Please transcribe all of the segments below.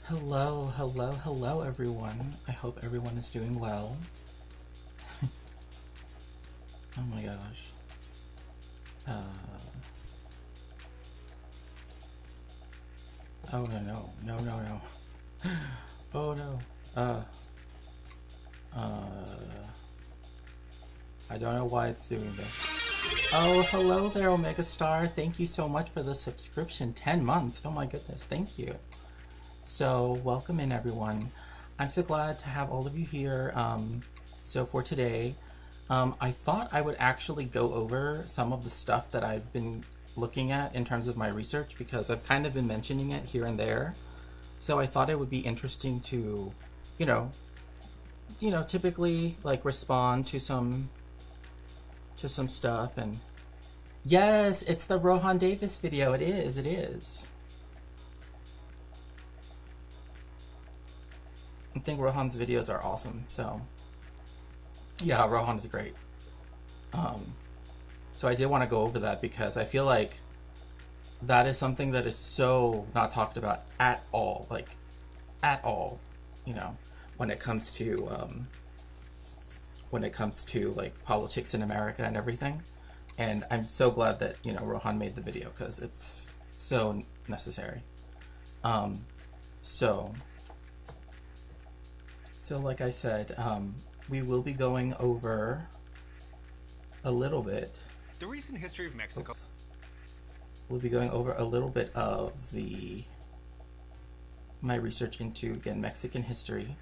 Hello, hello, hello, everyone. I hope everyone is doing well. Oh my gosh. Uh, oh no, no, no, no, no. Oh no. Uh, I don't know why it's doing this. Oh, hello there, Omega Star. Thank you so much for the subscription. 10 months. Oh my goodness, thank you. So, welcome in, everyone. I'm so glad to have all of you here. So for today, I thought I would actually go over some of the stuff that I've been looking at in terms of my research because I've kind of been mentioning it here and there. So I thought it would be interesting to, you know, typically like respond to some stuff. And yes, it's the Rohan Davis video. It is. I think Rohan's videos are awesome. So yeah, Rohan is great. So I did want to go over that because I feel like that is something that is so not talked about at all, like at all, when it comes to like politics in America and everything. And I'm so glad that Rohan made the video because it's so necessary. So like I said, we will be going over a little bit. The recent history of Mexico. Oops. We'll be going over a little bit of my research into, again, Mexican history.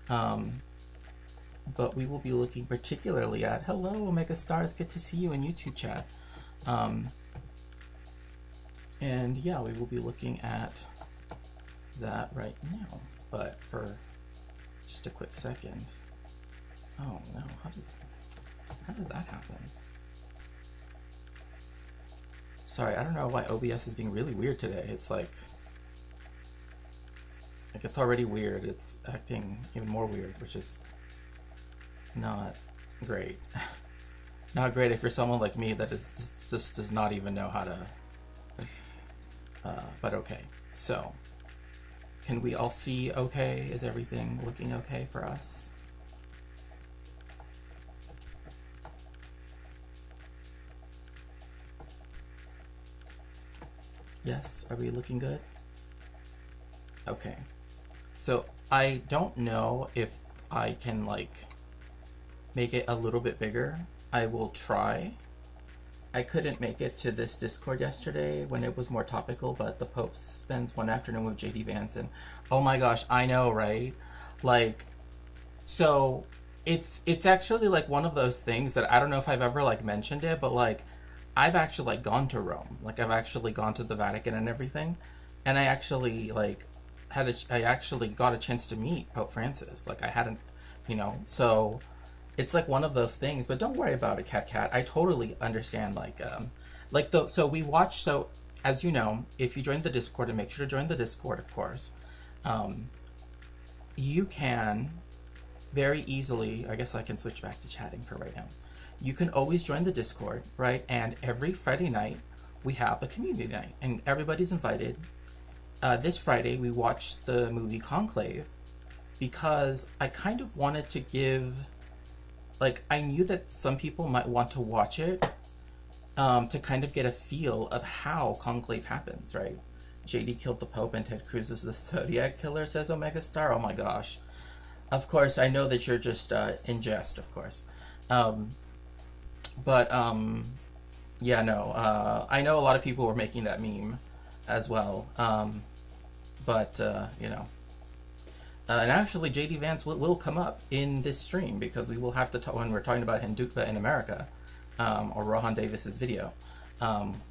But we will be looking particularly at, hello, Omega Star, it's good to see you in YouTube chat. And yeah, we will be looking at that right now. But for just a quick second. Oh no, how did that happen? Sorry, I don't know why OBS is being really weird today. It's like it's already weird. It's acting even more weird, which is not great. Not great if you're someone like me that just does not even know how to. But okay, so can we all see okay? Is everything looking okay for us? Yes, are we looking good? Okay. So I don't know if I can like make it a little bit bigger. I will try. I couldn't make it to this Discord yesterday when it was more topical, but the Pope spends one afternoon with JD Vance, and oh my gosh, I know, right? Like, so it's actually like one of those things that I don't know if I've ever like mentioned it, but like I've actually like gone to Rome. Like I've actually gone to the Vatican and everything, and I actually like I actually got a chance to meet Pope Francis. Like I hadn't, so it's like one of those things. But don't worry about it, Cat. I totally understand. So we watched. So as you know, if you join the Discord, and make sure to join the Discord, of course, you can very easily. I guess I can switch back to chatting for right now. You can always join the Discord, right? And every Friday night we have a community night, and everybody's invited. This Friday we watched the movie Conclave because I kind of wanted to give, like, I knew that some people might want to watch it to kind of get a feel of how Conclave happens, right? JD killed the Pope and Ted Cruz is the Zodiac killer, says Omega Star. Oh my gosh. Of course, I know that you're just in jest, of course. Yeah, no, I know a lot of people were making that meme as well. And actually JD Vance will come up in this stream because we will have to talk when we're talking about Hindutva in America, or Rohan Davis's video.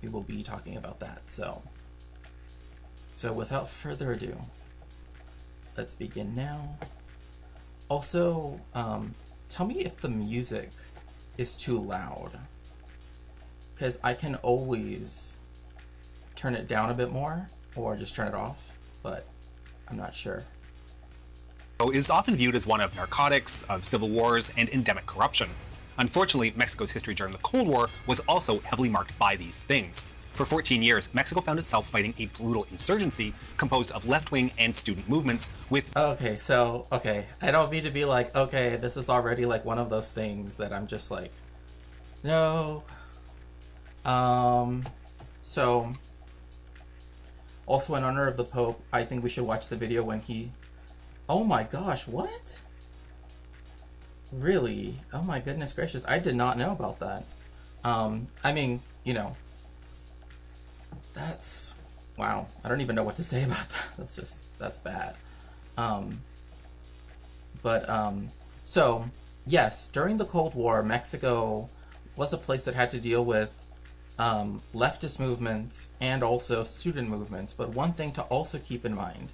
We will be talking about that. So without further ado, let's begin now. Also, tell me if the music is too loud, because I can always turn it down a bit more or just turn it off, but I'm not sure. Is often viewed as one of narcotics, of civil wars, and endemic corruption. Unfortunately, Mexico's history during the Cold War was also heavily marked by these things. For 14 years, Mexico found itself fighting a brutal insurgency composed of left-wing and student movements with... Okay, I don't mean to be like, okay, this is already like one of those things that I'm just like, no. So, also in honor of the Pope, I think we should watch the video when he... Oh my gosh, what? Really? Oh my goodness gracious, I did not know about that. I mean, you know, that's... Wow, I don't even know what to say about that. That's bad. So, yes, during the Cold War, Mexico was a place that had to deal with leftist movements and also student movements. But one thing to also keep in mind,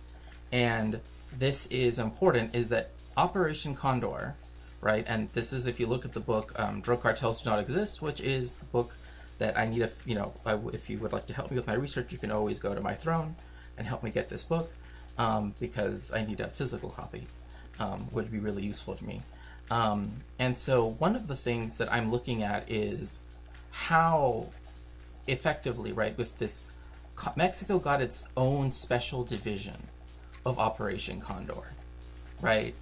and this is important, is that Operation Condor, right? And this is, if you look at the book, Drug Cartels Do Not Exist, which is the book that I need if you would like to help me with my research, you can always go to my throne and help me get this book, because I need a physical copy, would be really useful to me. And so one of the things that I'm looking at is how effectively, right, with this, Mexico got its own special division of Operation Condor, right?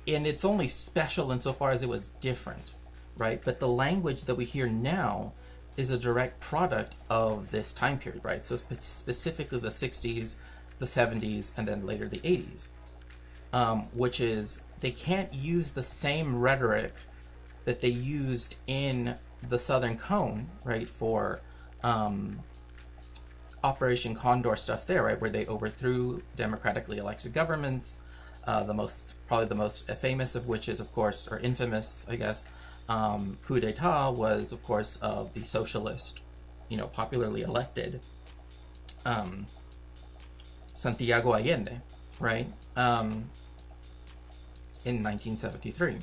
And it's only special insofar as it was different, right? But the language that we hear now is a direct product of this time period, right? So specifically the 60s, the 70s, and then later the 80s, which is they can't use the same rhetoric that they used in the Southern Cone, right, for Operation Condor stuff there, right, where they overthrew democratically elected governments, probably the most famous of which is, of course, or infamous, I guess, coup d'etat was, of course, of the socialist, popularly elected Santiago Allende, right, in 1973.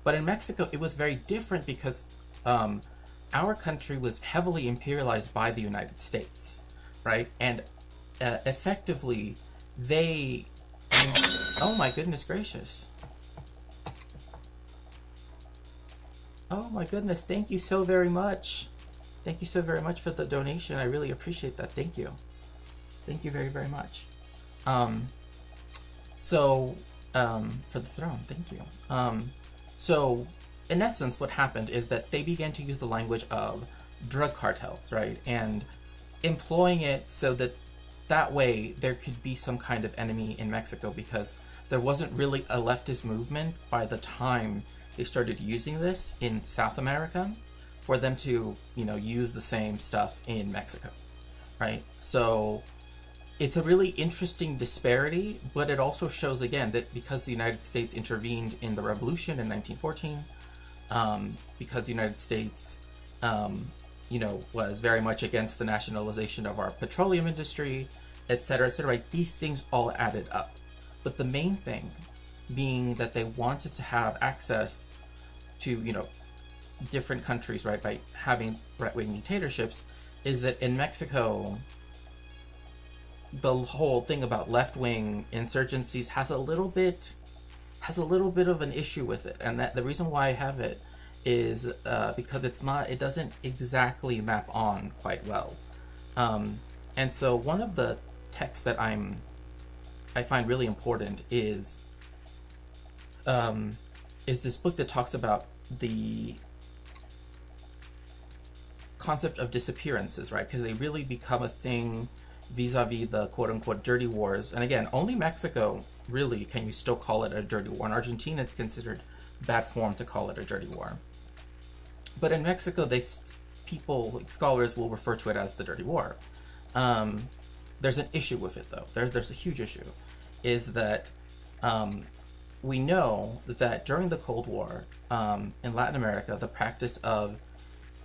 But in Mexico, it was very different because our country was heavily imperialized by the United States, right? And effectively, oh my goodness gracious. Oh my goodness, thank you so very much. Thank you so very much for the donation. I really appreciate that. Thank you. Thank you very, very much. For the throne, thank you. So, in essence, what happened is that they began to use the language of drug cartels, right? And employing it so that way there could be some kind of enemy in Mexico, because there wasn't really a leftist movement by the time they started using this in South America for them to, use the same stuff in Mexico, right? So it's a really interesting disparity, but it also shows, again, that because the United States intervened in the revolution in 1914, because the United States, was very much against the nationalization of our petroleum industry, etc., right? These things all added up. But the main thing being that they wanted to have access to, different countries, right, by having right-wing dictatorships, is that in Mexico, the whole thing about left-wing insurgencies has a little bit of an issue with it, and that the reason why I have it is because it doesn't exactly map on quite well, and so one of the texts that I find really important is this book that talks about the concept of disappearances, right? Because they really become a thing vis-a-vis the quote-unquote dirty wars. And again, only Mexico really can you still call it a dirty war. In Argentina, it's considered bad form to call it a dirty war. But in Mexico, scholars will refer to it as the dirty war. There's an issue with it, though. There's a huge issue, is that we know that during the Cold War in Latin America, the practice of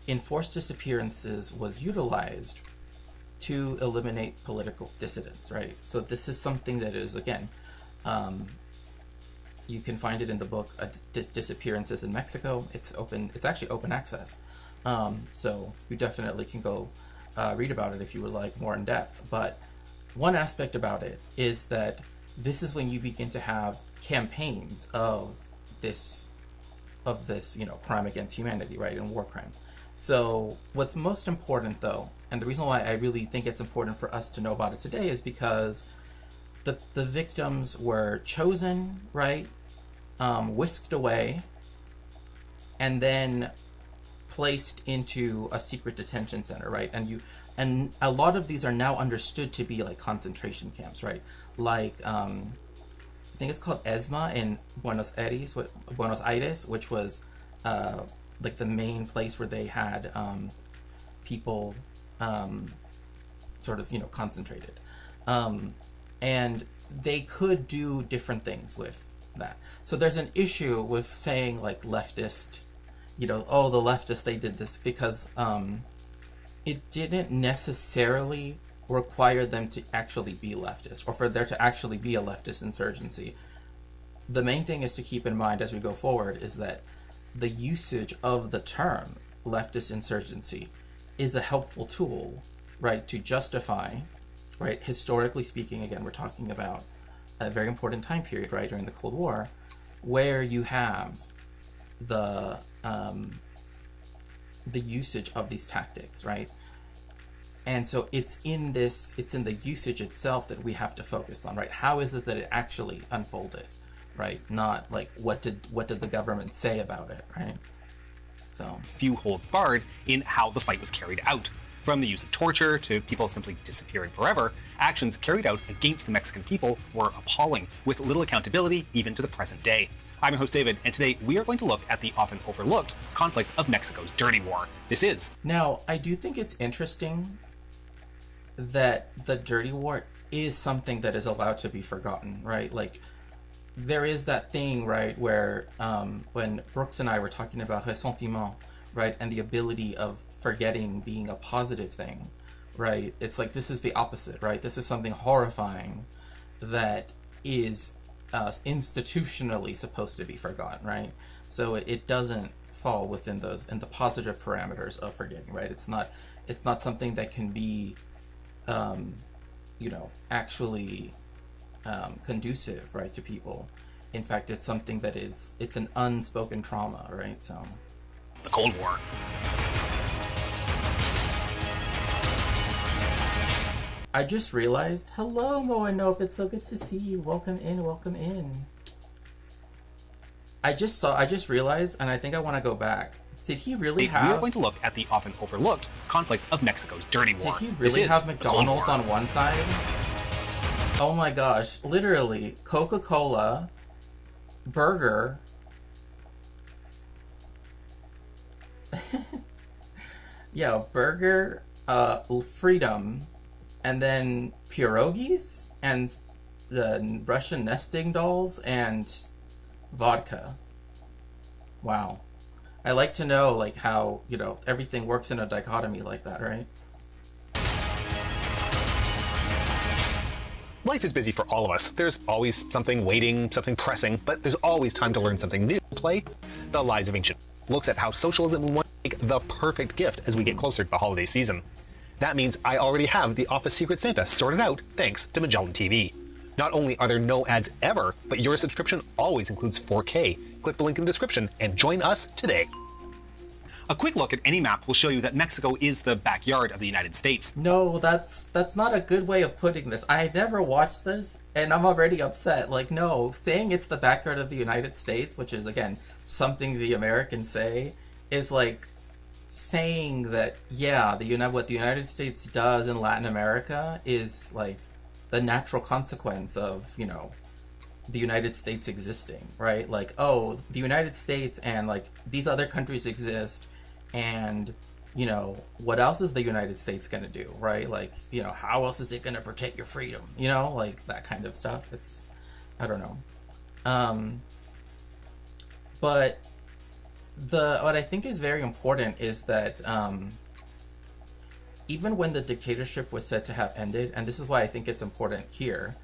enforced disappearances was utilized to eliminate political dissidents, right? So this is something that is, again, you can find it in the book, Disappearances in Mexico. It's actually open access. So you definitely can go read about it if you would like more in depth. But one aspect about it is that this is when you begin to have campaigns of this, crime against humanity, right, and war crime. So what's most important, though, and the reason why I really think it's important for us to know about it today, is because the victims were chosen, right, whisked away, and then placed into a secret detention center, right? And a lot of these are now understood to be like concentration camps, right? Like I think it's called ESMA in Buenos Aires, which was like the main place where they had people sort of, concentrated, and they could do different things with that. So there's an issue with saying like leftist, oh, the leftists, they did this, because it didn't necessarily require them to actually be leftist, or for there to actually be a leftist insurgency. The main thing is to keep in mind as we go forward is that the usage of the term leftist insurgency is a helpful tool, right, to justify, right, historically speaking, again, we're talking about a very important time period, right, during the Cold War, where you have the usage of these tactics, right? And so it's in the usage itself that we have to focus on, right? How is it that it actually unfolded, right? Not like what did the government say about it, right? So few holds barred in how the fight was carried out. From the use of torture to people simply disappearing forever, actions carried out against the Mexican people were appalling, with little accountability even to the present day. I'm your host David, and today we are going to look at the often overlooked conflict of Mexico's Dirty War. This is... Now, I do think it's interesting that the Dirty War is something that is allowed to be forgotten, right? Like, there is that thing, right, where when Brooks and I were talking about ressentiment, right, and the ability of forgetting being a positive thing, right? It's like, this is the opposite, right? This is something horrifying that is institutionally supposed to be forgotten, right? So it doesn't fall within those, in the positive parameters of forgetting, right? It's not something that can be, actually conducive, right, to people. In fact, it's something that it's an unspoken trauma, right? So the Cold War. I just realized, hello, Moa Nope, it's so good to see you. Welcome in, welcome in. I just realized, and I think I want to go back. Did he really have... We are going to look at the often overlooked conflict of Mexico's Dirty War. Did he really have McDonald's on one side? Oh my gosh, literally, Coca-Cola, burger... yeah, burger, freedom, and then pierogies, and the Russian nesting dolls, and vodka. Wow. I like to know, like, how, everything works in a dichotomy like that, right? Life is busy for all of us. There's always something waiting, something pressing, but there's always time to learn something new. Play The Lies of Ancient looks at how socialism will make the perfect gift as we get closer to the holiday season. That means I already have the Office Secret Santa sorted out thanks to Magellan TV. Not only are there no ads ever, but your subscription always includes 4K. Click the link in the description and join us today. A quick look at any map will show you that Mexico is the backyard of the United States. No, that's not a good way of putting this. I never watched this, and I'm already upset. Like, no, saying it's the backyard of the United States, which is, again, something the Americans say, is like saying that, yeah, what the United States does in Latin America is, like, the natural consequence of, the United States existing, right? Like, oh, the United States and, like, these other countries exist, and, what else is the United States going to do, right? Like, how else is it going to protect your freedom? Like, that kind of stuff. It's, I don't know. But what I think is very important is that even when the dictatorship was said to have ended, and this is why I think it's important here,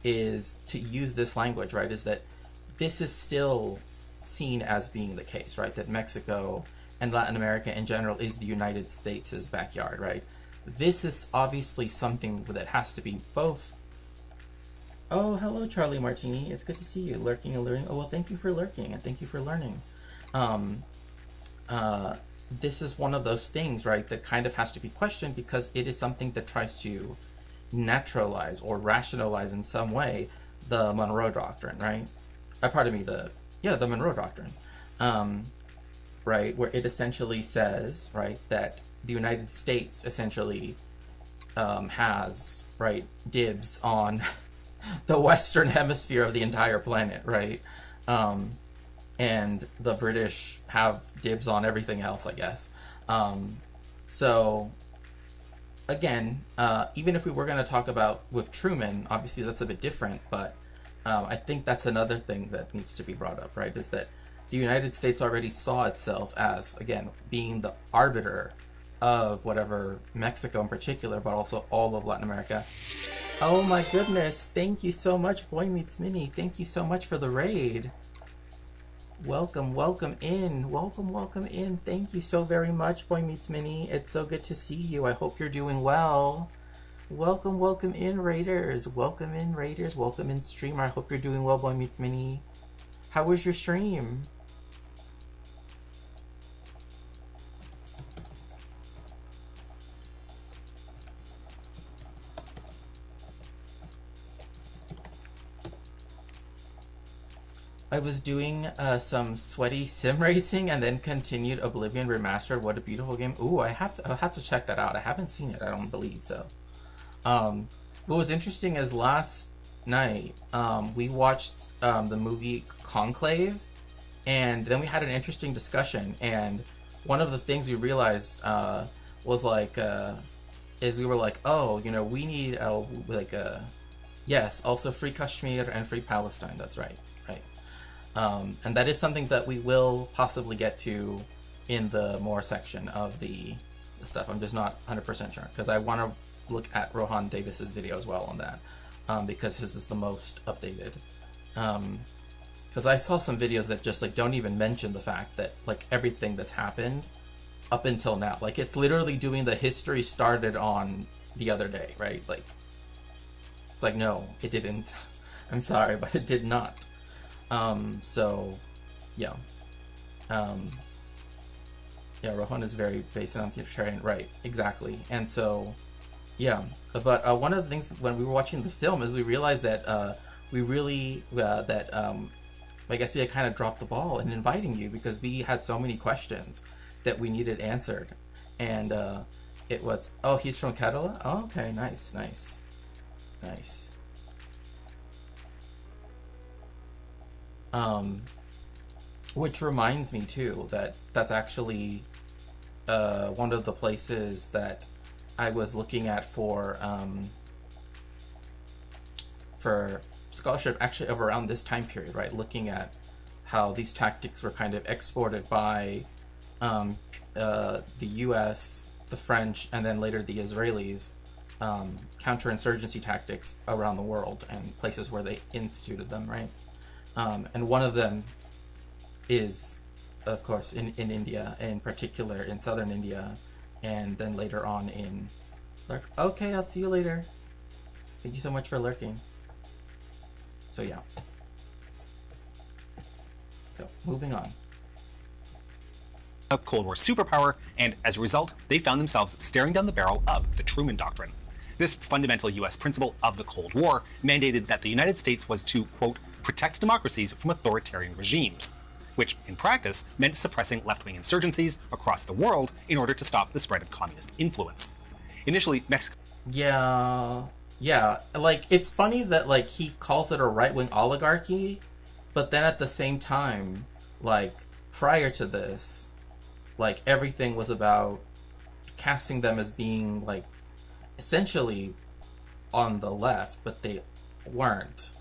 is to use this language, right? Is that this is still seen as being the case, right? That Mexico and Latin America in general is the United States' backyard, right? This is obviously something that has to be both. Oh, hello, Charlie Martini. It's good to see you, lurking and learning. Oh, well, thank you for lurking, and thank you for learning. this is one of those things, right, that kind of has to be questioned because it is something that tries to naturalize or rationalize in some way the Monroe Doctrine, right? Pardon me, the Monroe Doctrine, right, where it essentially says, right, that the United States essentially has, right, dibs on the Western Hemisphere of the entire planet, right? And the British have dibs on everything else, I guess. So, again, even if we were going to talk about with Truman, obviously that's a bit different, but I think that's another thing that needs to be brought up, right? Is that the United States already saw itself as, again, being the arbiter of whatever, Mexico in particular, but also all of Latin America. Oh my goodness, thank you so much, Boy Meets Mini. Thank you so much for the raid. Welcome in. Welcome in. Thank you so very much, Boy Meets Mini. It's so good to see you. I hope you're doing well. Welcome in, Raiders. Welcome in, streamer. I hope you're doing well, Boy Meets Mini. How was your stream? I was doing some sweaty sim racing and then continued Oblivion Remastered. What a beautiful game. Ooh, I'll have to check that out. I haven't seen it, I don't believe so. What was interesting is last night we watched the movie Conclave, and then we had an interesting discussion, and one of the things we realized was like is we were like, oh, you know, we need yes, also free Kashmir and free Palestine. That's right. And that is something that we will possibly get to in the more section of the stuff. I'm just not 100% sure, because I want to look at Rohan Davis's video as well on that, because his is the most updated. Because I saw some videos that just like don't even mention the fact that like everything that's happened up until now, like it's literally doing the history started on the other day, right? Like it's like, no, it didn't. I'm sorry, but it did not. So, yeah. Yeah, Rohan is very based on utilitarian, right, exactly. And so, yeah. But one of the things when we were watching the film is we realized that we really, I guess we had kind of dropped the ball in inviting you because we had so many questions that we needed answered. And it was, oh, he's from Kerala? Oh, okay, nice. Which reminds me too that that's actually one of the places that I was looking at for scholarship actually of around this time period, right? Looking at how these tactics were kind of exported by the US, the French, and then later the Israelis, counterinsurgency tactics around the world and places where they instituted them, right? And one of them is, of course, in India, in particular in southern India, and then later on in Lurk. Okay, I'll see you later. Thank you so much for lurking. So yeah. So moving on. A Cold War superpower, and as a result, they found themselves staring down the barrel of the Truman Doctrine. This fundamental U.S. principle of the Cold War mandated that the United States was to, quote, protect democracies from authoritarian regimes, which, in practice, meant suppressing left-wing insurgencies across the world in order to stop the spread of communist influence. Initially, Mexico... Yeah, like, it's funny that, like, he calls it a right-wing oligarchy, but then at the same time, like, prior to this, like, everything was about casting them as being, like, essentially on the left, but they weren't,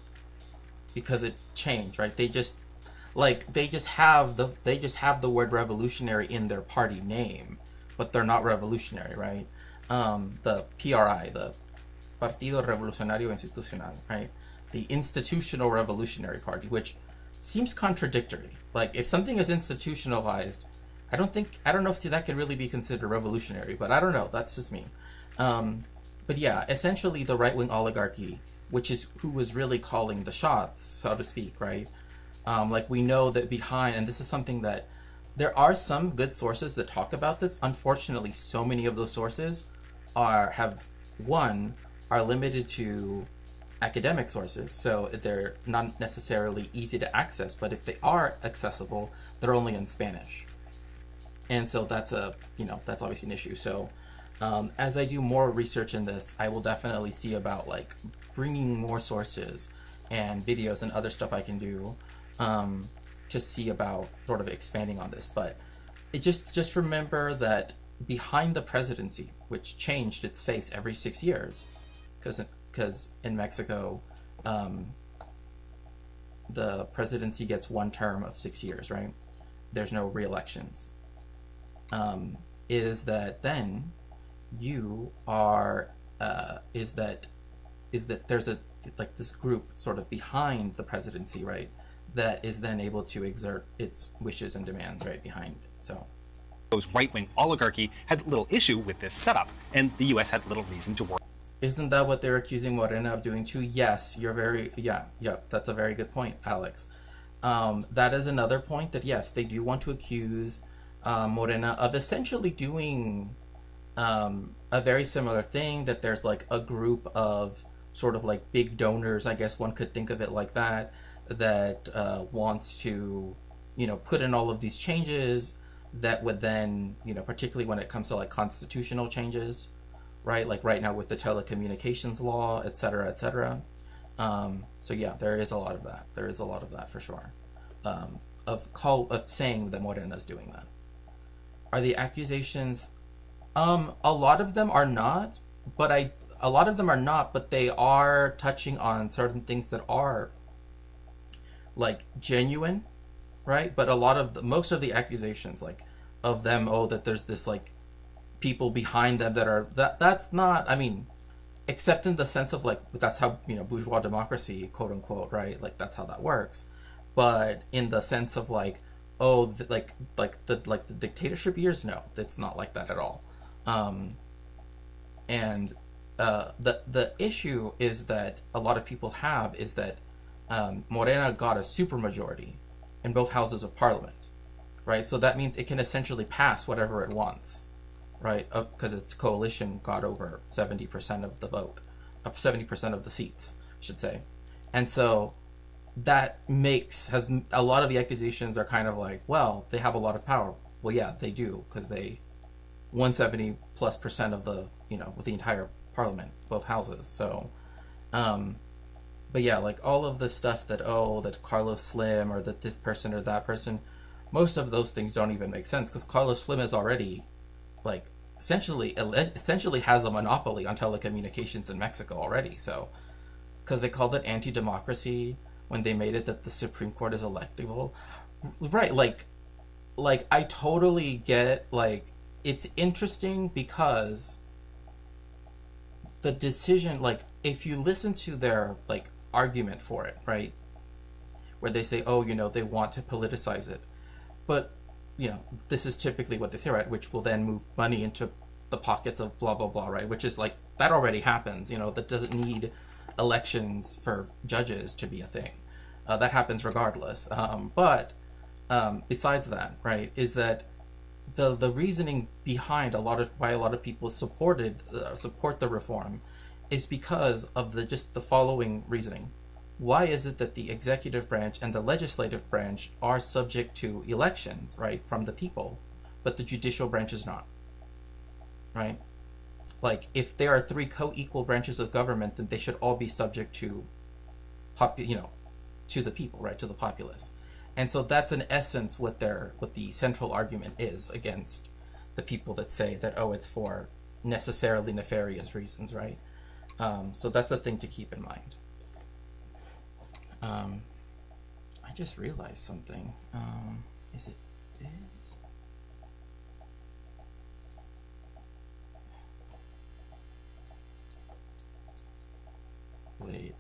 because it changed, right? They just have the word revolutionary in their party name, but they're not revolutionary, right? The PRI, the Partido Revolucionario Institucional, right? The Institutional Revolutionary Party, which seems contradictory. Like, if something is institutionalized, I don't know if that could really be considered revolutionary, but I don't know, that's just me. But yeah, essentially the right-wing oligarchy, which is who was really calling the shots, so to speak, right? Like, we know that behind, and this is something that there are some good sources that talk about this. Unfortunately, so many of those sources are limited to academic sources, so they're not necessarily easy to access, but if they are accessible, they're only in Spanish. And so that's that's obviously an issue. So as I do more research in this, I will definitely see about like bringing more sources and videos and other stuff I can do to see about sort of expanding on this. But it just remember that behind the presidency, which changed its face every 6 years, because in Mexico, the presidency gets one term of 6 years, right? There's no re-elections. Is that then you are is that there's a like this group sort of behind the presidency, right? That is then able to exert its wishes and demands right behind it. So Mexico's right-wing oligarchy had little issue with this setup, and the U.S. had little reason to worry. isn't that what they're accusing Morena of doing too? Yes, that's a very good point, Alex. That is another point that yes, they do want to accuse Morena of essentially doing a very similar thing, that there's like a group of sort of like big donors, I guess one could think of it like that, that wants to, put in all of these changes that would then, particularly when it comes to like constitutional changes, right? Like right now with the telecommunications law, et cetera, et cetera. So yeah, there is a lot of that. There is a lot of that for sure. Of saying that Morena is doing that. Are the accusations? A lot of them are not, but they are touching on certain things that are like genuine, right? But most of the accusations, like of them, that there's this like people behind them that's not, I mean, except in the sense of like that's how bourgeois democracy, quote unquote, right? Like that's how that works. But in the sense of like the dictatorship years, no, it's not like that at all. And the issue is that a lot of people have is that Morena got a supermajority in both houses of parliament, right? So that means it can essentially pass whatever it wants, right? Because its coalition got over 70% of the vote, of 70% of the seats, I should say. And so that has a lot of the accusations are kind of like, well, they have a lot of power. Well, yeah, they do, because they 170+% of the, with the entire parliament, both houses. So, but yeah, like all of the stuff that Carlos Slim or that this person or that person, most of those things don't even make sense, because Carlos Slim is already like essentially has a monopoly on telecommunications in Mexico already. So, because they called it anti-democracy when they made it that the Supreme Court is electable, right? Like I totally get, like, it's interesting because the decision, like, if you listen to their like argument for it, right, where they say, they want to politicize it, but this is typically what they say, right, which will then move money into the pockets of blah blah blah, right, which is like that already happens, that doesn't need elections for judges to be a thing. That happens regardless. But besides that, right, is that the reasoning behind why a lot of people support the reform is because of the following reasoning. Why is it that the executive branch and the legislative branch are subject to elections, right, from the people, but the judicial branch is not, right? Like, if there are three co-equal branches of government, then they should all be subject to to the people, right, to the populace. And so that's in essence what the central argument is against the people that say that, it's for necessarily nefarious reasons, right? So that's a thing to keep in mind. I just realized something. Is it this? Wait.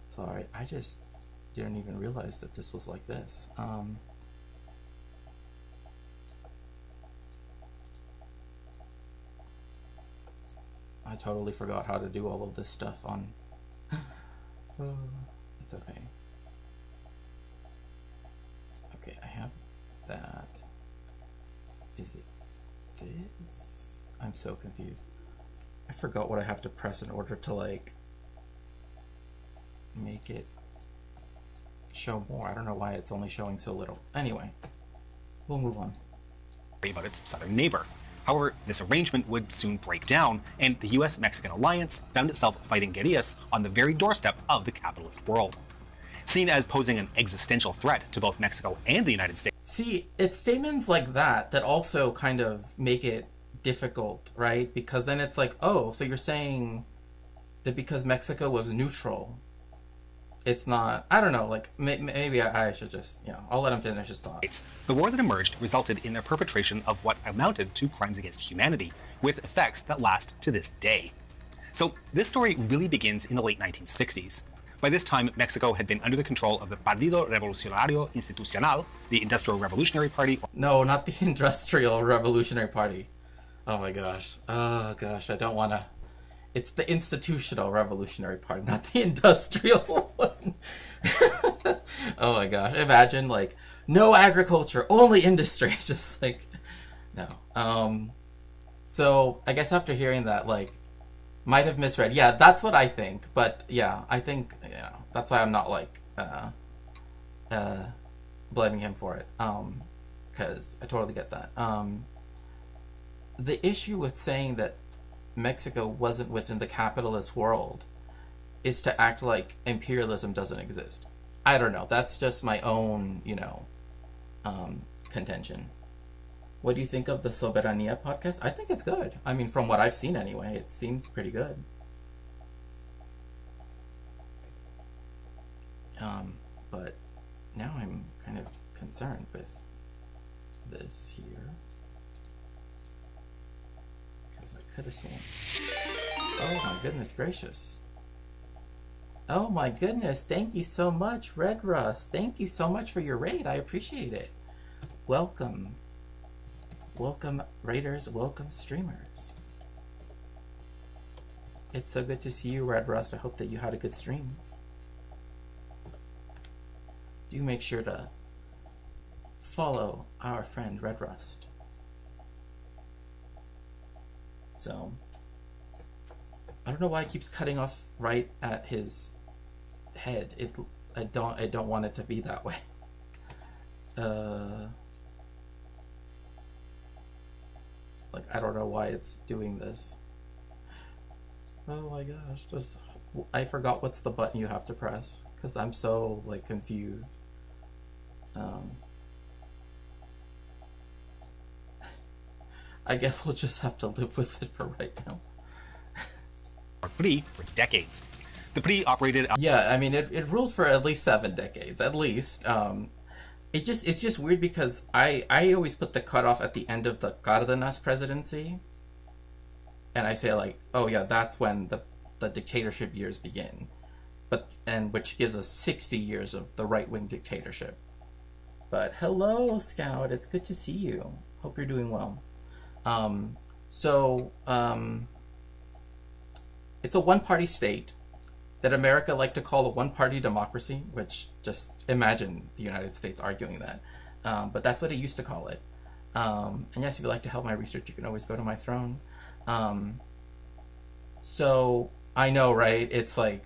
Sorry, I just didn't even realize that this was like this. I totally forgot how to do all of this stuff on... It's okay. Okay, I have Is it this? I'm so confused. I forgot what I have to press in order to like make it show more. I don't know why it's only showing so little. Anyway, we'll move on. About its southern neighbor. However, this arrangement would soon break down, and the US-Mexican alliance found itself fighting guerrillas on the very doorstep of the capitalist world. Seen as posing an existential threat to both Mexico and the United States. See, it's statements like that that also kind of make it difficult, right? Because then it's like, oh, so you're saying that because Mexico was neutral, it's not, I don't know, like, maybe I should just, I'll let him finish his thought. The war that emerged resulted in the perpetration of what amounted to crimes against humanity, with effects that last to this day. So this story really begins in the late 1960s. By this time, Mexico had been under the control of the Partido Revolucionario Institucional, the Industrial Revolutionary Party. No, not the Industrial Revolutionary Party. Oh my gosh. Oh gosh, I don't want to. It's the Institutional Revolutionary Party, not the Industrial one. Oh my gosh. Imagine, like, no agriculture, only industry. It's just like, no. So, I guess after hearing that, like, might have misread. Yeah, that's what I think. But, yeah, I think, that's why I'm not, like, blaming him for it. Because I totally get that. The issue with saying that Mexico wasn't within the capitalist world is to act like imperialism doesn't exist. I don't know. That's just my own, contention. What do you think of the Soberania podcast? I think it's good. I mean, from what I've seen anyway, it seems pretty good. But now I'm kind of concerned with this here. Because I could have sworn. Oh my goodness gracious. Oh my goodness, thank you so much, Red Rust. Thank you so much for your raid. I appreciate it. Welcome. Welcome, raiders. Welcome, streamers. It's so good to see you, Red Rust. I hope that you had a good stream. Do make sure to follow our friend Red Rust. So, I don't know why it keeps cutting off right at his head. I don't want it to be that way. Like, I don't know why it's doing this. Oh my gosh, I forgot what's the button you have to press, because I'm so, like, confused. I guess we'll just have to live with it for right now. PRI for decades. The PRI operated... Yeah, I mean, it ruled for at least 7 decades, at least. It's just weird because I always put the cutoff at the end of the Cárdenas presidency. And I say, like, oh yeah, that's when the dictatorship years begin. Which gives us 60 years of the right-wing dictatorship. But hello, Scout, it's good to see you. Hope you're doing well. It's a one-party state that America like to call a one-party democracy, which just imagine the United States arguing that. But that's what it used to call it. And yes, if you'd like to help my research, you can always go to my throne. So I know, right? It's like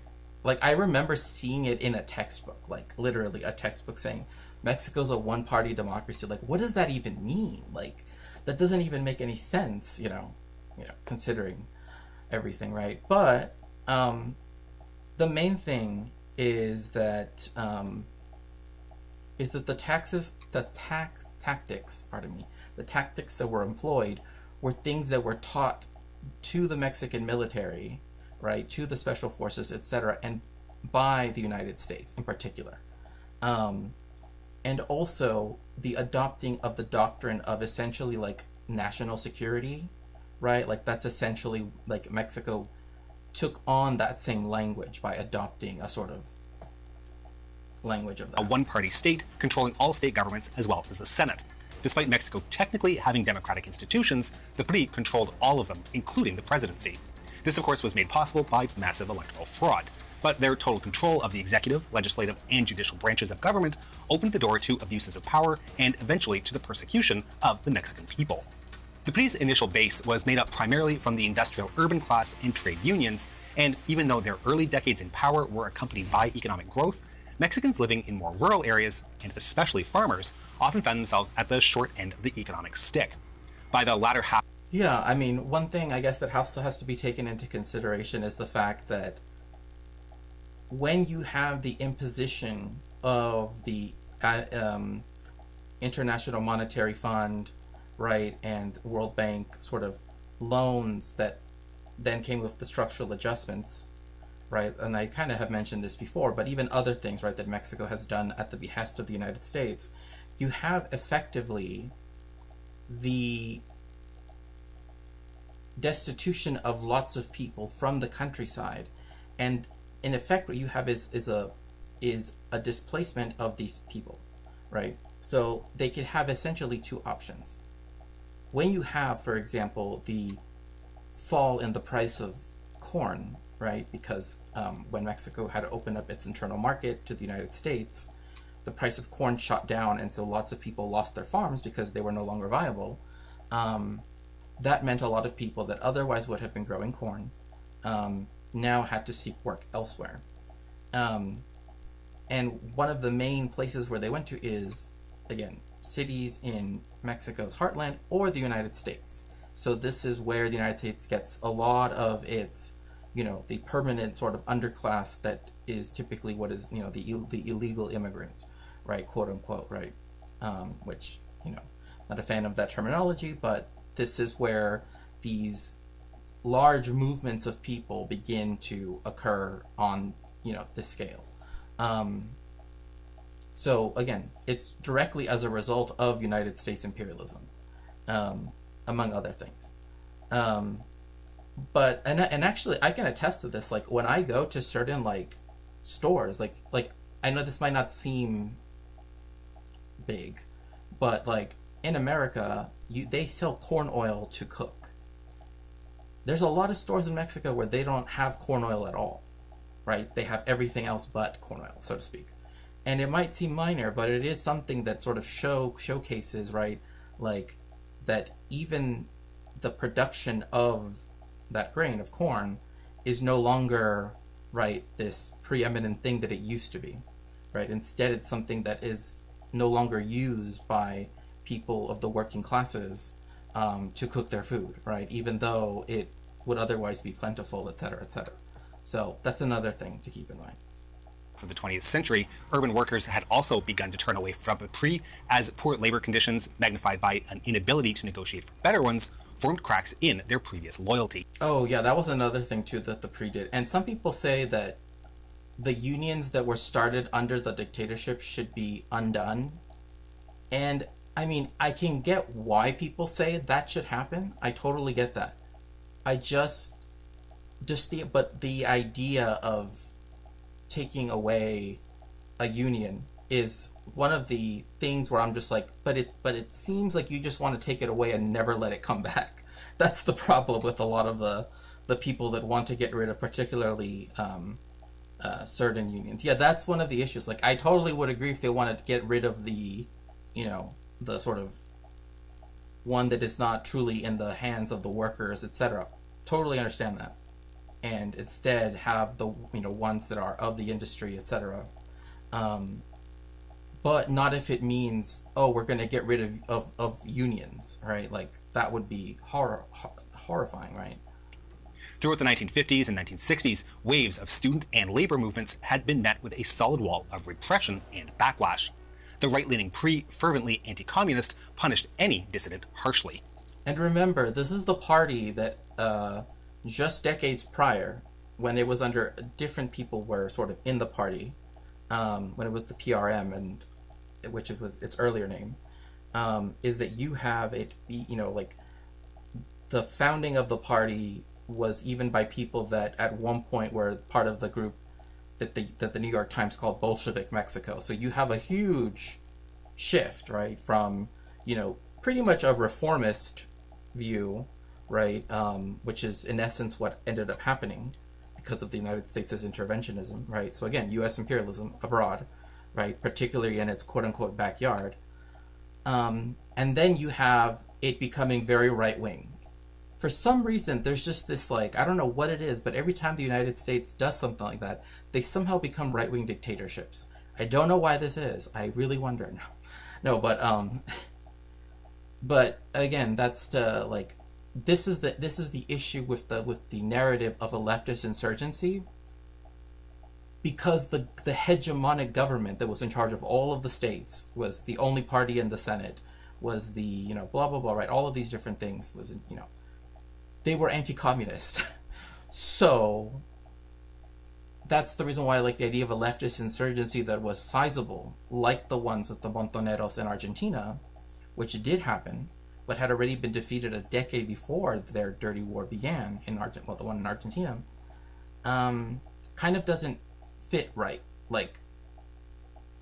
I remember seeing it in a textbook, like literally a textbook saying Mexico's a one-party democracy. Like, what does that even mean? Like, that doesn't even make any sense, considering everything, right? But the main thing is that the tactics that were employed were things that were taught to the Mexican military, right, to the special forces, etc., and by the United States in particular. And also the adopting of the doctrine of essentially like national security, right? Like that's essentially like Mexico took on that same language by adopting a sort of language of that. A one-party state controlling all state governments as well as the Senate. Despite Mexico technically having democratic institutions, the PRI controlled all of them, including the presidency. This, of course, was made possible by massive electoral fraud. But their total control of the executive, legislative, and judicial branches of government opened the door to abuses of power and eventually to the persecution of the Mexican people. The PRI's initial base was made up primarily from the industrial urban class and trade unions, and even though their early decades in power were accompanied by economic growth, Mexicans living in more rural areas, and especially farmers, often found themselves at the short end of the economic stick. By the latter half... Yeah, I mean, one thing I guess that also has to be taken into consideration is the fact that when you have the imposition of the International Monetary Fund, right, and World Bank sort of loans that then came with the structural adjustments, right, and I kind of have mentioned this before, but even other things, right, that Mexico has done at the behest of the United States, you have effectively the destitution of lots of people from the countryside, and in effect what you have is a displacement of these people, right? So they could have essentially two options. When you have, for example, the fall in the price of corn, right, because when Mexico had to open up its internal market to the United States, the price of corn shot down, and so lots of people lost their farms because they were no longer viable. That meant a lot of people that otherwise would have been growing corn now had to seek work elsewhere. And one of the main places where they went to is, again, cities in Mexico's heartland or the United States. So this is where the United States gets a lot of its, the permanent sort of underclass that is typically what is, the illegal immigrants, right, quote unquote, right, which, not a fan of that terminology, but this is where these large movements of people begin to occur on, this scale. So again, it's directly as a result of United States imperialism, among other things. But actually, I can attest to this. Like when I go to certain stores, like I know this might not seem big, but in America, they sell corn oil to cook. There's a lot of stores in Mexico where they don't have corn oil at all, right? They have everything else but corn oil, so to speak. And it might seem minor, but it is something that sort of showcases, right, that even the production of that grain of corn is no longer, right, this preeminent thing that it used to be, right? Instead, it's something that is no longer used by people of the working classes to cook their food, right? Even though it would otherwise be plentiful, et cetera, et cetera. So that's another thing to keep in mind. For the 20th century, urban workers had also begun to turn away from the PRI as poor labor conditions, magnified by an inability to negotiate for better ones, formed cracks in their previous loyalty. Oh yeah, that was another thing too that the PRI did. And some people say that the unions that were started under the dictatorship should be undone. And I mean, I can get why people say that should happen. I totally get that. But the idea of taking away a union is one of the things where I'm just like, but it seems like you just want to take it away and never let it come back. That's the problem with a lot of the people that want to get rid of particularly certain unions. Yeah, that's one of the issues. I totally would agree if they wanted to get rid of the, the sort of one that is not truly in the hands of the workers, etc. Totally understand that. And instead have the ones that are of the industry, etc. But not if it means, we're going to get rid of unions, right? That would be horrifying, right? Throughout the 1950s and 1960s, waves of student and labor movements had been met with a solid wall of repression and backlash. The right-leaning PRI, fervently anti-communist, punished any dissident harshly. And remember, this is the party that just decades prior, when it was under different people were sort of in the party, when it was the PRM, and which it was its earlier name, is that you have it be, the founding of the party was even by people that at one point were part of the group that the New York Times called Bolshevik Mexico. So you have a huge shift, right, from, pretty much a reformist view, right, which is in essence what ended up happening, because of the United States' interventionism, right? So again, U.S. imperialism abroad, right? Particularly in its quote-unquote backyard. And then you have it becoming very right-wing. For some reason, there's just this, like, I don't know what it is, but every time the United States does something like that, they somehow become right-wing dictatorships. I don't know why this is. I really wonder. No, but again, that's to, like, this is the issue with the narrative of a leftist insurgency, because the hegemonic government that was in charge of all of the states was the only party in the Senate, was the, you know, blah blah blah, right? All of these different things was, you know, they were anti-communist. So that's the reason why I like the idea of a leftist insurgency that was sizable, like the ones with the Montoneros in Argentina, which did happen, but had already been defeated a decade before their dirty war began in the one in Argentina. Kind of doesn't fit right. Like,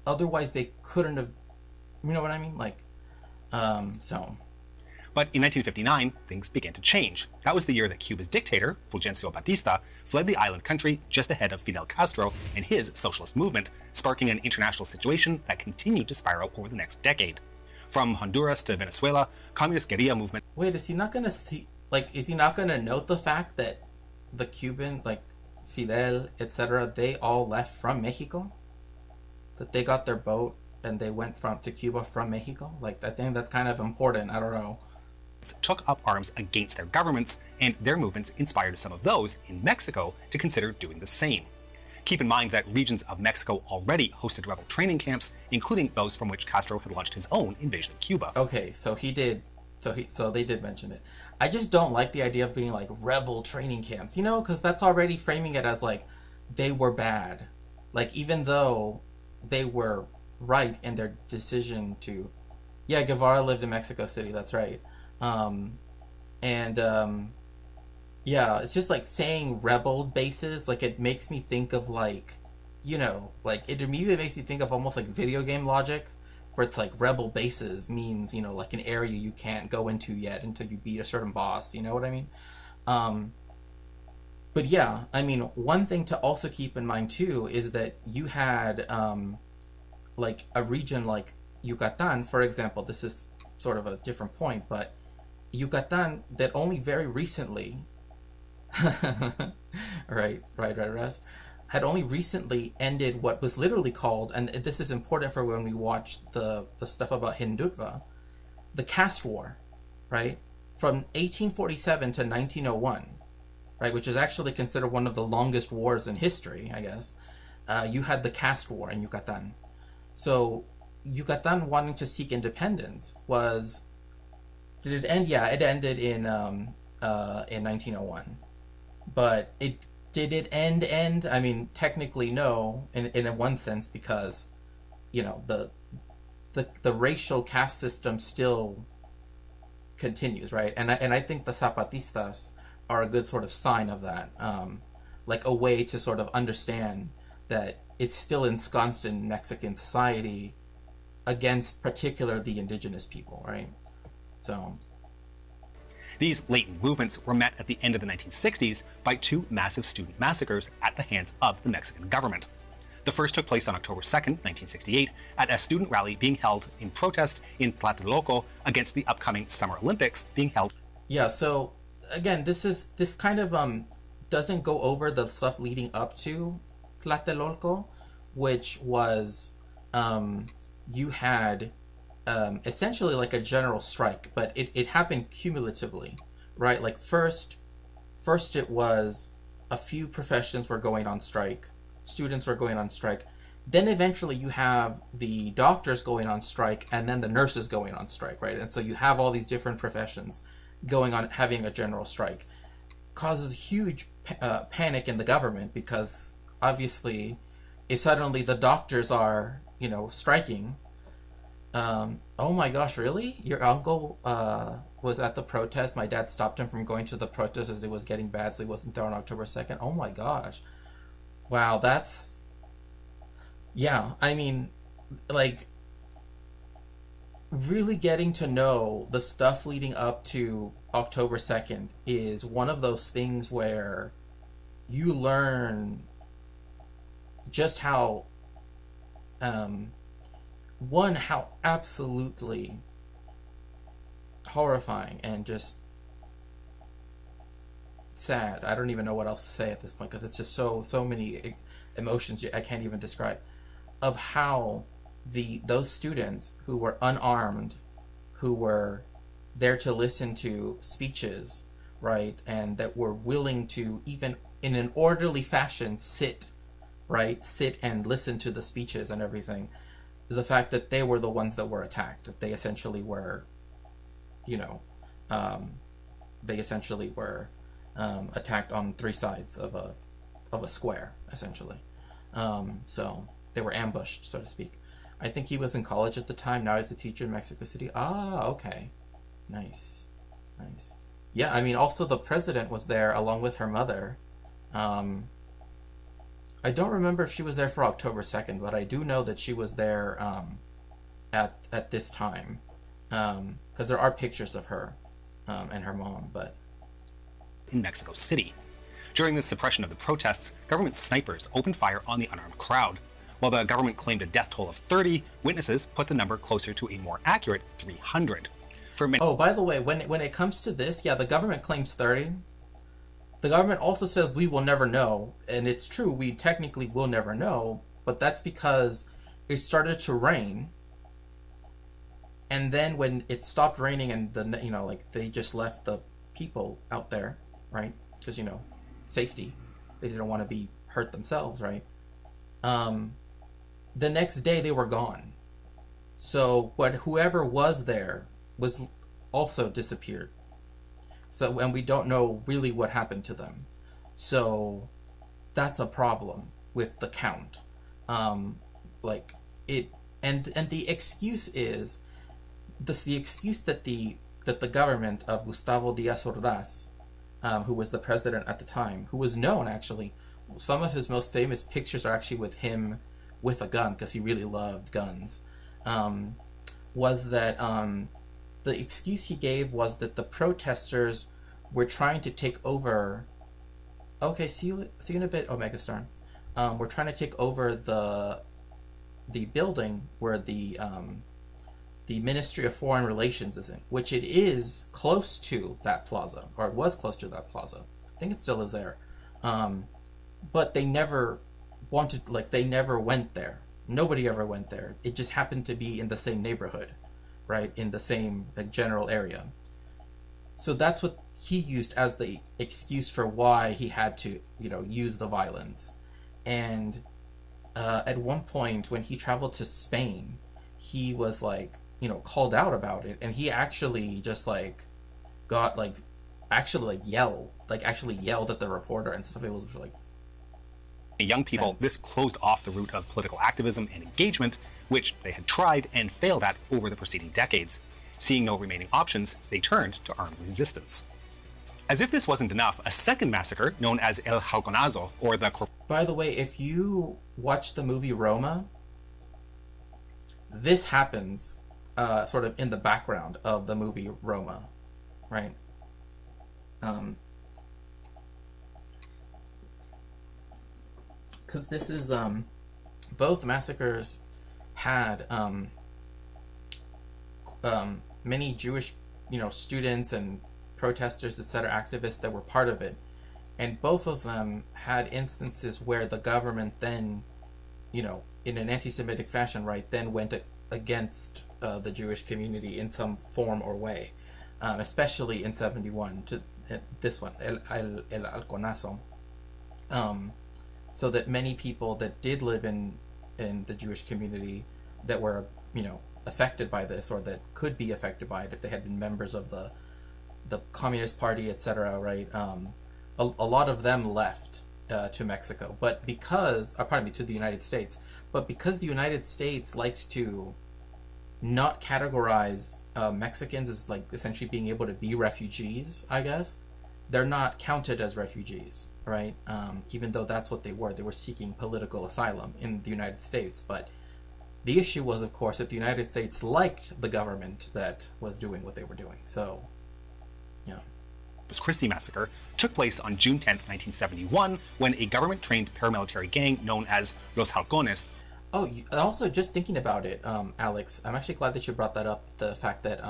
otherwise they couldn't have, you know what I mean? Like, so. But in 1959, things began to change. That was the year that Cuba's dictator, Fulgencio Batista, fled the island country just ahead of Fidel Castro and his socialist movement, sparking an international situation that continued to spiral over the next decade. From Honduras to Venezuela, communist guerrilla movement... Wait, is he not going to see... Like, is he not going to note the fact that the Cuban, like, Fidel, etc., they all left from Mexico? That they got their boat and they went to Cuba from Mexico? Like, I think that's kind of important. I don't know. Took up arms against their governments, and their movements inspired some of those in Mexico to consider doing the same. Keep in mind that regions of Mexico already hosted rebel training camps, including those from which Castro had launched his own invasion of Cuba. Okay, so he did. So they did mention it. I just don't like the idea of being like rebel training camps, you know, because that's already framing it as like they were bad. Like, even though they were right in their decision to... Yeah, Guevara lived in Mexico City, that's right. Yeah, it's just like saying rebel bases, like, it makes me think of, like, you know, like, it immediately makes you think of almost like video game logic, where it's like rebel bases means, you know, like an area you can't go into yet until you beat a certain boss, you know what I mean? But yeah, I mean, one thing to also keep in mind too is that you had, like, a region like Yucatan, for example. This is sort of a different point, but Yucatan that only very recently, right, Russ, had only recently ended what was literally called, and this is important for when we watch the stuff about Hindutva, the caste war, right? From 1847 to 1901, right, which is actually considered one of the longest wars in history, I guess. You had the caste war in Yucatan. So Yucatan wanting to seek independence was... Did it end? Yeah, it ended in 1901. But did it end? I mean, technically no, in one sense, because, you know, the racial caste system still continues, right? And I think the Zapatistas are a good sort of sign of that, like a way to sort of understand that it's still ensconced in Mexican society against particularly the indigenous people, right? So these latent movements were met at the end of the 1960s by two massive student massacres at the hands of the Mexican government. The first took place on October 2nd, 1968, at a student rally being held in protest in Tlatelolco against the upcoming Summer Olympics being held. Yeah, so again, this kind of doesn't go over the stuff leading up to Tlatelolco, which was you had essentially like a general strike, but it happened cumulatively, right? Like first it was a few professions were going on strike, students were going on strike, then eventually you have the doctors going on strike, and then the nurses going on strike, right? And so you have all these different professions going on, having a general strike. Causes huge panic in the government, because obviously if suddenly the doctors are, you know, striking, oh my gosh, really? Your uncle was at the protest. My dad stopped him from going to the protest as it was getting bad, so he wasn't there on October 2nd. Oh my gosh. Wow, that's... Yeah, I mean, like, really getting to know the stuff leading up to October 2nd is one of those things where you learn just how how absolutely horrifying and just sad. I don't even know what else to say at this point because it's just so many emotions I can't even describe of how those students who were unarmed, who were there to listen to speeches, right, and that were willing to even in an orderly fashion sit and listen to the speeches and everything. The fact that they were the ones that were attacked, that they essentially were, you know, attacked on three sides of a square, essentially. So they were ambushed, so to speak. I think he was in college at the time. Now he's a teacher in Mexico City. Ah, okay, nice. Yeah, I mean, also the president was there along with her mother. I don't remember if she was there for October 2nd, but I do know that she was there at this time, because there are pictures of her and her mom. But in Mexico City. During the suppression of the protests, government snipers opened fire on the unarmed crowd. While the government claimed a death toll of 30, witnesses put the number closer to a more accurate 300. Oh, by the way, when it comes to this, yeah, the government claims 30. The government also says we will never know, and it's true, we technically will never know, but that's because it started to rain, and then when it stopped raining and they just left the people out there, right? Because, safety. They didn't want to be hurt themselves, right? The next day they were gone. So whoever was there was also disappeared. So, and we don't know really what happened to them. So that's a problem with the count. And the excuse is the excuse that the government of Gustavo Díaz Ordaz, who was the president at the time, who was known actually, some of his most famous pictures are actually with him with a gun because he really loved guns, was that the excuse he gave was that the protesters were trying to take over. Okay, see you in a bit, Omega Star. We're trying to take over the building where the Ministry of Foreign Relations is in, which it is close to that plaza, or it was close to that plaza. I think it still is there. But they never they never went there. Nobody ever went there. It just happened to be in the same neighborhood, right? In the same general area. So that's what he used as the excuse for why he had to, use the violence. And at one point when he traveled to Spain, he was called out about it, and he actually just got yelled at the reporter and stuff. It was young people, tense. This closed off the route of political activism and engagement, which they had tried and failed at over the preceding decades. Seeing no remaining options, they turned to armed resistance. As if this wasn't enough, a second massacre, known as El Halconazo, or the... By the way, if you watch the movie Roma, this happens sort of in the background of the movie Roma, right? Because this is both massacres had many Jewish students and protesters, etc., activists that were part of it, and both of them had instances where the government then in an anti-Semitic fashion, right, then went against the Jewish community in some form or way, especially in 71 to this one, El Halconazo. So that many people that did live in the Jewish community that were, affected by this, or that could be affected by it if they had been members of the Communist Party, etc., right? A lot of them left to Mexico, but to the United States. But because the United States likes to not categorize Mexicans as essentially being able to be refugees, I guess, they're not counted as refugees, right? Even though that's what they were. They were seeking political asylum in the United States. But the issue was, of course, that the United States liked the government that was doing what they were doing. So, yeah. Corpus Christi massacre took place on June 10th, 1971, when a government-trained paramilitary gang known as Los Halcones. Oh, also just thinking about it, Alex, I'm actually glad that you brought that up. The fact that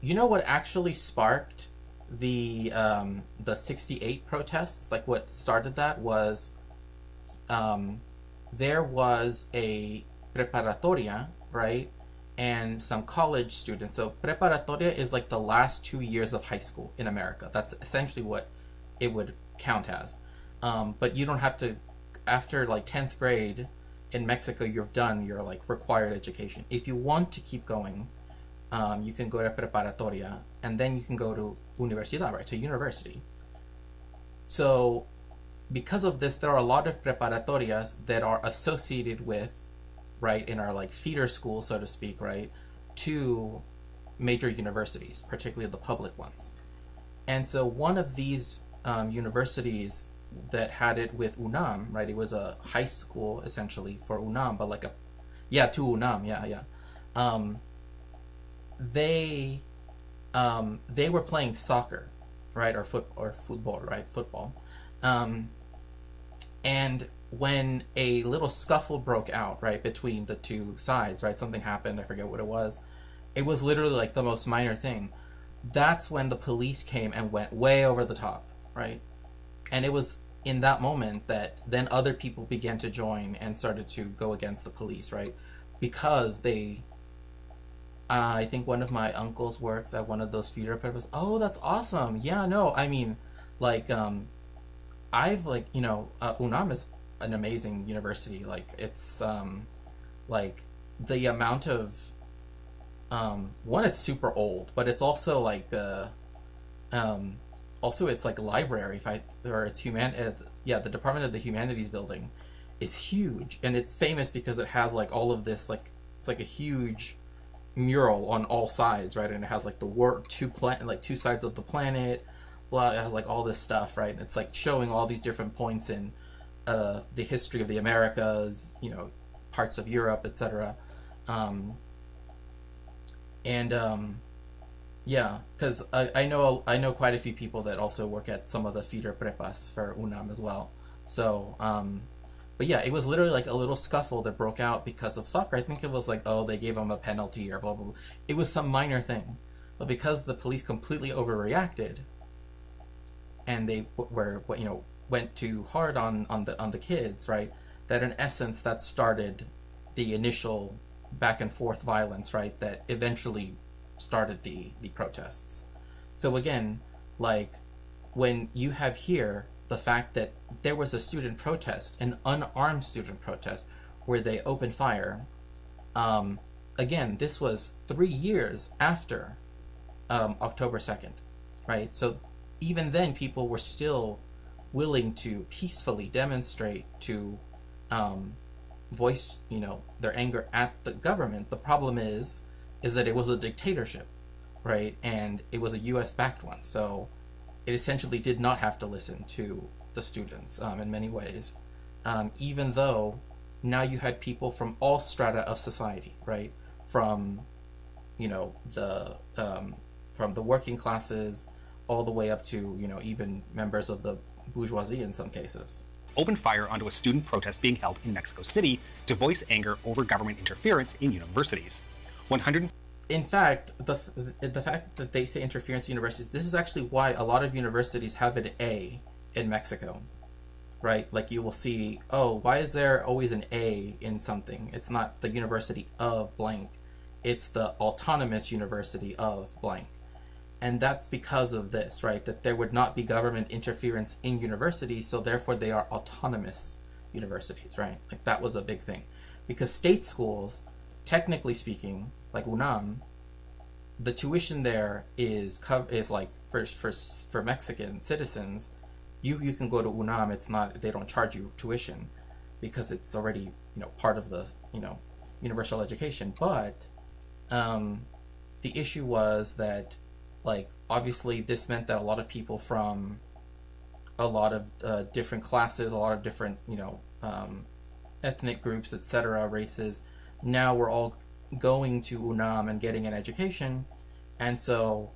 you know what actually sparked the '68 protests? Like what started that was there was a preparatoria, right? And some college students. So preparatoria is like the last 2 years of high school in America. That's essentially what it would count as. But you don't have to, after like 10th grade in Mexico, you're done your like required education. If you want to keep going, you can go to preparatoria, and then you can go to universidad, right, to university. So because of this, there are a lot of preparatorias that are associated with, right, in our like feeder school, so to speak, right, to major universities, particularly the public ones. And so one of these universities that had it with UNAM, right, it was a high school essentially for UNAM, but like to UNAM, they were playing soccer, right, or football, right, football. And when a little scuffle broke out, right, between the two sides, right, something happened, I forget what it was. It was literally like the most minor thing. That's when the police came and went way over the top, right? And it was in that moment that then other people began to join and started to go against the police, right? Because they, I think one of my uncles works at one of those feeder purposes. Oh, that's awesome. Yeah, no, I mean, like, I've like, UNAM is an amazing university. Like it's like the amount of one, it's super old, but it's also like also it's like a library, the Department of the Humanities building is huge, and it's famous because it has like all of this, like it's like a huge mural on all sides, right? And it has like two sides of the planet, blah, it has like all this stuff, right? And it's like showing all these different points in the history of the Americas, parts of Europe, etc. Because I know quite a few people that also work at some of the feeder prepas for UNAM as well. So, but yeah, it was literally like a little scuffle that broke out because of soccer. I think it was like, oh, they gave them a penalty or blah blah blah. It was some minor thing, but because the police completely overreacted, and they went too hard on the kids, right? That in essence that started the initial back and forth violence, right? That eventually started the protests. So again, like when you have here the fact that there was a student protest, an unarmed student protest, where they opened fire. Again, this was 3 years after October 2nd, right? So even then, people were still willing to peacefully demonstrate, to voice, their anger at the government. The problem is that it was a dictatorship, right? And it was a U.S.-backed one, so it essentially did not have to listen to the students in many ways, even though now you had people from all strata of society, right? From, from the working classes all the way up to, even members of the bourgeoisie in some cases. Opened fire onto a student protest being held in Mexico City to voice anger over government interference in universities. In fact, the fact that they say interference in universities, this is actually why a lot of universities have an A in Mexico, right? Like you will see, oh, why is there always an A in something? It's not the University of blank. It's the Autonomous University of blank. And that's because of this, right? That there would not be government interference in universities, so therefore they are autonomous universities, right? Like that was a big thing. Because state schools, technically speaking, like UNAM, the tuition there is like for Mexican citizens, you can go to UNAM. It's not, they don't charge you tuition because it's already part of the universal education. But the issue was that, like, obviously this meant that a lot of people from a lot of different classes, a lot of different ethnic groups, etc., races, now we're all going to UNAM and getting an education, and so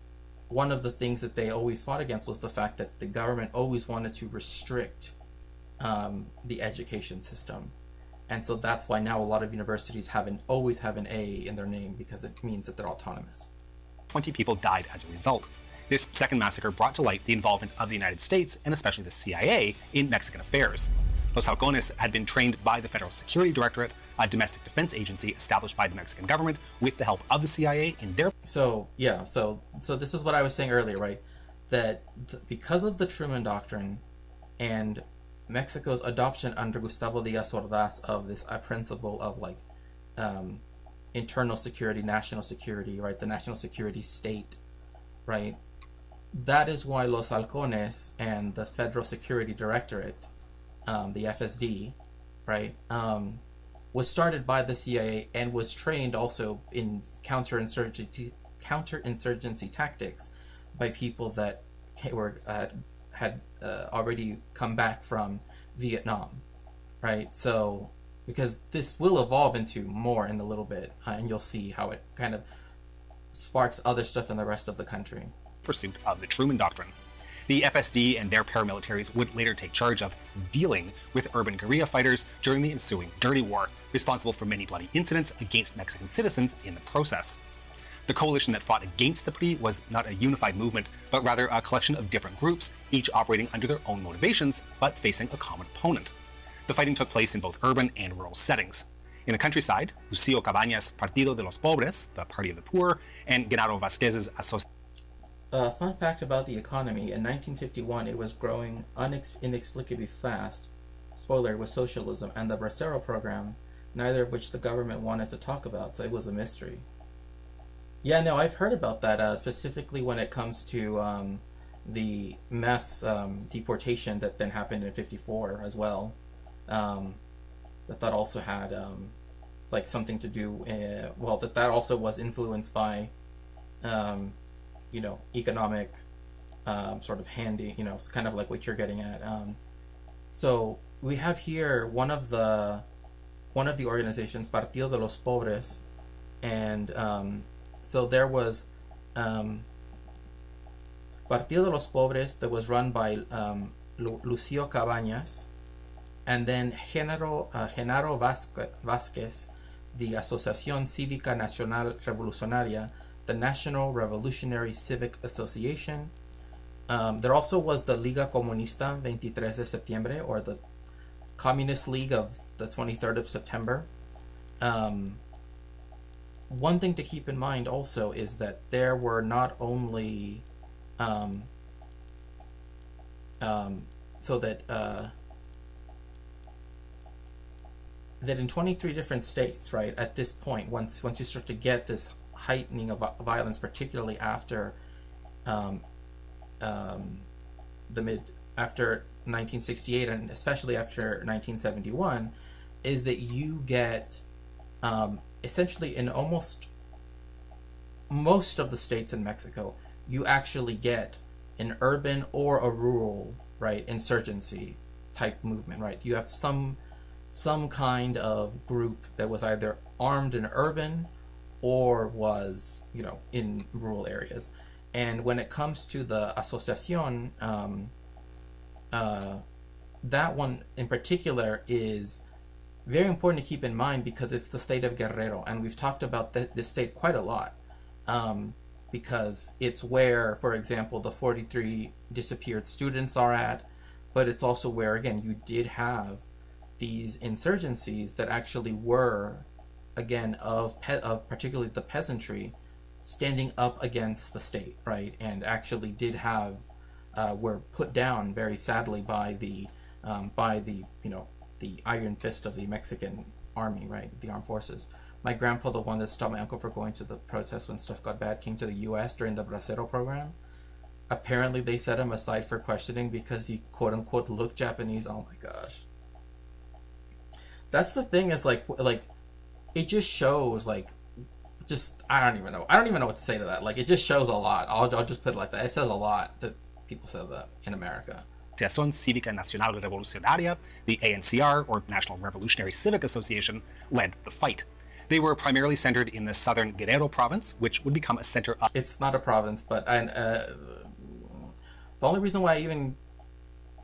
one of the things that they always fought against was the fact that the government always wanted to restrict the education system. And so that's why now a lot of universities always have an A in their name, because it means that they're autonomous. 20 people died as a result. This second massacre brought to light the involvement of the United States, and especially the CIA, in Mexican affairs. Los Halcones had been trained by the Federal Security Directorate, a domestic defense agency established by the Mexican government with the help of the CIA in their... So this is what I was saying earlier, right? That because of the Truman Doctrine and Mexico's adoption under Gustavo Díaz Ordaz of this principle of like internal security, national security, right? The national security state, right? That is why Los Halcones and the Federal Security Directorate, the FSD, right, was started by the CIA and was trained also in counterinsurgency tactics by people that had already come back from Vietnam, right? So, because this will evolve into more in a little bit, and you'll see how it kind of sparks other stuff in the rest of the country. Pursuit of the Truman Doctrine. The FSD and their paramilitaries would later take charge of dealing with urban guerrilla fighters during the ensuing Dirty War, responsible for many bloody incidents against Mexican citizens in the process. The coalition that fought against the PRI was not a unified movement, but rather a collection of different groups, each operating under their own motivations, but facing a common opponent. The fighting took place in both urban and rural settings. In the countryside, Lucio Cabañas' Partido de los Pobres, the Party of the Poor, and Genaro Vázquez's Associación. Fun fact about the economy, in 1951 it was growing inexplicably fast. Spoiler, with socialism and the Bracero program, neither of which the government wanted to talk about, so it was a mystery. Yeah, no, I've heard about that, specifically when it comes to the mass deportation that then happened in 54 as well. That also had like something to do, that also was influenced by economic sort of handy, it's kind of like what you're getting at. So we have here one of the organizations, Partido de los Pobres, and so there was Partido de los Pobres that was run by Lucio Cabañas, and then Genaro Vázquez, the Asociación Cívica Nacional Revolucionaria, the National Revolutionary Civic Association. There also was the Liga Comunista 23 de Septiembre, or the Communist League of the 23rd of September. One thing to keep in mind also is that there were not only that in 23 different states, right, at this point, once you start to get this heightening of violence, particularly after after 1968 and especially after 1971, is that you get essentially in almost most of the states in Mexico, you actually get an urban or a rural, right, insurgency type movement, right? You have some kind of group that was either armed and urban or was, in rural areas. And when it comes to the Asociación, that one in particular is very important to keep in mind because it's the state of Guerrero, and we've talked about this state quite a lot, because it's where, for example, the 43 disappeared students are at, but it's also where, again, you did have these insurgencies that actually were, again, of particularly the peasantry, standing up against the state, right, and actually did have, were put down very sadly by the the iron fist of the Mexican army, right, the armed forces. My grandpa, the one that stopped my uncle for going to the protest when stuff got bad, came to the U.S. during the Bracero program. Apparently they set him aside for questioning because he quote-unquote looked Japanese. Oh my gosh. That's the thing, is like it just shows, I don't even know what to say to that. Like, it just shows a lot. I'll just put it like that. It says a lot that people say that in America. Asociación Cívica Nacional Revolucionaria, the ANCR, or National Revolutionary Civic Association, led the fight. They were primarily centered in the southern Guerrero province, which would become a center of. It's not a province, but the only reason why I even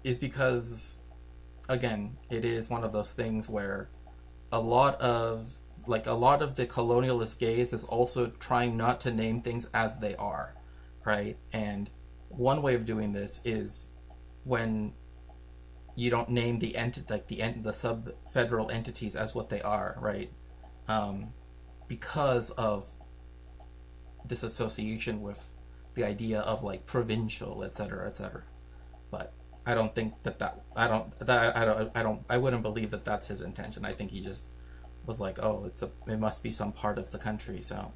is because, again, it is one of those things where a lot of the colonialist gaze is also trying not to name things as they are, right? And one way of doing this is when you don't name the sub-federal entities as what they are, right? Because of this association with the idea of like provincial, etc., etc. But I don't think I wouldn't believe that that's his intention. I think he just was like, oh, it must be some part of the country. So,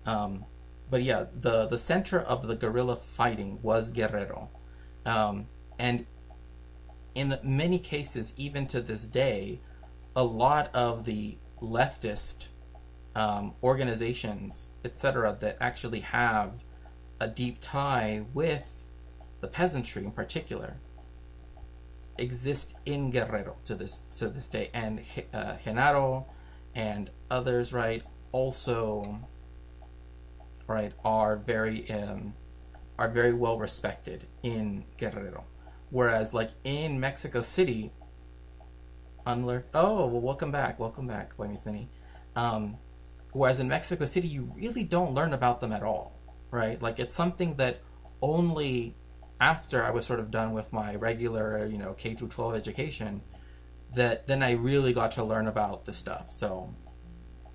but yeah, the center of the guerrilla fighting was Guerrero, and in many cases, even to this day, a lot of the leftist organizations, etc., that actually have a deep tie with the peasantry in particular, exist in Guerrero to this day, and Genaro and others, right, also, right, are very well respected in Guerrero, whereas like in Mexico City, welcome back, Boy Meets Mini. Whereas in Mexico City, you really don't learn about them at all, right? Like it's something that only after I was sort of done with my regular, K through 12 education, that then I really got to learn about this stuff. So,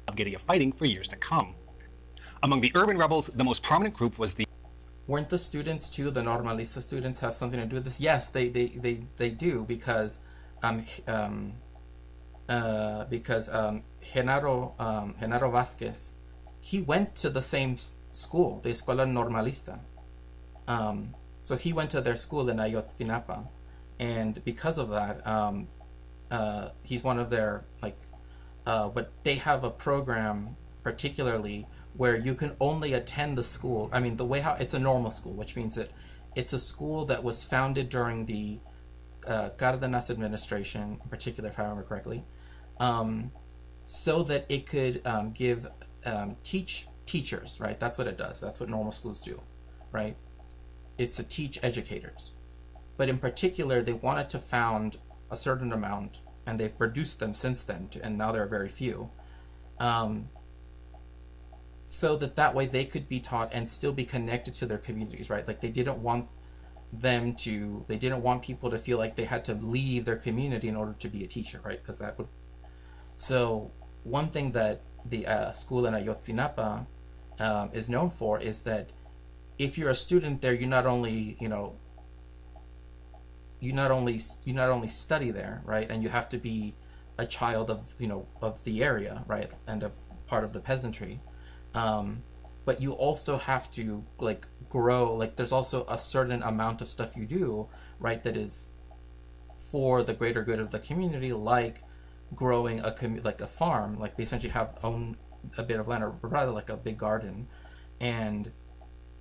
of guerrilla fighting for years to come. Among the urban rebels, the most prominent group was the. Weren't the students too? The Normalista students have something to do with this? Yes, they do, because Genaro Vasquez, he went to the same school, the Escuela Normalista. So he went to their school in Ayotzinapa, and because of that, he's one of their but they have a program particularly where you can only attend the school. I mean, it's a normal school, which means that it's a school that was founded during the Cárdenas administration, in particular, if I remember correctly, so that it could teach teachers, right? That's what it does. That's what normal schools do, right? It's to teach educators. But in particular, they wanted to found a certain amount, and they've reduced them since then, and now there are very few, so that way they could be taught and still be connected to their communities, right? Like they didn't want people to feel like they had to leave their community in order to be a teacher, right? Because that would. So one thing that the school in Ayotzinapa is known for is that if you're a student there, you not only study there, right? And you have to be a child of the area, right? And of part of the peasantry. But you also have to grow. There's also a certain amount of stuff you do, right, that is for the greater good of the community, like growing a farm. Like they essentially own a bit of land, or rather like a big garden, and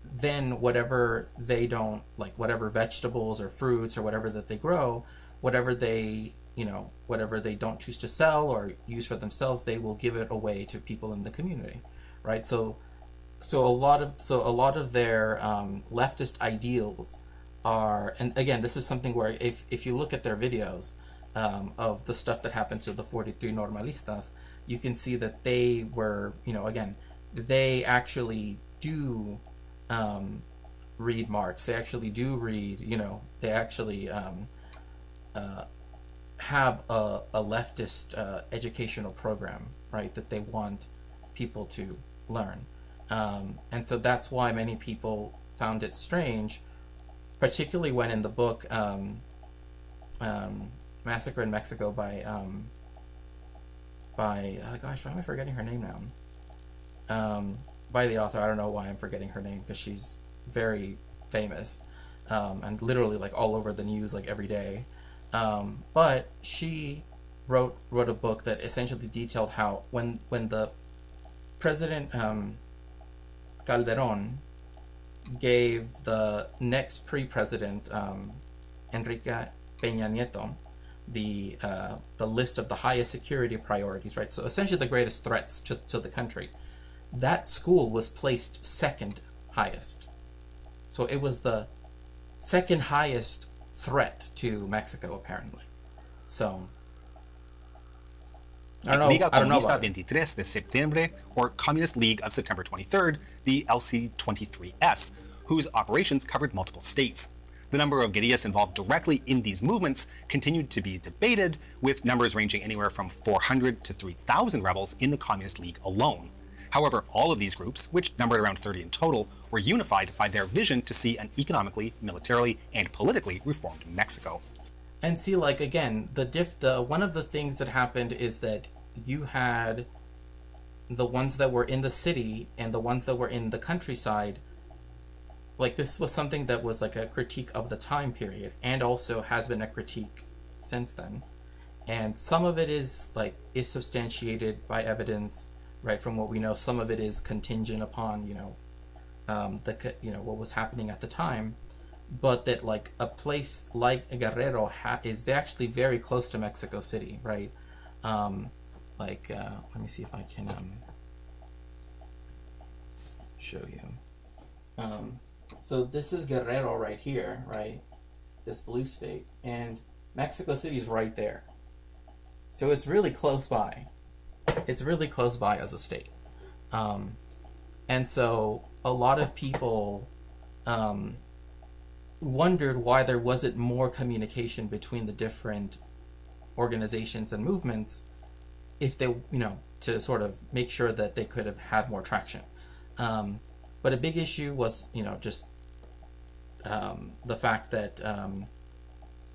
then whatever they don't whatever vegetables or fruits or whatever that they grow, whatever they don't choose to sell or use for themselves, they will give it away to people in the community, right? So a lot of their leftist ideals are, and again, this is something where if you look at their videos of the stuff that happened to the 43 Normalistas, you can see that they were, again, they actually do read Marx. They actually do read, they actually have a leftist educational program, right, that they want people to learn. And so that's why many people found it strange, particularly when in the book Massacre in Mexico by gosh, why am I forgetting her name now? By the author, I don't know why I'm forgetting her name, because she's very famous, and literally all over the news every day. But she wrote a book that essentially detailed how when the President Calderón gave the next pre-president Enrique Peña Nieto the list of the highest security priorities, right? So essentially the greatest threats to the country. That school was placed second highest. So it was the second highest threat to Mexico, apparently. So Liga I don't know Comunista about it. 23 de Septiembre, or Communist League of September 23rd, the LC23S, whose operations covered multiple states. The number of guerrillas involved directly in these movements continued to be debated, with numbers ranging anywhere from 400 to 3,000 rebels in the Communist League alone. However, all of these groups, which numbered around 30 in total, were unified by their vision to see an economically, militarily, and politically reformed Mexico. And see, like, again, the one of the things that happened is that you had the ones that were in the city and the ones that were in the countryside. Like, this was something that was like a critique of the time period, and also has been a critique since then. And some of it is substantiated by evidence, right? From what we know, some of it is contingent upon what was happening at the time. But that, like, a place like Guerrero is actually very close to Mexico City, right? Let me see if I can show you. So this is Guerrero right here, right? This blue state. And Mexico City is right there. So it's really close by. It's really close by as a state. And so a lot of people wondered why there wasn't more communication between the different organizations and movements, if they, to sort of make sure that they could have had more traction. But a big issue was, just the fact that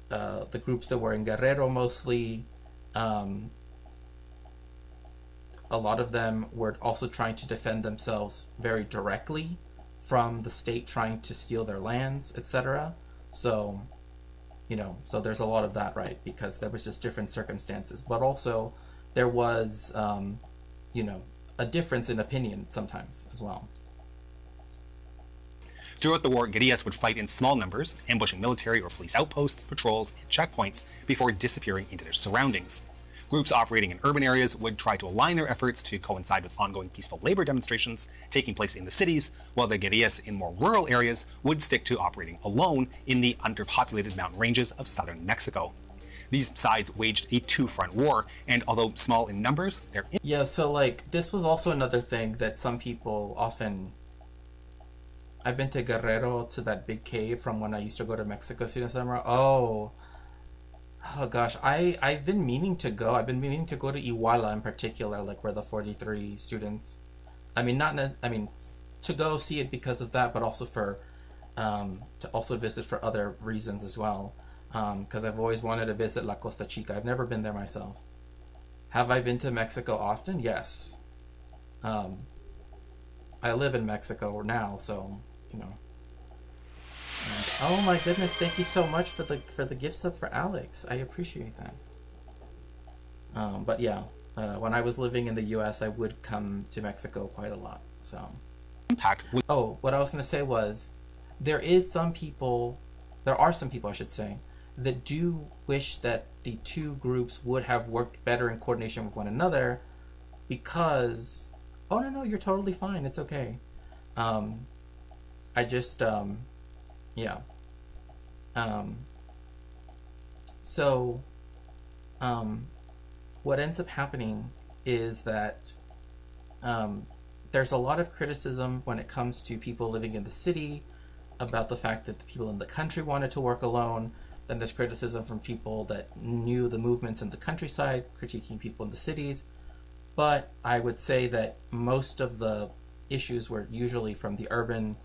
the groups that were in Guerrero mostly, a lot of them were also trying to defend themselves very directly from the state trying to steal their lands, etc. So, so there's a lot of that, right? Because there was just different circumstances. But also there was, a difference in opinion sometimes as well. Throughout the war, guerrillas would fight in small numbers, ambushing military or police outposts, patrols, and checkpoints before disappearing into their surroundings. Groups operating in urban areas would try to align their efforts to coincide with ongoing peaceful labor demonstrations taking place in the cities, while the guerrillas in more rural areas would stick to operating alone in the underpopulated mountain ranges of southern Mexico. These sides waged a two-front war, and although small in numbers, their... Yeah, so, like, this was also another thing that some people often... I've been to Guerrero, to that big cave from when I used to go to Mexico City summer. Oh gosh, I've been meaning to go. I've been meaning to go to Iguala in particular, like where the 43 students. To go see it because of that, but also for, to also visit for other reasons as well. Because I've always wanted to visit La Costa Chica. I've never been there myself. Have I been to Mexico often? Yes. I live in Mexico now, so oh my goodness! Thank you so much for the gift sub for Alex. I appreciate that. But yeah, when I was living in the U.S., I would come to Mexico quite a lot. So. What I was gonna say was, there are some people, I should say, that do wish that the two groups would have worked better in coordination with one another, because. Oh no, you're totally fine. It's okay. I just yeah. So what ends up happening is that there's a lot of criticism when it comes to people living in the city about the fact that the people in the country wanted to work alone. Then there's criticism from people that knew the movements in the countryside, critiquing people in the cities. But I would say that most of the issues were usually from the urban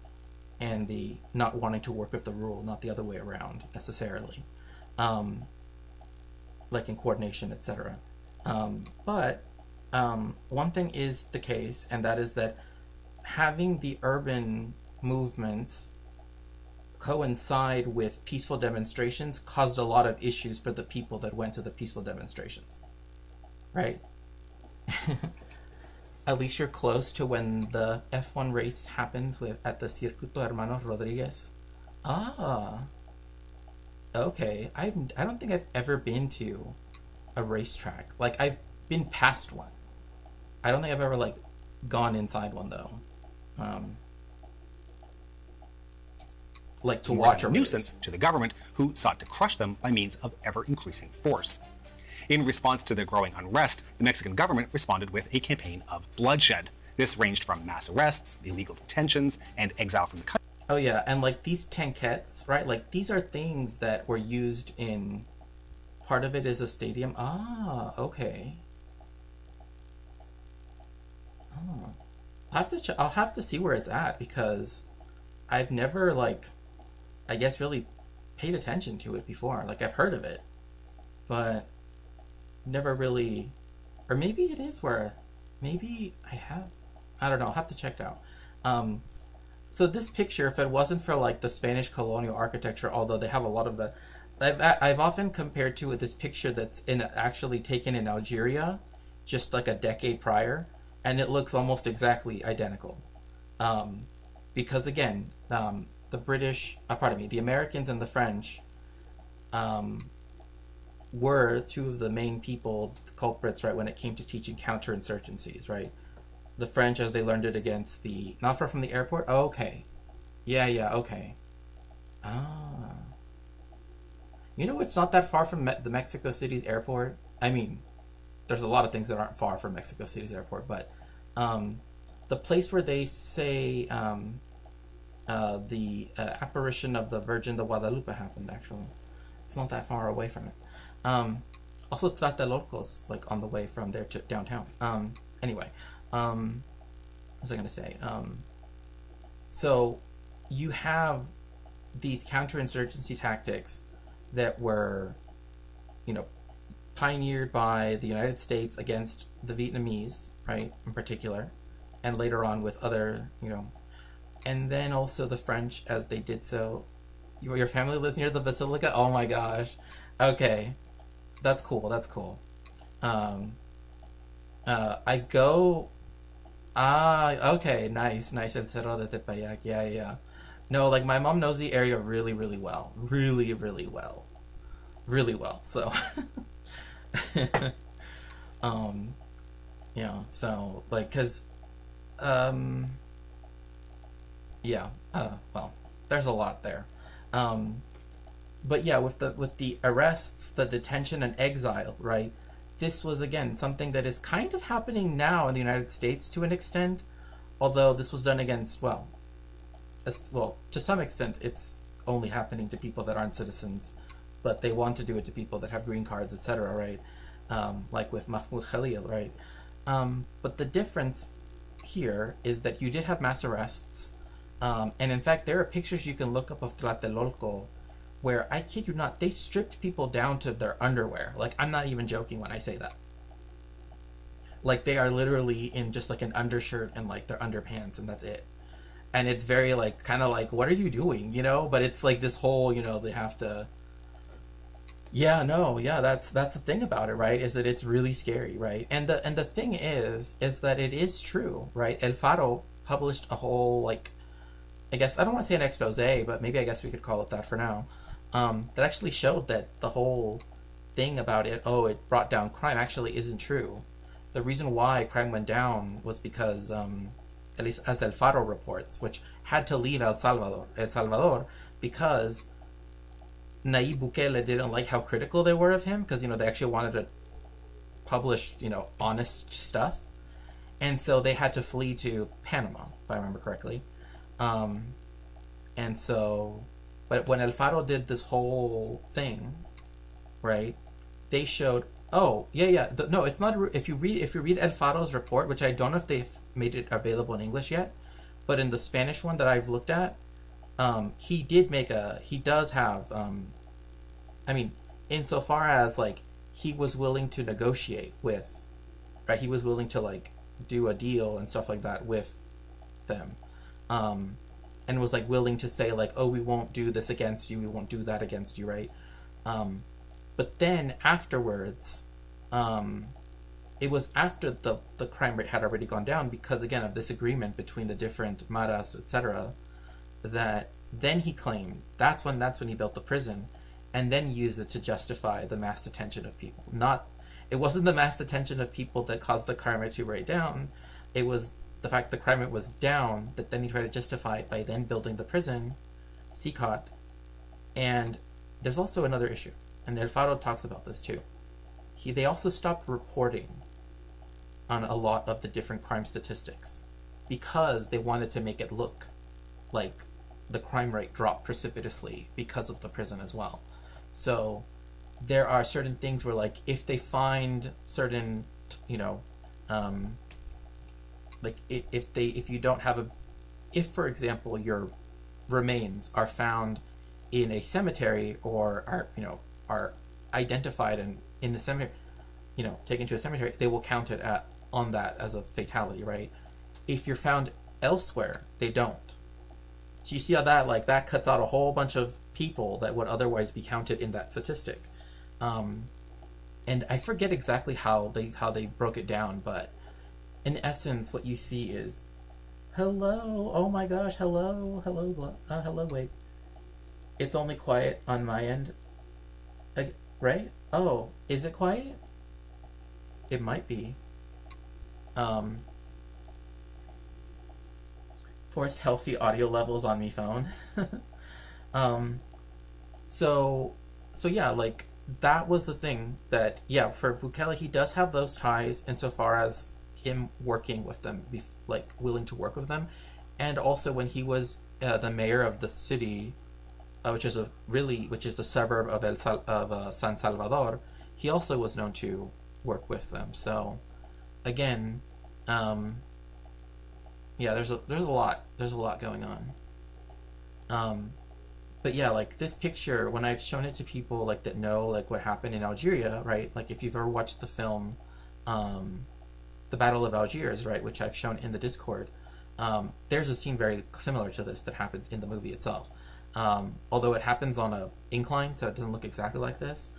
and the not wanting to work with the rural, not the other way around necessarily, like in coordination, etc. But one thing is the case, and that is that having the urban movements coincide with peaceful demonstrations caused a lot of issues for the people that went to the peaceful demonstrations, right? At least you're close to when the F1 race happens at the Circuito Hermanos Rodriguez. Okay, I don't think I've ever been to a racetrack. Like I've been past one. I don't think I've ever like gone inside one though. Um, like to More watch than a a nuisance race. to the government, who sought to crush them by means of ever-increasing force. In response to the growing unrest, the Mexican government responded with a campaign of bloodshed. This ranged from mass arrests, illegal detentions, and exile from the country. Oh yeah, and like these tankettes, right? Like these are things that were used in. Part of it is a stadium. Ah, okay. I'll have to see where it's at because I've never like I guess really paid attention to it before. Like I've heard of it, but never really, or maybe it is where, maybe I have. I don't know. I'll have to check it out. Um, so this picture, if it wasn't for like the Spanish colonial architecture, although they have a lot of the, I've often compared to this picture that's in actually taken in Algeria, just like a decade prior, and it looks almost exactly identical. Um, because again, the British, pardon me, the Americans and the French um, were two of the main people, the culprits, right, when it came to teaching counterinsurgencies, right? The French, as they learned it against the, not far from the airport. Oh, okay, yeah, okay. Ah, it's not that far from the Mexico City's airport. I mean, there's a lot of things that aren't far from Mexico City's airport, but um, the place where they say the apparition of the Virgin de Guadalupe happened, actually. It's not that far away from it. Um, Also, Tlatelolco's like on the way from there to downtown. Anyway, what was I gonna say? So you have these counterinsurgency tactics that were, you know, pioneered by the United States against the Vietnamese, right, in particular, and later on with other, and then also the French as they did so. Your family lives near the Basilica? Oh my gosh. Okay. That's cool. That's cool. Um, I go. Ah, okay. Nice. Nice. El Cerro de Tepeyac. Yeah, yeah. No, like my mom knows the area really, really well. Really, really well. Really well. So, um, yeah. So, like, cause, um, yeah. Well, there's a lot there. Um, but yeah, with the arrests, the detention and exile, right? This was again something that is kind of happening now in the United States to an extent, although this was done against, well, to some extent it's only happening to people that aren't citizens, but they want to do it to people that have green cards, etc., right? Like with Mahmoud Khalil, right? But the difference here is that you did have mass arrests, and in fact there are pictures you can look up of Tlatelolco where, I kid you not, they stripped people down to their underwear. Like, I'm not even joking when I say that. Like, they are literally in just like an undershirt and like their underpants, and that's it. And it's very like, kind of like, what are you doing, But it's like this whole, they have to. Yeah, no, yeah, that's the thing about it, right? Is that it's really scary, right? And the thing is that it is true, right? El Faro published a whole, like, I guess I don't want to say an expose, but maybe I guess we could call it that for now. That actually showed that the whole thing about it, it brought down crime, actually isn't true. The reason why crime went down was because, at least as El Faro reports, which had to leave El Salvador, because Nayib Bukele didn't like how critical they were of him, because, they actually wanted to publish, honest stuff. And so they had to flee to Panama, if I remember correctly. Um, and so, but when El Faro did this whole thing, right, they showed, oh, yeah, no, it's not, if you read El Faro's report, which I don't know if they've made it available in English yet, but in the Spanish one that I've looked at, he does have, I mean, insofar as, like, he was willing to negotiate with, right, he was willing to, like, do a deal and stuff like that with them. And was like willing to say like, oh, we won't do this against you, we won't do that against you, right? But then afterwards, it was after the crime rate had already gone down because, again, of this agreement between the different maras, etc., that then he claimed that's when he built the prison. and then use it to justify the mass detention of people. Not, it wasn't the mass detention of people that caused the crime rate to rate down. It was the fact the crime rate was down that then he tried to justify it by then building the prison, CCOT. And there's also another issue, and El Faro talks about this too. They also stopped reporting on a lot of the different crime statistics because they wanted to make it look like the crime rate dropped precipitously because of the prison as well. So there are certain things where, like, if they find certain, like if you don't have if for example your remains are found in a cemetery or are identified in the cemetery, taken to a cemetery, they will count it on that as a fatality, right? If you're found elsewhere, they don't. So you see how that cuts out a whole bunch of people that would otherwise be counted in that statistic. And I forget exactly how they broke it down, but in essence, what you see is, hello, oh my gosh, hello, wait. It's only quiet on my end, right? Oh, is it quiet? It might be. Forced healthy audio levels on me phone. So yeah, like, that was the thing that, yeah, for Bukele, he does have those ties insofar as him working with them, willing to work with them. And also when he was the mayor of the city, which is the suburb of San Salvador, he also was known to work with them. So again, yeah, there's a lot going on. But yeah, like, this picture, when I've shown it to people like that know like what happened in Algeria, right? Like, if you've ever watched the film The Battle of Algiers, right, which I've shown in the Discord, there's a scene very similar to this that happens in the movie itself. Although it happens on a incline, so it doesn't look exactly like this.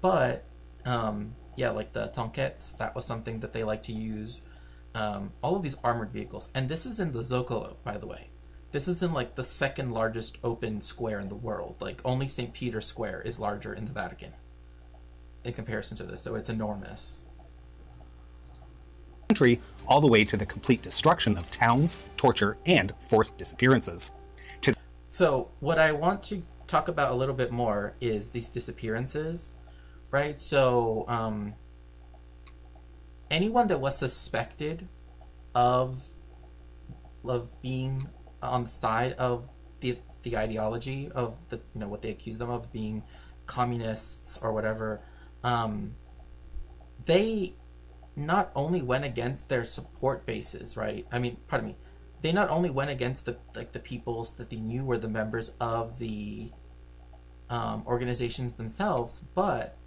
But yeah, like the tanquettes, that was something that they like to use. All of these armored vehicles, and this is in the Zocalo, by the way. This is in like the second largest open square in the world. Like, only St. Peter's Square is larger in the Vatican in comparison to this, so it's enormous. Country, all the way to the complete destruction of towns, torture, and forced disappearances. So what I want to talk about a little bit more is these disappearances, right? So anyone that was suspected of being on the side of the ideology of the, what they accuse them of, being communists or whatever, they not only went against their support bases, right? I mean, pardon me. They not only went against the peoples that they knew were the members of the organizations themselves, but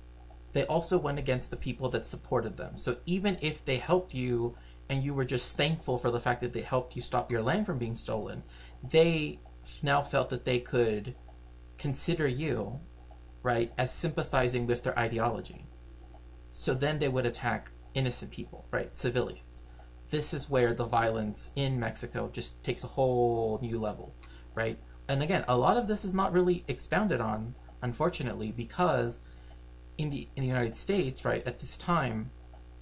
they also went against the people that supported them. So even if they helped you and you were just thankful for the fact that they helped you stop your land from being stolen, they now felt that they could consider you, right, as sympathizing with their ideology. So then they would attack innocent people, right, civilians. This is where the violence in Mexico just takes a whole new level, right? And again, a lot of this is not really expounded on, unfortunately, because in the United States, right, at this time,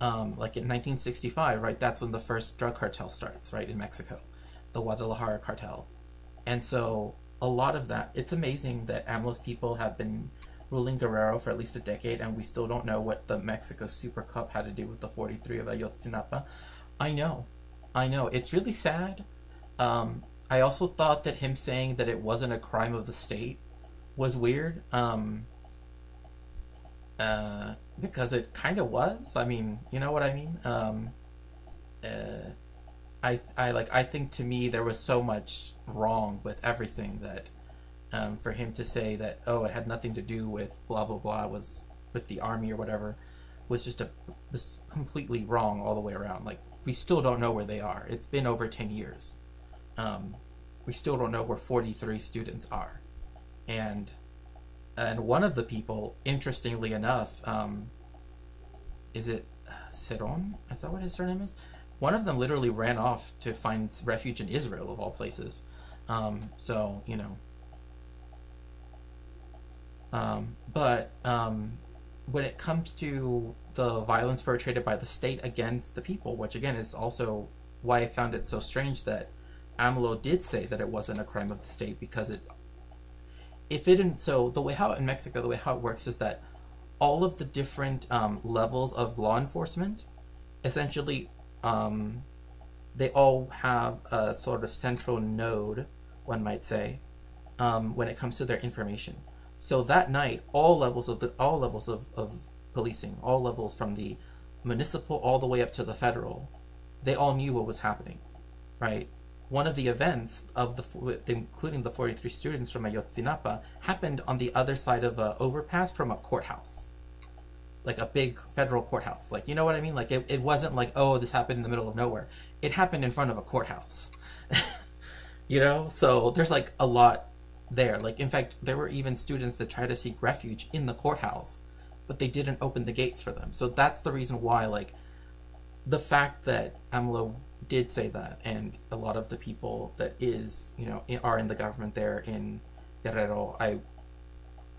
like in 1965, right, that's when the first drug cartel starts, right, in Mexico, the Guadalajara cartel. And so a lot of that, it's amazing that AMLO's people have been ruling Guerrero for at least a decade, and we still don't know what the Mexico Super Cup had to do with the 43 of Ayotzinapa. I know. It's really sad. I also thought that him saying that it wasn't a crime of the state was weird. Because it kind of was. I mean, you know what I mean? I think, to me, there was so much wrong with everything that for him to say that, oh, it had nothing to do with blah blah blah, was with the army or whatever, was completely wrong all the way around. Like, we still don't know where they are. It's been over 10 years. We still don't know where 43 students are. And one of the people, interestingly enough, is it Seron? Is that what his surname is? One of them literally ran off to find refuge in Israel, of all places. So, But when it comes to the violence perpetrated by the state against the people, which again is also why I found it so strange that AMLO did say that it wasn't a crime of the state, because if it didn't, so the way how in Mexico, the way how it works is that all of the different levels of law enforcement, essentially, they all have a sort of central node, one might say, when it comes to their information. So that night, all levels of policing, all levels from the municipal all the way up to the federal, they all knew what was happening, right? One of the events of including the 43 students from Ayotzinapa, happened on the other side of an overpass from a courthouse, like a big federal courthouse. Like, you know what I mean? Like it wasn't like, oh, this happened in the middle of nowhere. It happened in front of a courthouse. You know, so there's like a lot there. Like, in fact, there were even students that tried to seek refuge in the courthouse, but they didn't open the gates for them. So that's the reason why, like, the fact that AMLO did say that, and a lot of the people that are in the government there in Guerrero, I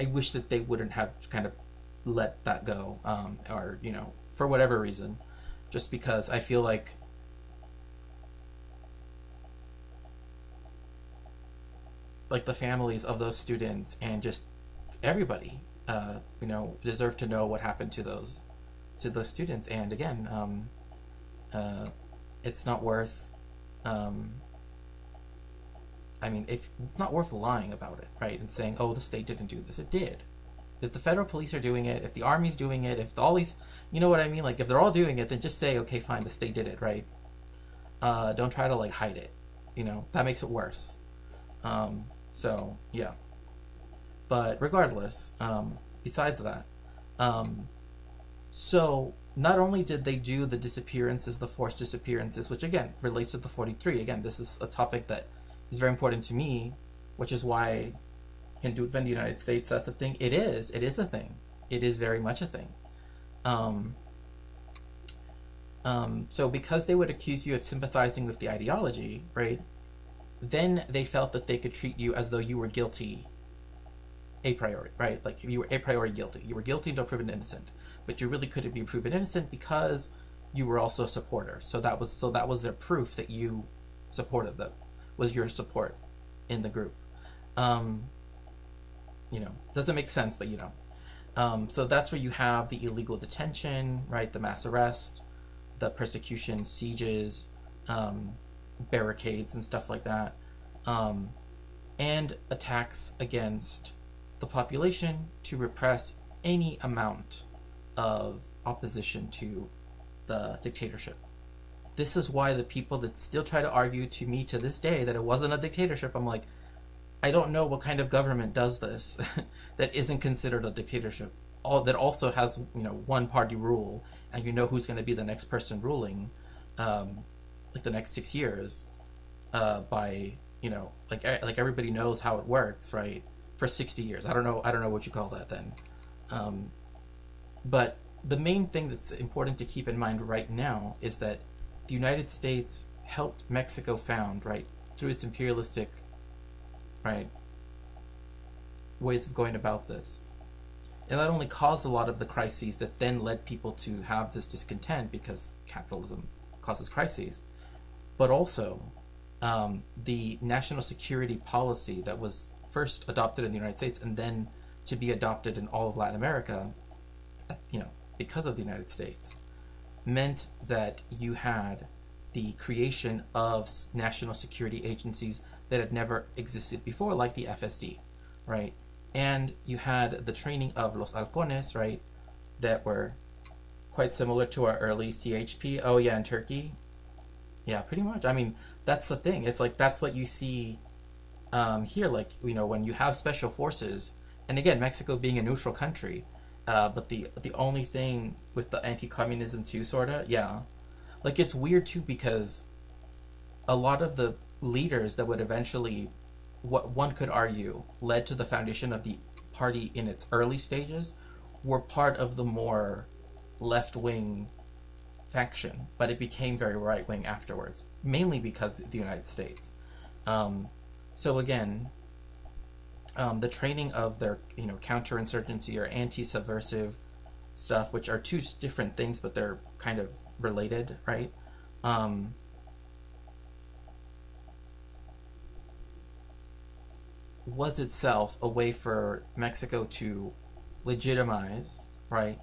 wish that they wouldn't have kind of let that go, or for whatever reason, just because I feel like the families of those students and just everybody, deserve to know what happened to those students. And again, it's not worth. If it's not worth lying about it, right? And saying, "Oh, the state didn't do this." It did. If the federal police are doing it, if the army's doing it, if all these, you know what I mean? Like, if they're all doing it, then just say, "Okay, fine, the state did it," right? Don't try to hide it. That makes it worse. So yeah. But regardless, besides that, so not only did they do the disappearances, the forced disappearances, which again relates to the 43. Again, this is a topic that is very important to me, which is why Hindutva in the United States, that's the thing. It is a thing. It is very much a thing. So because they would accuse you of sympathizing with the ideology, right? Then they felt that they could treat you as though you were guilty a priori, right? Like, you were a priori guilty. You were guilty until proven innocent, but you really couldn't be proven innocent because you were also a supporter. So that was their proof that you supported them, was your support in the group. Doesn't make sense, but so that's where you have the illegal detention, right? The mass arrest, the persecution, sieges, barricades and stuff like that, and attacks against the population to repress any amount of opposition to the dictatorship. This is why the people that still try to argue to me to this day that it wasn't a dictatorship, I'm like, I don't know what kind of government does this that isn't considered a dictatorship, that also has one party rule, and who's going to be the next person ruling, like the next 6 years, by like everybody knows how it works, right? For 60 years. I don't know what you call that then. But the main thing that's important to keep in mind right now is that the United States helped Mexico found, right, through its imperialistic, right, ways of going about this. And that only caused a lot of the crises that then led people to have this discontent, because capitalism causes crises. But also, the national security policy that was first adopted in the United States and then to be adopted in all of Latin America, because of the United States, meant that you had the creation of national security agencies that had never existed before, like the FSD, right? And you had the training of Los Halcones, right, that were quite similar to our early CHP. Oh yeah, in Turkey. Yeah, pretty much. I mean, that's the thing. It's like, that's what you see here, like, when you have special forces, and again, Mexico being a neutral country, but the only thing with the anti-communism too, sorta, yeah, like, it's weird too, because a lot of the leaders that would eventually, what one could argue, led to the foundation of the party in its early stages, were part of the more left-wing faction, but it became very right-wing afterwards, mainly because of the United States. So again, the training of their, counterinsurgency or anti-subversive stuff, which are two different things, but they're kind of related, right? Was itself a way for Mexico to legitimize, right,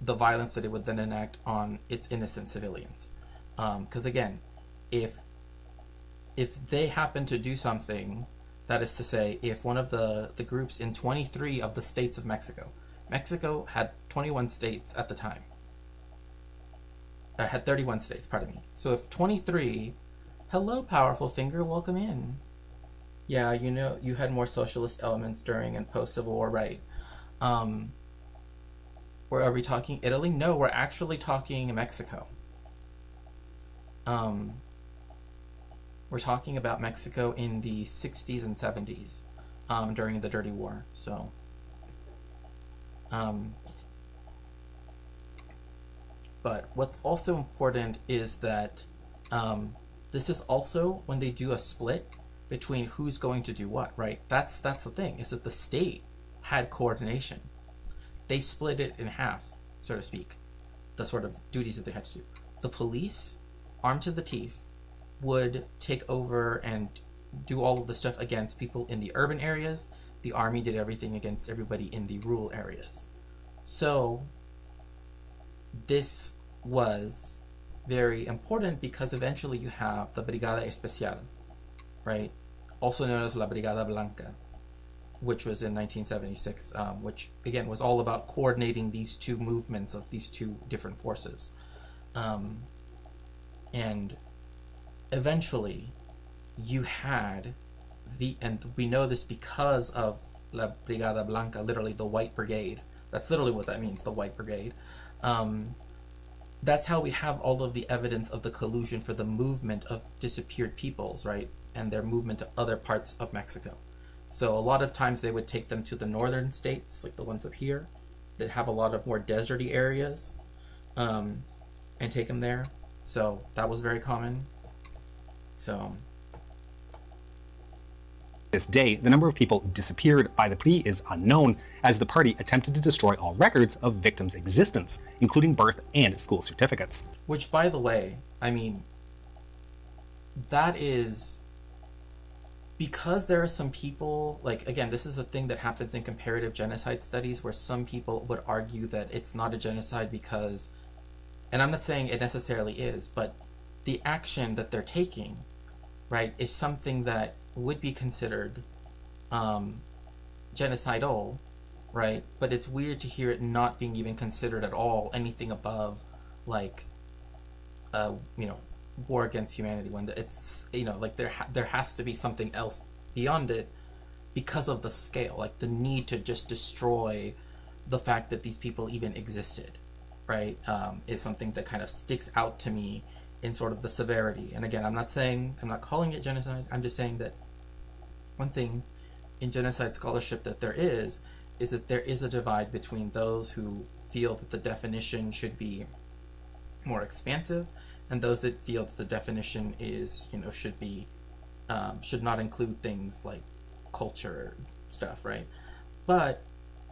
the violence that it would then enact on its innocent civilians. Because again, if they happen to do something, that is to say, if one of the groups in 23 of the states of Mexico had 21 states at the time, had 31 states, pardon me. So if 23, hello, powerful finger, welcome in. Yeah, you had more socialist elements during and post-Civil War, right? Or are we talking Italy? No, we're actually talking Mexico. We're talking about Mexico in the 60s and 70s, during the Dirty War. So, but what's also important is that this is also when they do a split between who's going to do what, right? That's the thing, is that the state had coordination. They split it in half, so to speak, the sort of duties that they had to do. The police, armed to the teeth, would take over and do all of the stuff against people in the urban areas. The army did everything against everybody in the rural areas. So this was very important because eventually you have the Brigada Especial, right? Also known as La Brigada Blanca, which was in 1976, which again was all about coordinating these two movements of these two different forces. And eventually you had and we know this because of La Brigada Blanca, literally the White Brigade. That's literally what that means, the White Brigade. That's how we have all of the evidence of the collusion for the movement of disappeared peoples, right? And their movement to other parts of Mexico. So a lot of times they would take them to the northern states, like the ones up here, that have a lot of more deserty areas, and take them there. So that was very common. So this day, the number of people disappeared by the PRI is unknown, as the party attempted to destroy all records of victims' existence, including birth and school certificates. Which, by the way, I mean, that is because there are some people, like, again, this is a thing that happens in comparative genocide studies, where some people would argue that it's not a genocide because, and I'm not saying it necessarily is, but the action that they're taking, right, is something that would be considered genocidal, right? But it's weird to hear it not being even considered at all anything above, like, war against humanity, when it's, like there has to be something else beyond it because of the scale, like the need to just destroy the fact that these people even existed, right? Is something that kind of sticks out to me in sort of the severity. And again, I'm not calling it genocide. I'm just saying that one thing in genocide scholarship that there is that there is a divide between those who feel that the definition should be more expansive and those that feel that the definition is, should not include things like culture stuff, right? But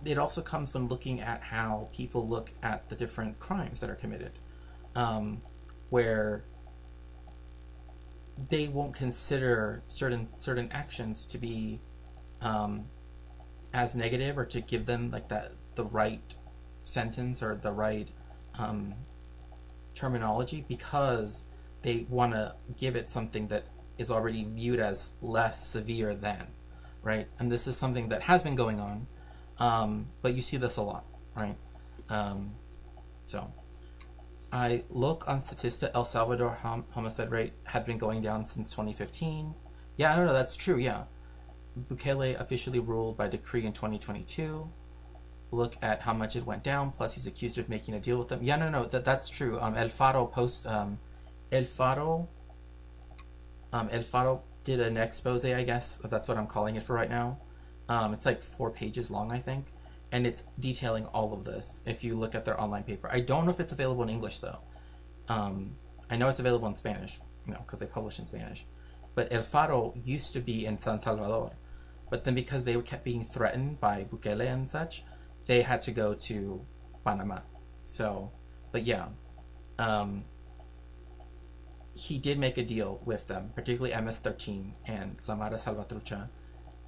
it also comes when looking at how people look at the different crimes that are committed, where they won't consider certain actions to be as negative, or to give them like the right sentence or the right terminology, because they want to give it something that is already viewed as less severe than, right? And this is something that has been going on, but you see this a lot, right? So I look on Statista, El Salvador homicide rate had been going down since 2015. Yeah, no, that's true, yeah. Bukele officially ruled by decree in 2022. Look at how much it went down, plus he's accused of making a deal with them. Yeah, no, that's true. El Faro did an expose, I guess. That's what I'm calling it for right now. It's like 4 pages long, I think. And it's detailing all of this if you look at their online paper. I don't know if it's available in English, though. I know it's available in Spanish, because they publish in Spanish. But El Faro used to be in San Salvador. But then because they kept being threatened by Bukele and such, they had to go to Panama. So, but yeah, he did make a deal with them, particularly MS-13 and La Mara Salvatrucha,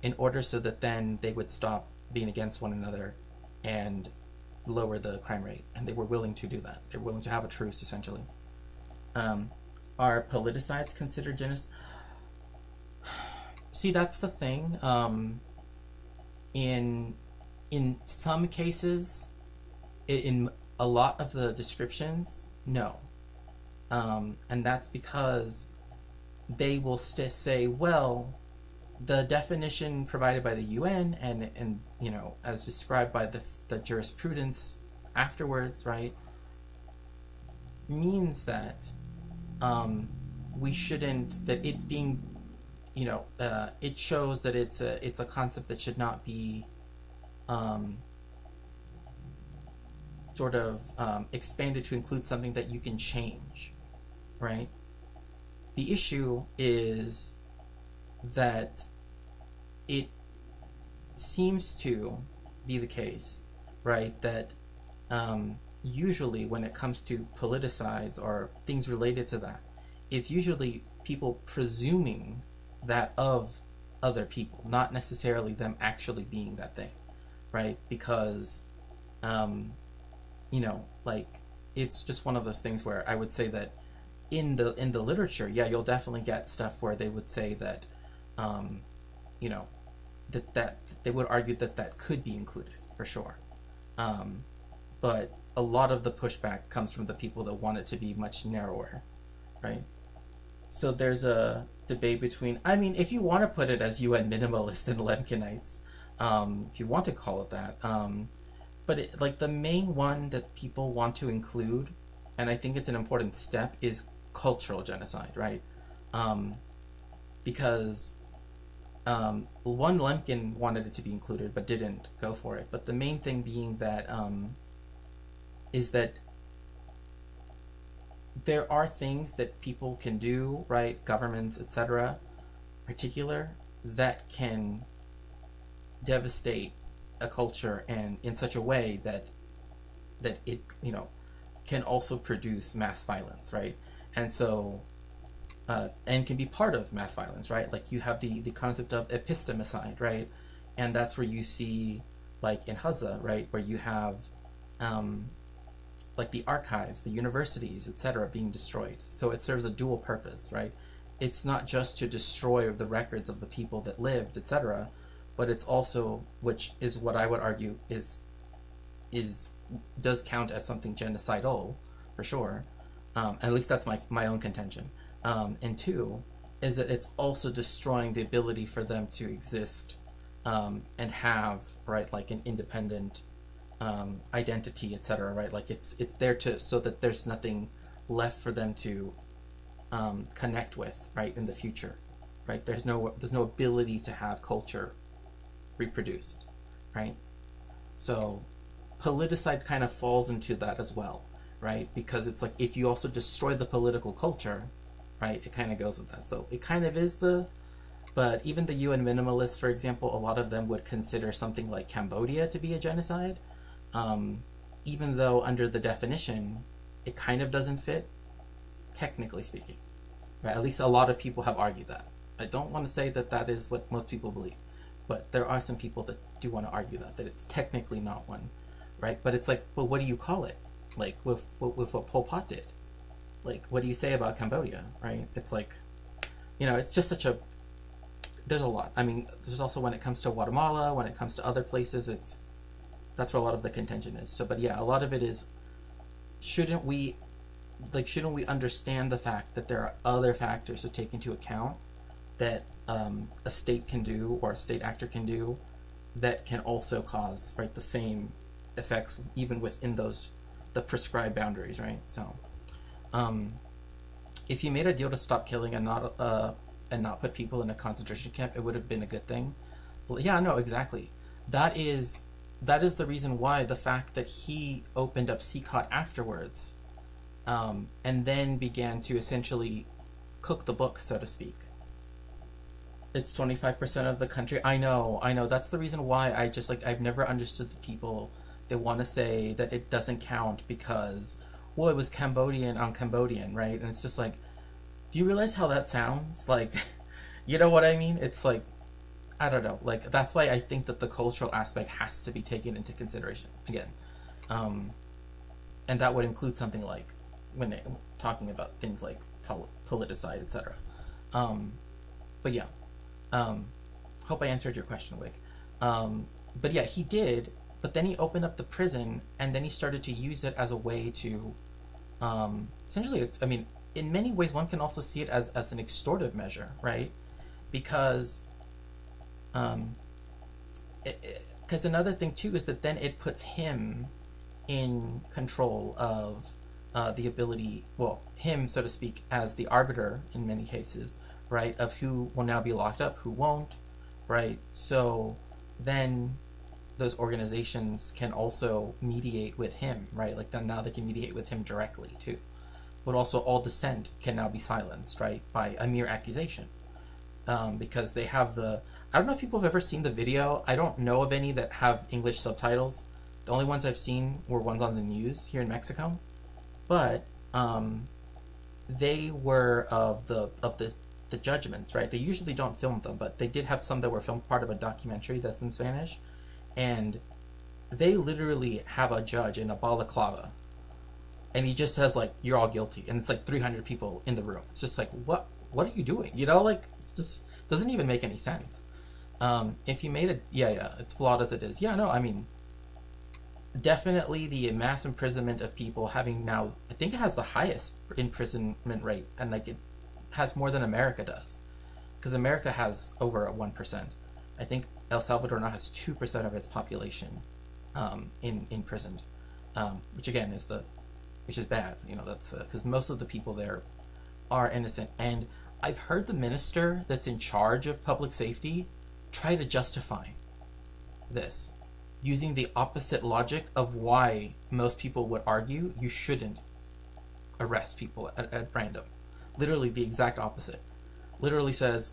in order so that then they would stop being against one another and lower the crime rate. And they were willing to do that. They were willing to have a truce, essentially. Are politicides considered genocide? See, that's the thing. In some cases, in a lot of the descriptions, no. And that's because they will say, well, the definition provided by the UN and you know, as described by the jurisprudence afterwards, right, means that we shouldn't, that it's being, you know, it shows that it's a concept that should not be sort of expanded to include something that you can change, right? The issue is that it seems to be the case, right, that usually when it comes to politicides or things related to that, it's usually people presuming that of other people, not necessarily them actually being that thing, right? Because you know, like, it's just one of those things where I would say that in the literature, yeah, you'll definitely get stuff where they would say that you know, that they would argue that could be included for sure, but a lot of the pushback comes from the people that want it to be much narrower, right? So there's a debate between, I mean, if you want to put it as UN minimalist and Lemkinites, if you want to call it that, but it, like, the main one that people want to include, and I think it's an important step, is cultural genocide, right? Because one, Lemkin wanted it to be included but didn't go for it, but the main thing being that is that there are things that people can do, right, governments, etc., particular, that can devastate a culture, and in such a way that it, you know, can also produce mass violence, right? And so and can be part of mass violence, right? Like, you have the concept of epistemicide, right? And that's where you see, like in Gaza, right, where you have like the archives, the universities, etc., being destroyed. So it serves a dual purpose, right? It's not just to destroy the records of the people that lived, etc., but it's also, which is what I would argue is does count as something genocidal for sure. At least that's my own contention. And two is that it's also destroying the ability for them to exist and have, right, like an independent identity, etc., right? Like it's there to, so that there's nothing left for them to connect with, right, in the future, right? There's no ability to have culture reproduced, right? So politicide kind of falls into that as well, right? Because it's like, if you also destroy the political culture, right, it kind of goes with that. So it kind of is but even the UN minimalists, for example, a lot of them would consider something like Cambodia to be a genocide, even though under the definition, it kind of doesn't fit, technically speaking, right? At least a lot of people have argued that. I don't want to say that is what most people believe, but there are some people that do want to argue that it's technically not one, right? But it's like, well, what do you call it? Like, with what Pol Pot did. Like, what do you say about Cambodia, right? It's like, you know, it's just there's a lot. I mean, there's also, when it comes to Guatemala, when it comes to other places, that's where a lot of the contention is. So, but yeah, a lot of it is, shouldn't we understand the fact that there are other factors to take into account that a state can do, or a state actor can do, that can also cause, right, the same effects even within the prescribed boundaries, right? So if you made a deal to stop killing and not put people in a concentration camp, it would have been a good thing. Well, yeah, no, exactly. That is the reason why the fact that he opened up CCOT afterwards, and then began to essentially cook the books, so to speak, It's 25% of the country. I know. That's the reason why I just like I've never understood the people that want to say that it doesn't count because well, it was Cambodian on Cambodian, right? And it's just like, do you realize how that sounds? Like, you know what I mean? It's like I don't know. Like that's why I think that the cultural aspect has to be taken into consideration again, um, and that would include something like when talking about things like politicide, etc. Um, but yeah, um, hope I answered your question, Wick. But yeah, he did. But then he opened up the prison, and then he started to use it as a way to, essentially. I mean, in many ways, one can also see it as an extortive measure, right? Because, um, because another thing too is that then it puts him in control of the ability, well, him, so to speak, as the arbiter in many cases, right, of who will now be locked up, who won't, right? So then those organizations can also mediate with him, right? Like then now they can mediate with him directly too. But also all dissent can now be silenced, right, by a mere accusation. Because they have the. I don't know if people have ever seen the video. I don't know of any that have English subtitles. The only ones I've seen were ones on the news here in Mexico, but they were of the judgments, right? They usually don't film them, but they did have some that were filmed part of a documentary that's in Spanish, and they literally have a judge in a balaclava, and he just says like, "You're all guilty," and it's like 300 people in the room. It's just like, what are you doing? You know, like it's just doesn't even make any sense. If you made it, yeah, it's flawed as it is. Yeah, no, I mean, definitely the mass imprisonment of people having now, I think it has the highest imprisonment rate, and like it has more than America does, because America has over 1%. I think El Salvador now has 2% of its population in imprisoned, which again which is bad. You know, that's because most of the people there are innocent. And I've heard the minister that's in charge of public safety try to justify this using the opposite logic of why most people would argue you shouldn't arrest people at random. Literally the exact opposite. Literally says,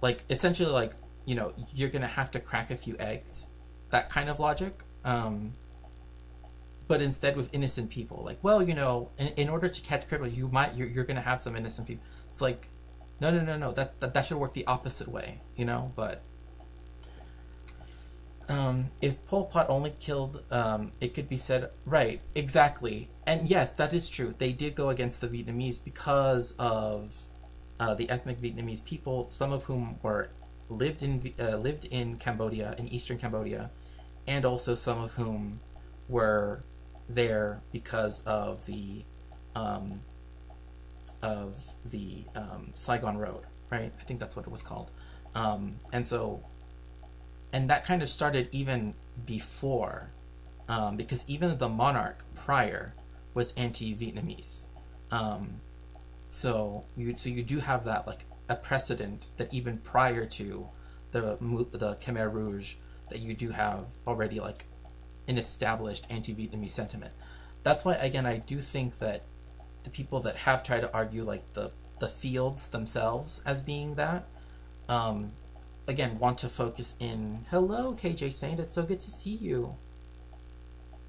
like, essentially like, you know, you're gonna have to crack a few eggs. That kind of logic. But instead with innocent people. Like, well, you know, in order to catch criminals, you're gonna have some innocent people. It's like, no. That should work the opposite way, you know. But if Pol Pot only killed, it could be said, right, exactly, and yes, that is true. They did go against the Vietnamese because of the ethnic Vietnamese people, some of whom lived in Cambodia, in eastern Cambodia, and also some of whom were there because of the Saigon Road, right? I think that's what it was called, and that kind of started even before, because even the monarch prior was anti-Vietnamese. So you do have that, like, a precedent that even prior to the Khmer Rouge, that you do have already like an established anti-Vietnamese sentiment. That's why, again, I do think that the people that have tried to argue like the fields themselves as being that, again, want to focus in. Hello, KJ Saint. It's so good to see you.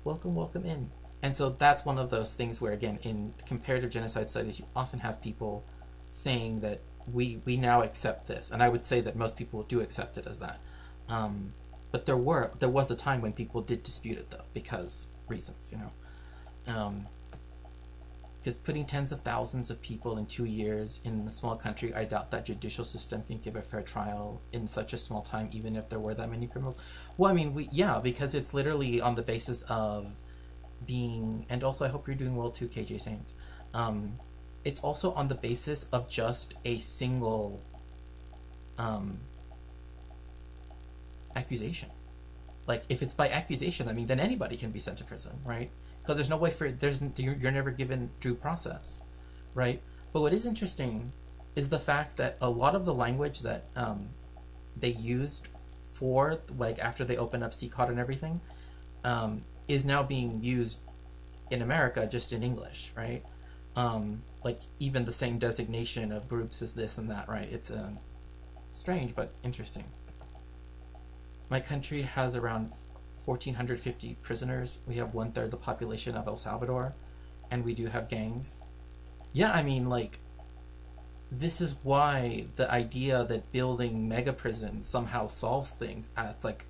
Welcome in. And so that's one of those things where, again, in comparative genocide studies, you often have people saying that we now accept this, and I would say that most people do accept it as that. But there was a time when people did dispute it, though, because reasons, you know. Because putting tens of thousands of people in 2 years in a small country, I doubt that judicial system can give a fair trial in such a small time, even if there were that many criminals. Well, I mean, because it's literally on the basis of being, and also I hope you're doing well too, KJ Saint. It's also on the basis of just a single accusation. Like, if it's by accusation, I mean, then anybody can be sent to prison, right? Because there's no way you're never given due process, right? But what is interesting is the fact that a lot of the language that they used for, like, after they opened up CCOT and everything, is now being used in America just in English, right? Like, even the same designation of groups as this and that, right? It's Strange, but interesting. My country has around 1,450 prisoners. We have 1/3 the population of El Salvador, and we do have gangs. Yeah, I mean, like, this is why the idea that building mega prisons somehow solves things. It's like,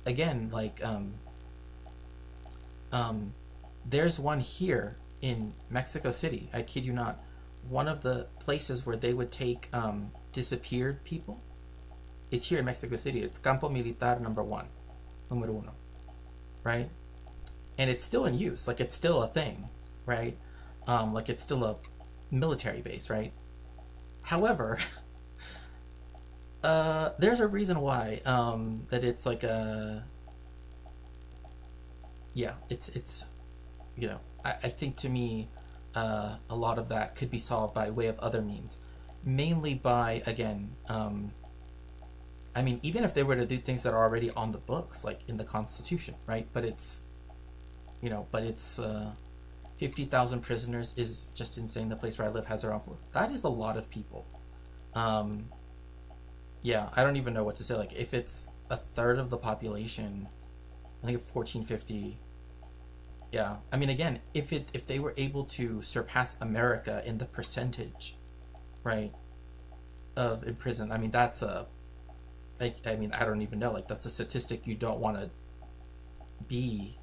again, like, there's one here in Mexico City. I kid you not. One of the places where they would take disappeared people is here in Mexico City. It's Campo Militar Número Uno, right? And it's still in use. Like, it's still a thing, right? Like, it's still a military base, right? However, there's a reason why that it's like a, yeah, it's you know, I think to me a lot of that could be solved by way of other means, mainly by, again, I mean, even if they were to do things that are already on the books, like in the Constitution, right? But it's, you know, 50,000 prisoners is just insane. The place where I live has around 4. That is a lot of people. Yeah, I don't even know what to say. Like, if it's 1/3 of the population, I think 1,450. Yeah, I mean, again, if they were able to surpass America in the percentage, right, of imprisoned, I mean, that's a, like, I mean, I don't even know. Like, that's a statistic you don't want to be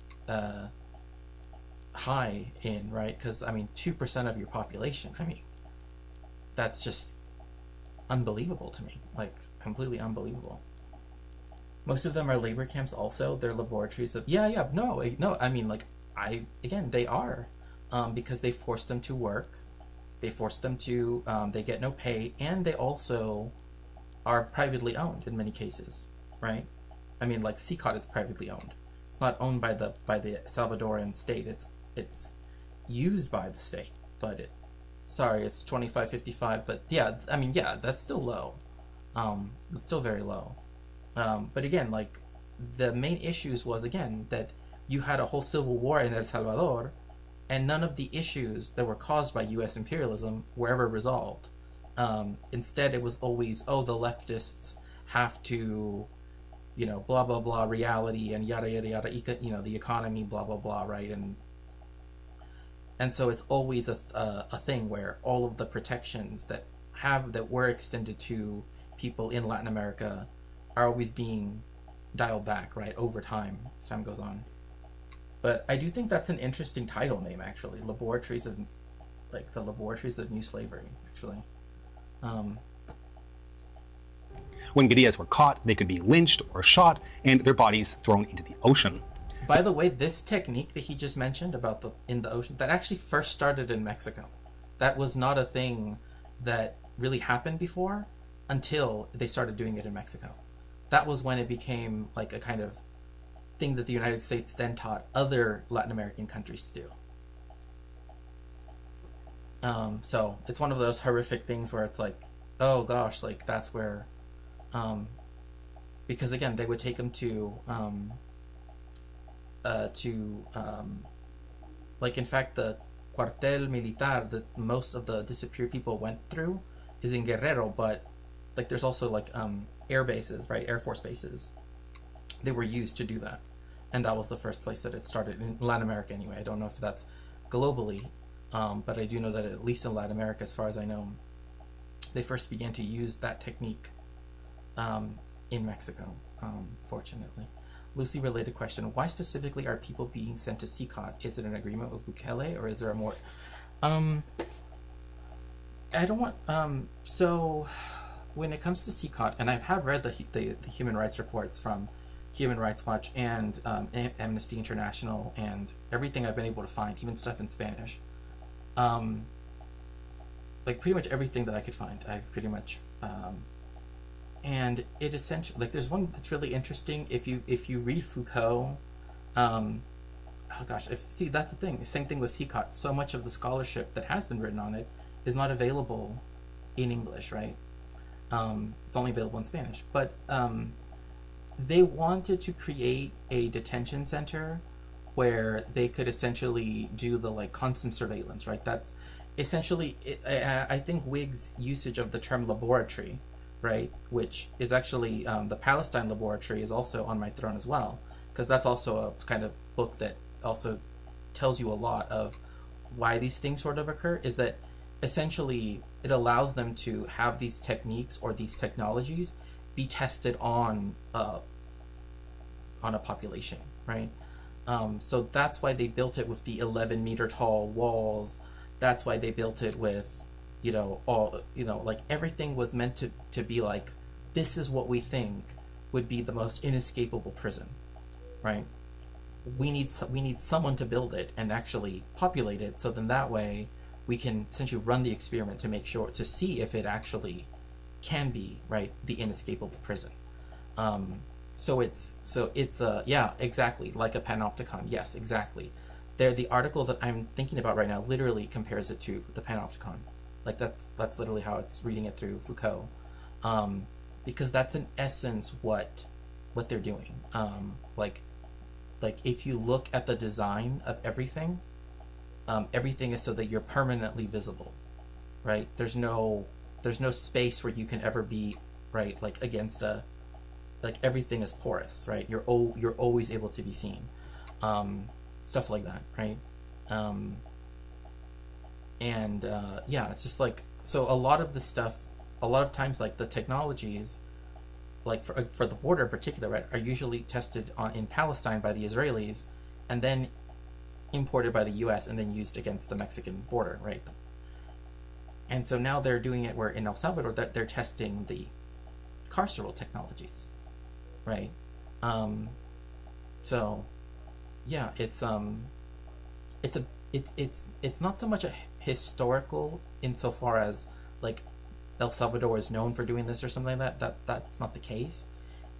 high in, right? Because, I mean, 2% of your population, I mean, that's just unbelievable to me. Like, completely unbelievable. Most of them are labor camps also. They're laboratories of, no, I mean, like, again, they are, because they force them to work. They force them to, they get no pay, and they also are privately owned in many cases, right? I mean, like, CCOT is privately owned. It's not owned by the Salvadoran state. It's used by the state, but it's 25-55. But yeah, I mean, yeah, that's still low. It's still very low. But again, like, the main issues was, again, that you had a whole civil war in El Salvador, and none of the issues that were caused by U.S. imperialism were ever resolved. Instead, it was always, the leftists have to, you know, blah, blah, blah, reality, and yada, yada, yada, you know, the economy, blah, blah, blah, right? And so it's always a thing where all of the protections that were extended to people in Latin America are always being dialed back, right, over time as time goes on. But I do think that's an interesting title name, actually. The Laboratories of New Slavery, actually. When guerrillas were caught, they could be lynched or shot, and their bodies thrown into the ocean. By the way, this technique that he just mentioned about in the ocean, that actually first started in Mexico. That was not a thing that really happened before until they started doing it in Mexico. That was when it became like a kind of thing that the United States then taught other Latin American countries to do. So it's one of those horrific things where it's like, oh gosh, like that's where, because again, they would take them to like, in fact, the cuartel militar that most of the disappeared people went through is in Guerrero, but like there's also like air bases, right, Air Force bases. They were used to do that, and that was the first place that it started in Latin America anyway. I don't know if that's globally, but I do know that at least in Latin America, as far as I know, they first began to use that technique in Mexico, fortunately. Loosely related question: why specifically are people being sent to CCOT? Is it an agreement with Bukele, or is there a more? I don't want. So, when it comes to CCOT, and I have read the human rights reports from Human Rights Watch and Amnesty International, and everything I've been able to find, even stuff in Spanish. Like pretty much everything that I could find, I've pretty much. And it essentially, like, there's one that's really interesting. If you read Foucault, oh gosh, see, that's the thing. Same thing with CCOT. So much of the scholarship that has been written on it is not available in English, right? It's only available in Spanish. But they wanted to create a detention center where they could essentially do the like constant surveillance, right? That's essentially, I think Whig's usage of the term laboratory right? Which is actually the Palestine Laboratory is also on my throne as well, because that's also a kind of book that also tells you a lot of why these things sort of occur. Is that essentially it allows them to have these techniques or these technologies be tested on a population, right? So that's why they built it with the 11-meter tall walls. That's why they built it with, all, like everything was meant to be like, this is what we think would be the most inescapable prison, right? We need someone to build it and actually populate it, so then that way we can essentially run the experiment to make sure to see if it actually can be, right, the inescapable prison. So it's yeah, exactly, like a panopticon. Yes, exactly. The article that I'm thinking about right now literally compares it to the panopticon. Like that's literally how it's reading it through Foucault, because that's in essence what they're doing. Like if you look at the design of everything, everything is so that you're permanently visible, right? There's no space where you can ever be, right, like against a, like everything is porous, right? You're always able to be seen, stuff like that, right? Yeah, it's just like, so a lot of the stuff, a lot of times, like the technologies, like for the border in particular, right, are usually tested in Palestine by the Israelis, and then imported by the U.S. and then used against the Mexican border, right? And so now they're doing it where in El Salvador that they're testing the carceral technologies, right? So yeah, it's not so much a historical insofar as like El Salvador is known for doing this or something like that. That's not the case.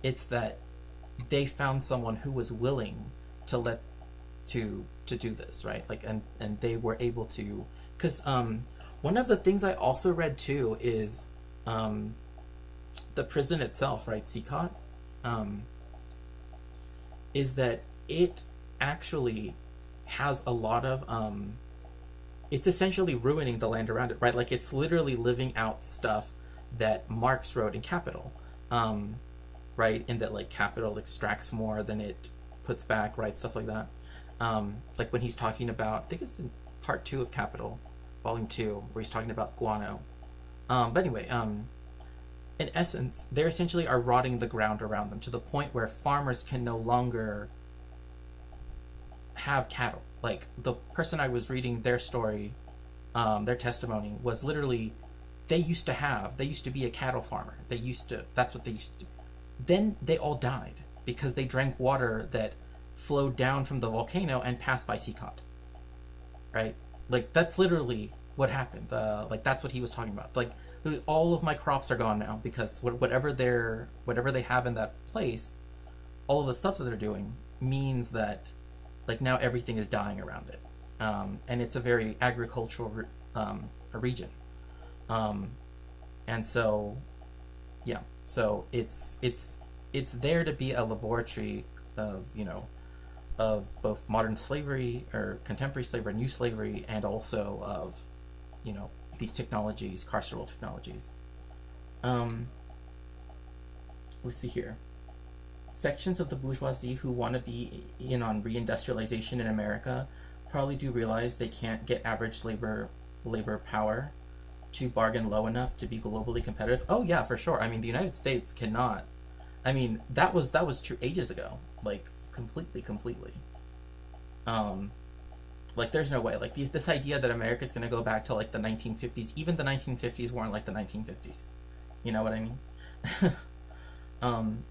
It's that they found someone who was willing to do this, right? Like, and they were able to, because one of the things I also read too is the prison itself, right, CCOT, is that it actually has a lot of it's essentially ruining the land around it, right? Like it's literally living out stuff that Marx wrote in Capital, right? In that like Capital extracts more than it puts back, right? Stuff like that. Like when he's talking about, I think it's in part 2 of Capital, volume 2, where he's talking about guano. But anyway, in essence, they essentially are rotting the ground around them to the point where farmers can no longer have cattle. Like the person I was reading their story, their testimony was literally, they used to be a cattle farmer. That's what they used to do. Then they all died because they drank water that flowed down from the volcano and passed by CCOT. Right? Like that's literally what happened. Like that's what he was talking about. Like literally all of my crops are gone now because whatever they have in that place, all of the stuff that they're doing means that like now everything is dying around it, and it's a very agricultural region, and so yeah, so it's there to be a laboratory of of both modern slavery or contemporary slavery, new slavery, and also of these technologies, carceral technologies. Let's see here. Sections of the bourgeoisie who want to be in on reindustrialization in America probably do realize they can't get average labor power to bargain low enough to be globally competitive. Oh yeah, for sure. I mean, the United States cannot. I mean, that was true ages ago. Like completely. Like there's no way. Like this idea that America's going to go back to like the 1950s. Even the 1950s weren't like the 1950s. You know what I mean?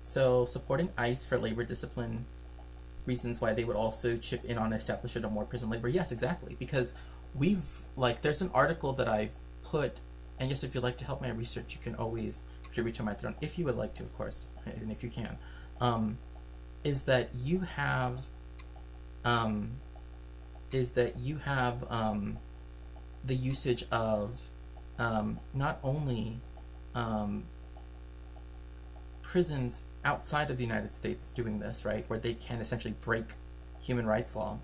So supporting ICE for labor discipline reasons why they would also chip in on establishment of more prison labor. Yes, exactly. Because there's an article that I've put, and yes, if you'd like to help my research, you can always contribute to my throne, if you would like to, of course, and if you can, is that you have the usage of not only prisons outside of the United States doing this, right, where they can essentially break human rights law,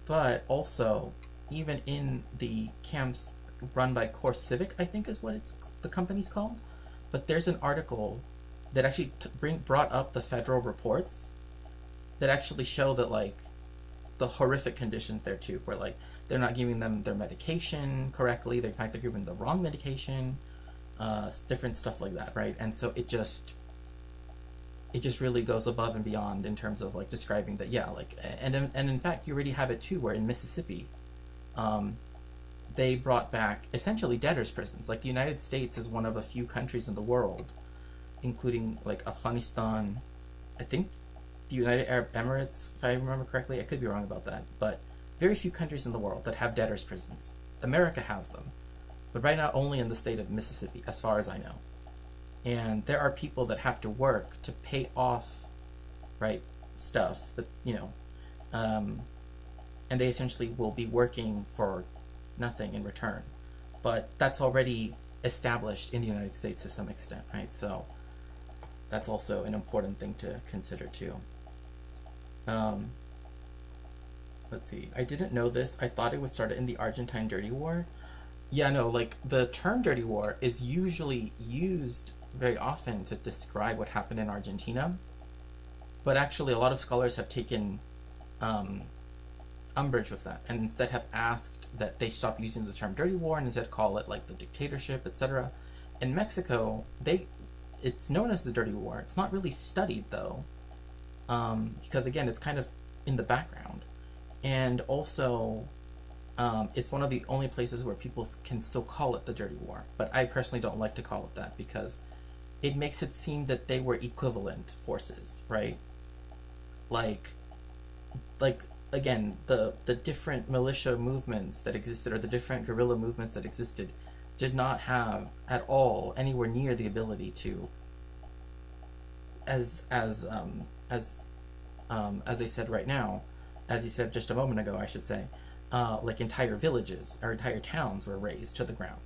but also even in the camps run by Core Civic, I think is what it's the company's called, but there's an article that actually brought up the federal reports that actually show that like the horrific conditions there too, where like they're not giving them their medication correctly. In fact, they're giving the wrong medication, different stuff like that, right? And so it just really goes above and beyond in terms of like describing that, yeah, like, and in fact you already have it too, where in Mississippi, they brought back essentially debtors' prisons. Like the United States is one of a few countries in the world, including like Afghanistan, I think the United Arab Emirates, if I remember correctly. I could be wrong about that, but very few countries in the world that have debtors' prisons. America has them, but right now only in the state of Mississippi, as far as I know. And there are people that have to work to pay off, right, stuff that, you know, and they essentially will be working for nothing in return. But that's already established in the United States to some extent, right? So that's also an important thing to consider too. Let's see. I didn't know this. I thought it was started in the Argentine Dirty War. Yeah, no, like the term Dirty War is usually used very often to describe what happened in Argentina, but actually a lot of scholars have taken umbrage with that, and instead have asked that they stop using the term Dirty War and instead call it like the dictatorship, etc. In Mexico, it's known as the Dirty War. It's not really studied though, because again, it's kind of in the background, and also it's one of the only places where people can still call it the Dirty War. But I personally don't like to call it that because it makes it seem that they were equivalent forces, right? Like again, the different militia movements that existed, or the different guerrilla movements that existed, did not have at all anywhere near the ability to, as they said right now, as you said just a moment ago, I should say, like entire villages or entire towns were razed to the ground,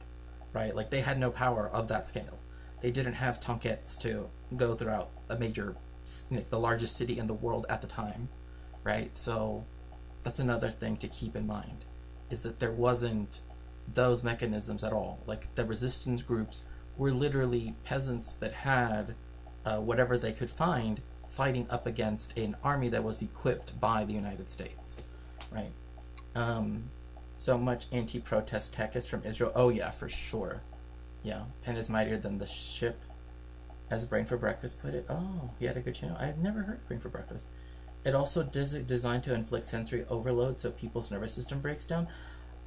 right? Like they had no power of that scale. They didn't have tankettes to go throughout a major, the largest city in the world at the time, right? So that's another thing to keep in mind, is that there wasn't those mechanisms at all. Like the resistance groups were literally peasants that had whatever they could find, fighting up against an army that was equipped by the United States, right? So much anti-protest tech is from Israel. Oh yeah, for sure. Yeah, pen is mightier than the ship, as Brain for Breakfast put it. Oh, he had a good channel. I've never heard of Brain for Breakfast. It also designed to inflict sensory overload so people's nervous system breaks down.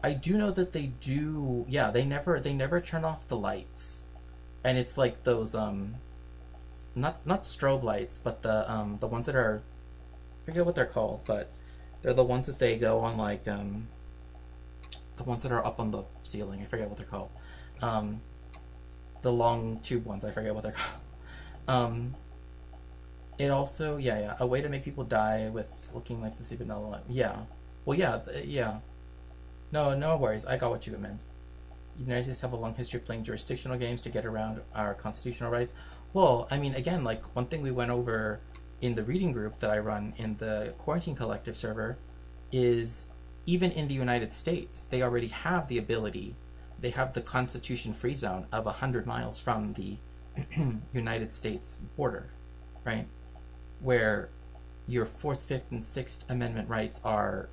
I do know that they do. Yeah, they never turn off the lights, and it's like those not strobe lights, but the ones that are, I forget what they're called, but they're the ones that they go on, like the ones that are up on the ceiling. I forget what they're called. The long tube ones. I forget what they're called. It also, yeah, a way to make people die with looking like the sleeping alive. Yeah. Well, yeah, yeah. No worries. I got what you meant. The United States have a long history of playing jurisdictional games to get around our constitutional rights. Well, I mean, again, like one thing we went over in the reading group that I run in the Quarantine Collective server is even in the United States, they already have the ability. They have the Constitution free zone of 100 miles from the United States border, right? Where your 4th, 5th, and 6th Amendment rights are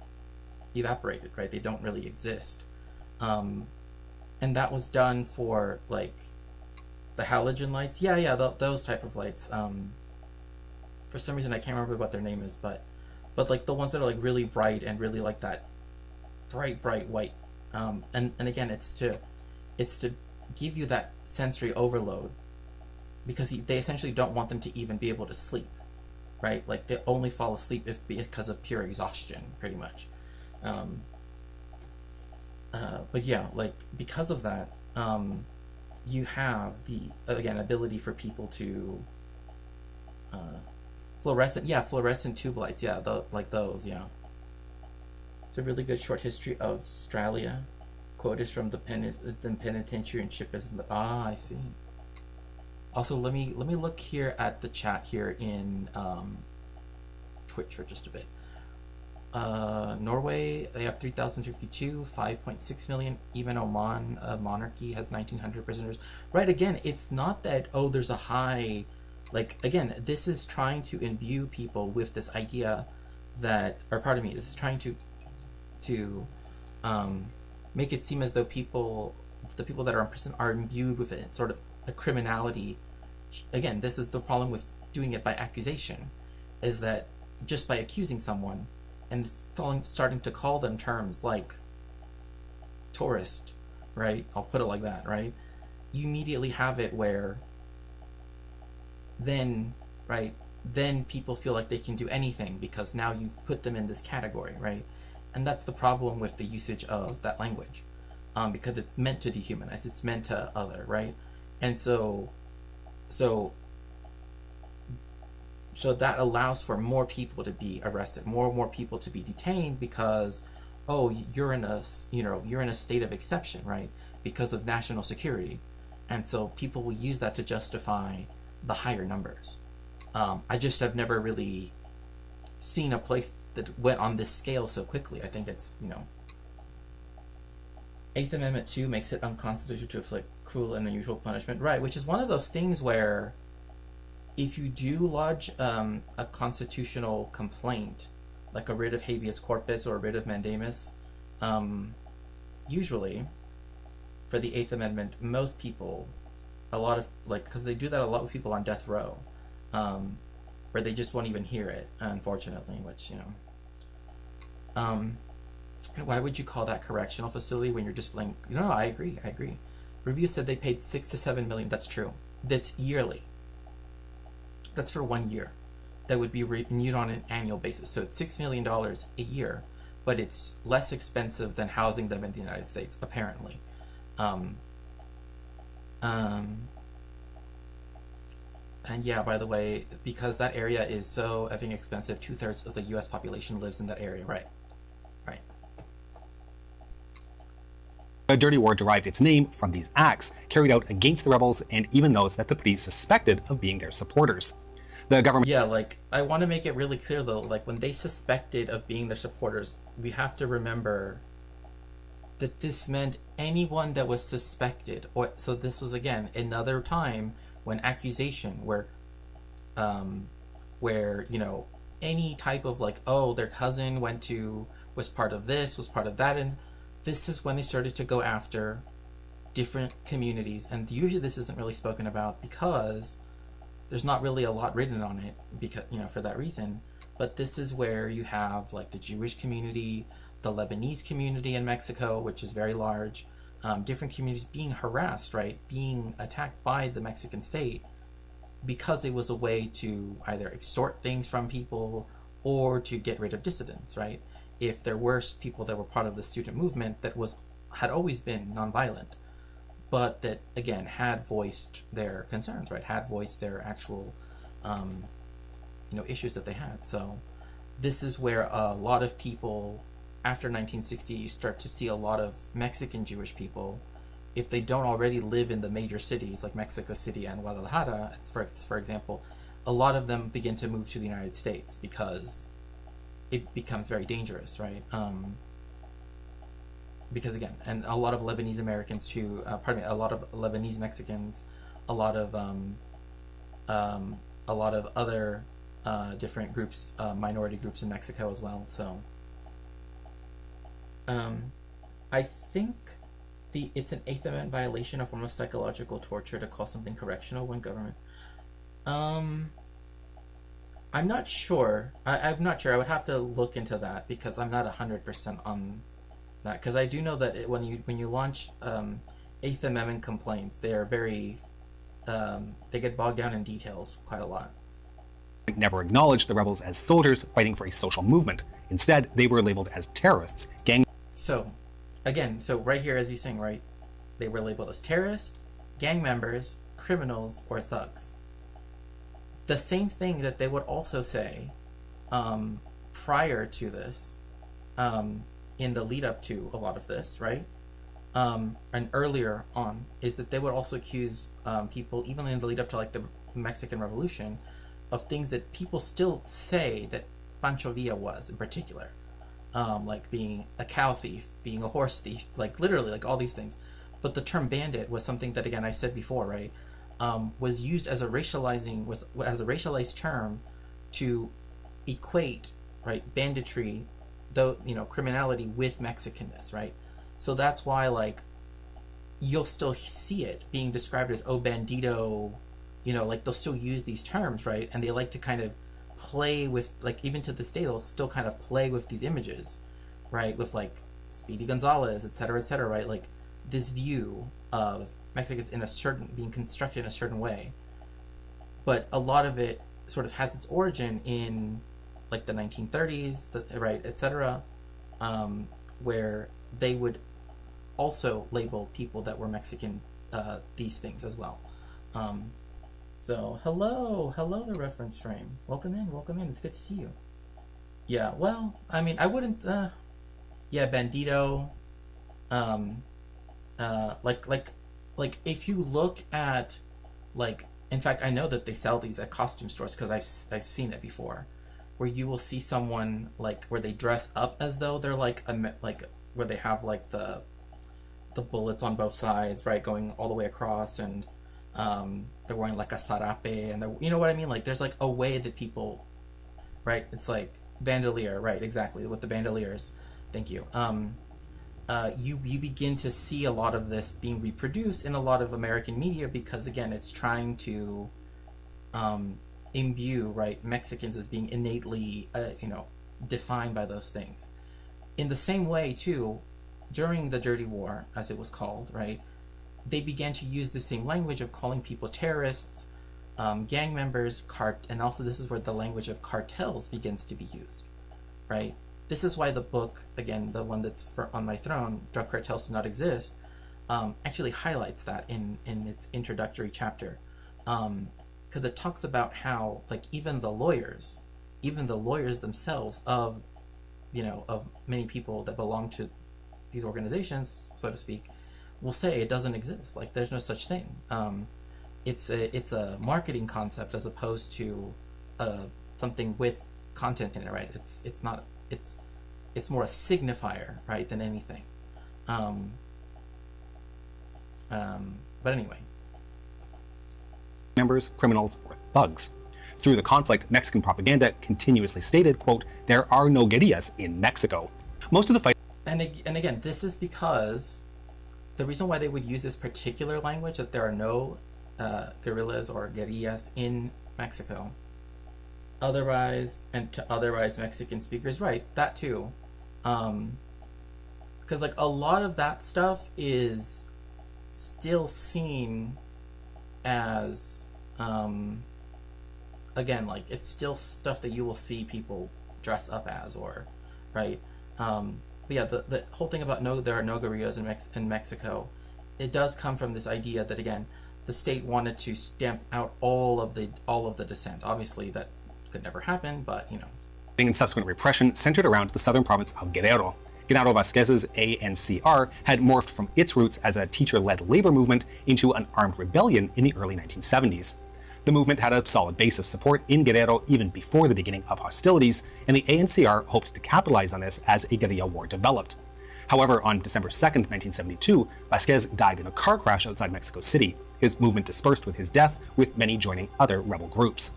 evaporated, right? They don't really exist. And that was done for, like, the halogen lights. Yeah, those type of lights. For some reason, I can't remember what their name is, but like, the ones that are, like, really bright and really, like, that bright white. And again, it's to give you that sensory overload, because they essentially don't want them to even be able to sleep, right? Like they only fall asleep because of pure exhaustion, pretty much. But yeah, like because of that, you have the ability for people to fluorescent tube lights, like those, yeah. It's a really good short history of Australia. Quote is from the penitentiary and ship is in the... I see. Also, let me look here at the chat here in Twitch for just a bit. Norway, they have 3,052, 5.6 million. Even Oman, a monarchy, has 1,900 prisoners. Right, again, it's not that, oh, there's a high... Like, again, this is trying to imbue people with this idea that... Or, pardon me, this is trying to make it seem as though the people that are in prison are imbued with it, sort of a criminality. Again, this is the problem with doing it by accusation, is that just by accusing someone and starting to call them terms like tourist, right? I'll put it like that, right? You immediately have it where then people feel like they can do anything because now you've put them in this category, right? And that's the problem with the usage of that language, because it's meant to dehumanize, it's meant to other, right? And so that allows for more people to be arrested, more people to be detained because, oh, you're in a state of exception, right? Because of national security, and so people will use that to justify the higher numbers. I just have never really seen a place that went on this scale so quickly. I think it's, Eighth Amendment 2 makes it unconstitutional to inflict cruel and unusual punishment, right? Which is one of those things where if you do lodge a constitutional complaint, like a writ of habeas corpus or a writ of mandamus, usually for the Eighth Amendment, most people, because they do that a lot with people on death row, where they just won't even hear it, unfortunately, which, why would you call that correctional facility when you're just blank? No, I agree. Rubio said they paid 6 to 7 million. That's true. That's yearly. That's for 1 year. That would be renewed on an annual basis. So it's $6 million a year, but it's less expensive than housing them in the United States, apparently. And yeah, by the way, because that area is so effing expensive, 2/3 of the U.S. population lives in that area, right? The dirty war derived its name from these acts carried out against the rebels and even those that the police suspected of being their supporters. The government... Yeah, I want to make it really clear, though, when they suspected of being their supporters, we have to remember that this meant anyone that was suspected, so this was, again, another time when accusation, where any type of their cousin was part of this, was part of that, and this is when they started to go after different communities. And usually this isn't really spoken about because there's not really a lot written on it, because for that reason. But this is where you have the Jewish community, the Lebanese community in Mexico, which is very large, different communities being harassed, right, being attacked by the Mexican state because it was a way to either extort things from people or to get rid of dissidents, right? If there were people that were part of the student movement that had always been nonviolent, but that, again, had voiced their concerns, right, had voiced their actual issues that they had. So this is where a lot of people, after 1960, you start to see a lot of Mexican Jewish people, if they don't already live in the major cities like Mexico City and Guadalajara, for example, a lot of them begin to move to the United States because it becomes very dangerous, right? Because, again, and a lot of Lebanese Americans too, a lot of Lebanese Mexicans, a lot of other different groups, minority groups in Mexico as well. So I think it's an Eighth Amendment violation, a form of psychological torture, to call something correctional when government... I'm not sure. I'm not sure. I would have to look into that because I'm not 100% on that. Because I do know that when you launch Eighth Amendment complaints, they are very they get bogged down in details quite a lot. Never acknowledged the rebels as soldiers fighting for a social movement. Instead, they were labeled as terrorists, gang... So, again, right here, as he's saying, right, they were labeled as terrorists, gang members, criminals, or thugs. The same thing that they would also say prior to this, in the lead up to a lot of this, right? And earlier on, is that they would also accuse people, even in the lead up to the Mexican Revolution, of things that people still say that Pancho Villa was in particular. like being a cow thief, being a horse thief, like literally like all these things. But the term bandit was something that, again, I said before, right, was used as a racialized term to equate, right, banditry, though, criminality with Mexicanness, right? So that's why, like, you'll still see it being described as "oh bandito," like they'll still use these terms, right? And they like to kind of play with, like, even to this day, they'll still kind of play with these images, right? With like Speedy Gonzalez, etc., right? Like this view of Mexicans being constructed in a certain way, but a lot of it sort of has its origin in like the 1930s, right, etc., where they would also label people that were Mexican these things as well. So hello, the reference frame. Welcome in. It's good to see you. Yeah, well, I mean, I wouldn't. Yeah, bandito. Like if you look at, like, in fact, I know that they sell these at costume stores because I've seen it before, where you will see someone like where they dress up as though they're like where they have like the bullets on both sides, right, going all the way across, and they're wearing like a sarape, and you know what I mean? Like there's like a way that people, right? It's like bandolier, right? Exactly, with the bandoliers. Thank you. You begin to see a lot of this being reproduced in a lot of American media because, again, it's trying to imbue, right, Mexicans as being innately, defined by those things. In the same way, too, during the Dirty War, as it was called, right, they began to use the same language of calling people terrorists, gang members, and also this is where the language of cartels begins to be used, right? This is why the book, again, the one that's on my throne, Drug Cartels Do Not Exist, actually highlights that in its introductory chapter. Because it talks about how, like, even the lawyers themselves of many people that belong to these organizations, so to speak, will say it doesn't exist. Like, there's no such thing. It's a marketing concept as opposed to something with content in it, right? It's more a signifier, right, than anything. But anyway. Members, criminals, or thugs. Through the conflict, Mexican propaganda continuously stated, quote, "There are no guerrillas in Mexico." Most of the fight... And again, this is because the reason why they would use this particular language, that there are no guerrillas or guerrillas in Mexico, otherwise Mexican speakers, right, that too. Because like a lot of that stuff is still seen as again, like it's still stuff that you will see people dress up as, or right. But yeah, the whole thing about there are no guerrillas in Mexico, it does come from this idea that, again, the state wanted to stamp out all of the dissent. Obviously that could never happen, but and subsequent repression centered around the southern province of Guerrero. Genaro Vasquez's ANCR had morphed from its roots as a teacher-led labor movement into an armed rebellion in the early 1970s. The movement had a solid base of support in Guerrero even before the beginning of hostilities, and the ANCR hoped to capitalize on this as a guerrilla war developed. However, on December 2nd, 1972, Vasquez died in a car crash outside Mexico City. His movement dispersed with his death, with many joining other rebel groups.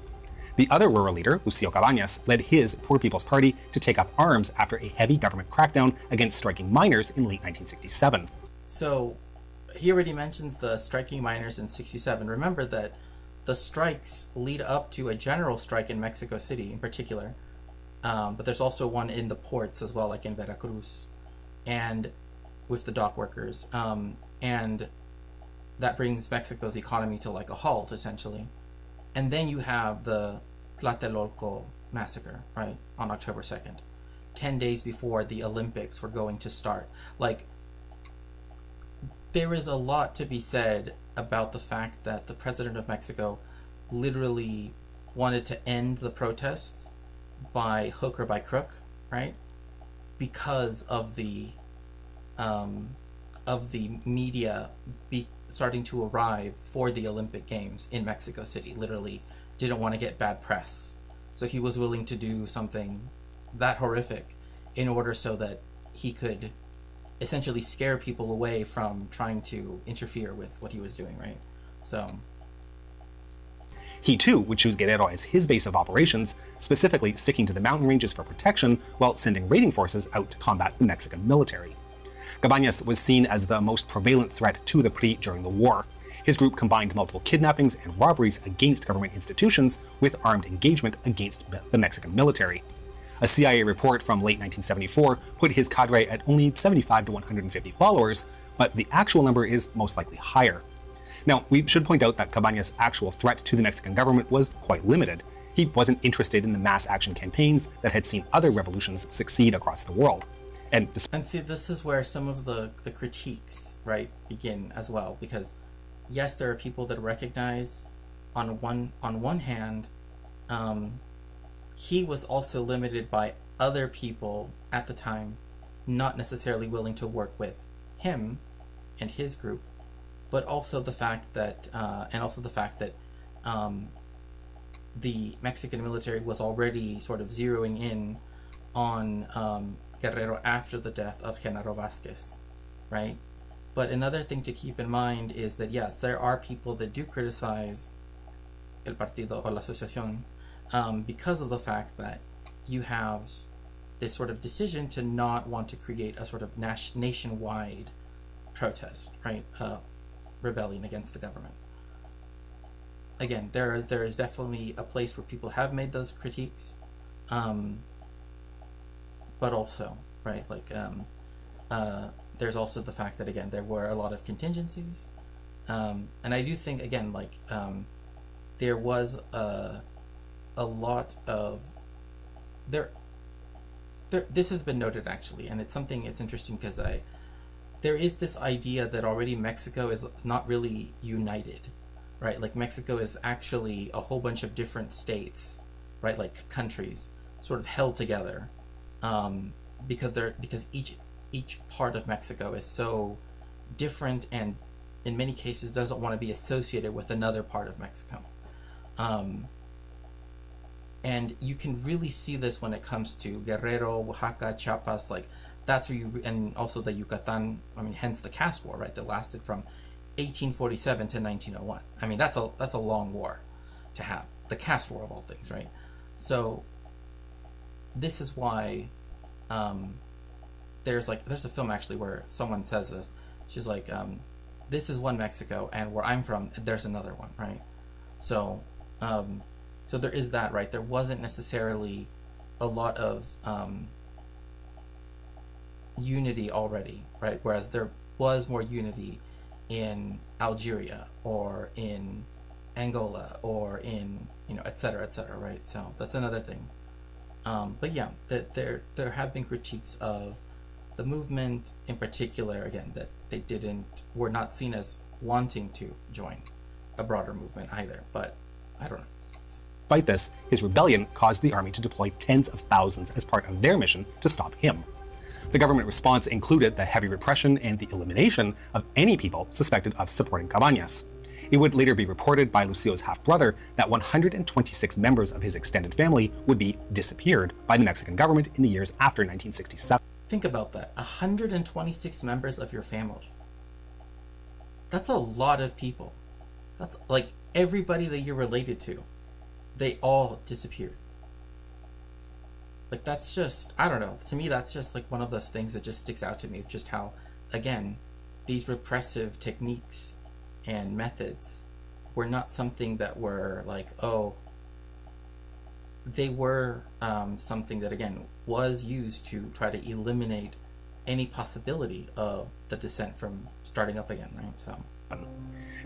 The other rural leader, Lucio Cabañas, led his Poor People's Party to take up arms after a heavy government crackdown against striking miners in late 1967. So, he already mentions the striking miners in 67. Remember that the strikes lead up to a general strike in Mexico City in particular. But there's also one in the ports as well, like in Veracruz, and with the dock workers. And that brings Mexico's economy to like a halt, essentially. And then you have the Tlatelolco massacre, right, on October 2nd, 10 days before the Olympics were going to start. Like, there is a lot to be said about the fact that the president of Mexico literally wanted to end the protests by hook or by crook, right, because of the media starting to arrive for the Olympic Games in Mexico City. Literally didn't want to get bad press, so he was willing to do something that horrific in order so that he could essentially scare people away from trying to interfere with what he was doing, right? So he too would choose Guerrero as his base of operations, specifically sticking to the mountain ranges for protection while sending raiding forces out to combat the Mexican military. Cabañas was seen as the most prevalent threat to the PRI during the war. His group combined multiple kidnappings and robberies against government institutions with armed engagement against the Mexican military. A CIA report from late 1974 put his cadre at only 75 to 150 followers, but the actual number is most likely higher. Now, we should point out that Cabañas' actual threat to the Mexican government was quite limited. He wasn't interested in the mass action campaigns that had seen other revolutions succeed across the world. And see, this is where some of the critiques, right, begin as well, because yes, there are people that recognize on one hand, he was also limited by other people at the time not necessarily willing to work with him and his group, but also the fact that the Mexican military was already sort of zeroing in on Guerrero after the death of Genaro Vázquez, right? But another thing to keep in mind is that yes, there are people that do criticize el partido or la asociación because of the fact that you have this sort of decision to not want to create a sort of nationwide protest, right? Rebellion against the government. Again, there is definitely a place where people have made those critiques, but also, right, like there's also the fact that, again, there were a lot of contingencies, and I do think, again, like there was a lot of this has been noted actually, and it's interesting because there is this idea that already Mexico is not really united, right? Like Mexico is actually a whole bunch of different states, right? Like countries sort of held together, because each part of Mexico is so different and in many cases doesn't want to be associated with another part of Mexico. And you can really see this when it comes to Guerrero, Oaxaca, Chiapas, like that's where and also the Yucatan, I mean, hence the caste war, right, that lasted from 1847 to 1901. I mean, that's a long war to have, the caste war of all things, right? So this is why there's a film actually where someone says this. She's like, this is one Mexico, and where I'm from, there's another one, right? So so there is that, right? There wasn't necessarily a lot of unity already, right? Whereas there was more unity in Algeria or in Angola or in, et cetera, right? So that's another thing. But yeah, that there have been critiques of the movement in particular, again, that they were not seen as wanting to join a broader movement either, but I don't know. Despite this, his rebellion caused the army to deploy tens of thousands as part of their mission to stop him. The government response included the heavy repression and the elimination of any people suspected of supporting Cabañas. It would later be reported by Lucio's half-brother that 126 members of his extended family would be disappeared by the Mexican government in the years after 1967. Think about that. 126 members of your family. That's a lot of people. That's like everybody that you're related to. They all disappeared. Like, that's just, I don't know. To me, that's just like one of those things that just sticks out to me of just how, again, these repressive techniques and methods were not something that were like, oh, they were something that, again, was used to try to eliminate any possibility of the descent from starting up again, right? So,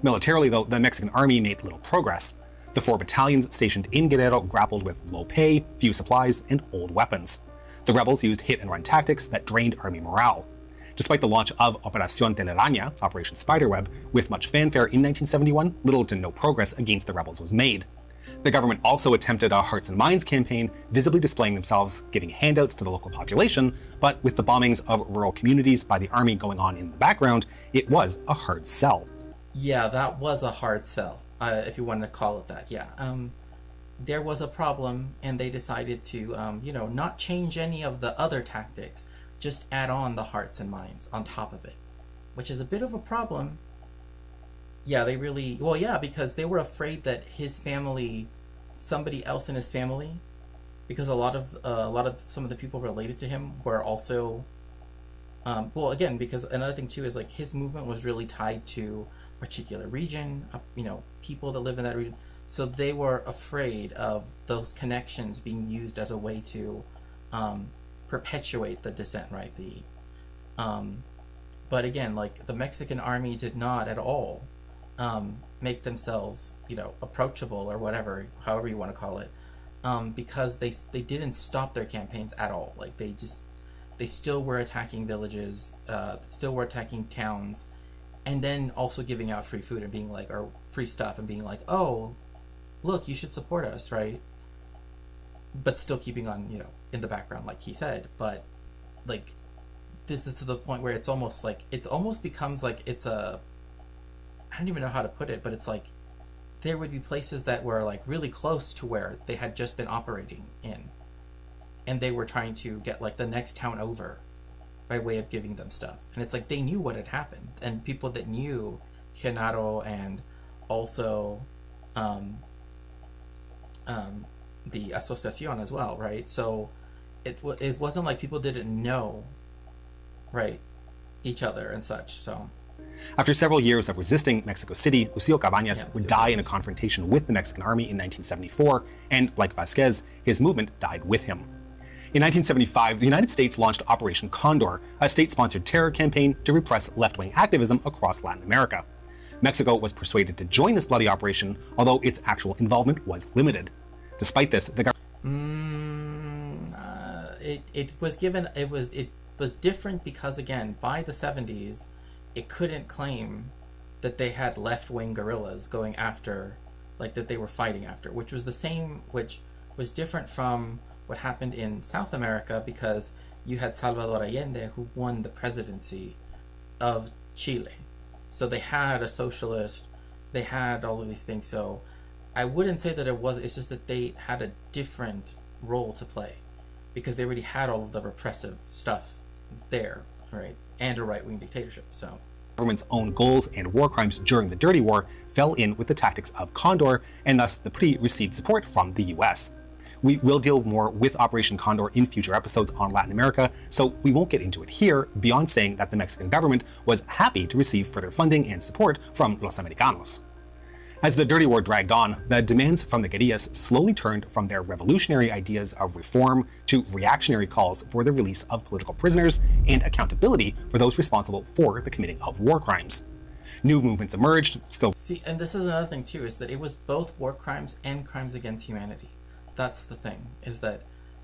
militarily, though, the Mexican army made little progress. The 4 battalions stationed in Guerrero grappled with low pay, few supplies, and old weapons. The rebels used hit-and-run tactics that drained army morale. Despite the launch of Operación Telaraña, Operation Spiderweb, with much fanfare in 1971, little to no progress against the rebels was made. The government also attempted a Hearts and Minds campaign, visibly displaying themselves, giving handouts to the local population, but with the bombings of rural communities by the army going on in the background, it was a hard sell. Yeah, that was a hard sell. If you wanted to call it that, yeah. there was a problem, and they decided to, not change any of the other tactics, just add on the hearts and minds on top of it, which is a bit of a problem. Yeah, they really, well, yeah, because they were afraid that his family, somebody else in his family, because a lot of some of the people related to him were also, well, again, because another thing too is like his movement was really tied to a particular region, people that live in that region. So they were afraid of those connections being used as a way to perpetuate the dissent, right? But again, like the Mexican army did not at all make themselves, approachable or whatever, however you want to call it, because they didn't stop their campaigns at all. Like they still were attacking villages, still were attacking towns, and then also giving out free food and being like, or free stuff and being like, oh, look, you should support us, right? But still keeping on, in the background, like he said. But like, this is to the point where it's almost becomes like I don't even know how to put it, but it's like there would be places that were like really close to where they had just been operating in, and they were trying to get like the next town over by way of giving them stuff. And it's like they knew what had happened, and people that knew Genaro and also the Asociación as well, right? So it wasn't like people didn't know, right, each other and such. So after several years of resisting Mexico City, Lucio Cabañas would die in a Cabañas. confrontation with the Mexican army in 1974, and like Vasquez, his movement died with him. In 1975, the United States launched Operation Condor, a state-sponsored terror campaign to repress left-wing activism across Latin America. Mexico was persuaded to join this bloody operation, although its actual involvement was limited. Despite this, the government it was different because, again, by the 70s, it couldn't claim that they had left-wing guerrillas going after, like, that they were fighting after, which was different from what happened in South America, because you had Salvador Allende, who won the presidency of Chile. So they had a socialist, they had all of these things. So I wouldn't say that it's just that they had a different role to play, because they already had all of the repressive stuff there, right? And a right-wing dictatorship, so. Government's own goals and war crimes during the Dirty War fell in with the tactics of Condor, and thus the PRI received support from the US. We will deal more with Operation Condor in future episodes on Latin America, so we won't get into it here, beyond saying that the Mexican government was happy to receive further funding and support from Los Americanos. As the Dirty War dragged on, the demands from the guerrillas slowly turned from their revolutionary ideas of reform to reactionary calls for the release of political prisoners and accountability for those responsible for the committing of war crimes. New movements emerged, still. See, and this is another thing too, is that it was both war crimes and crimes against humanity. That's the thing, is that,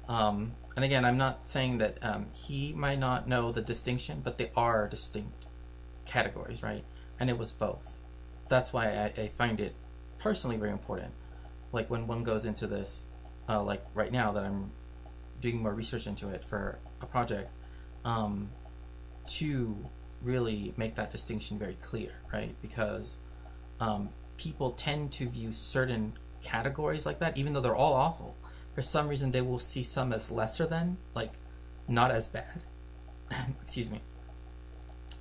and again, I'm not saying that he might not know the distinction, but they are distinct categories, right? And it was both. That's why I find it personally very important. Like when one goes into this, like right now that I'm doing more research into it for a project, to really make that distinction very clear, right? Because people tend to view certain categories like that, even though they're all awful. For some reason, they will see some as lesser than, like, not as bad. Excuse me.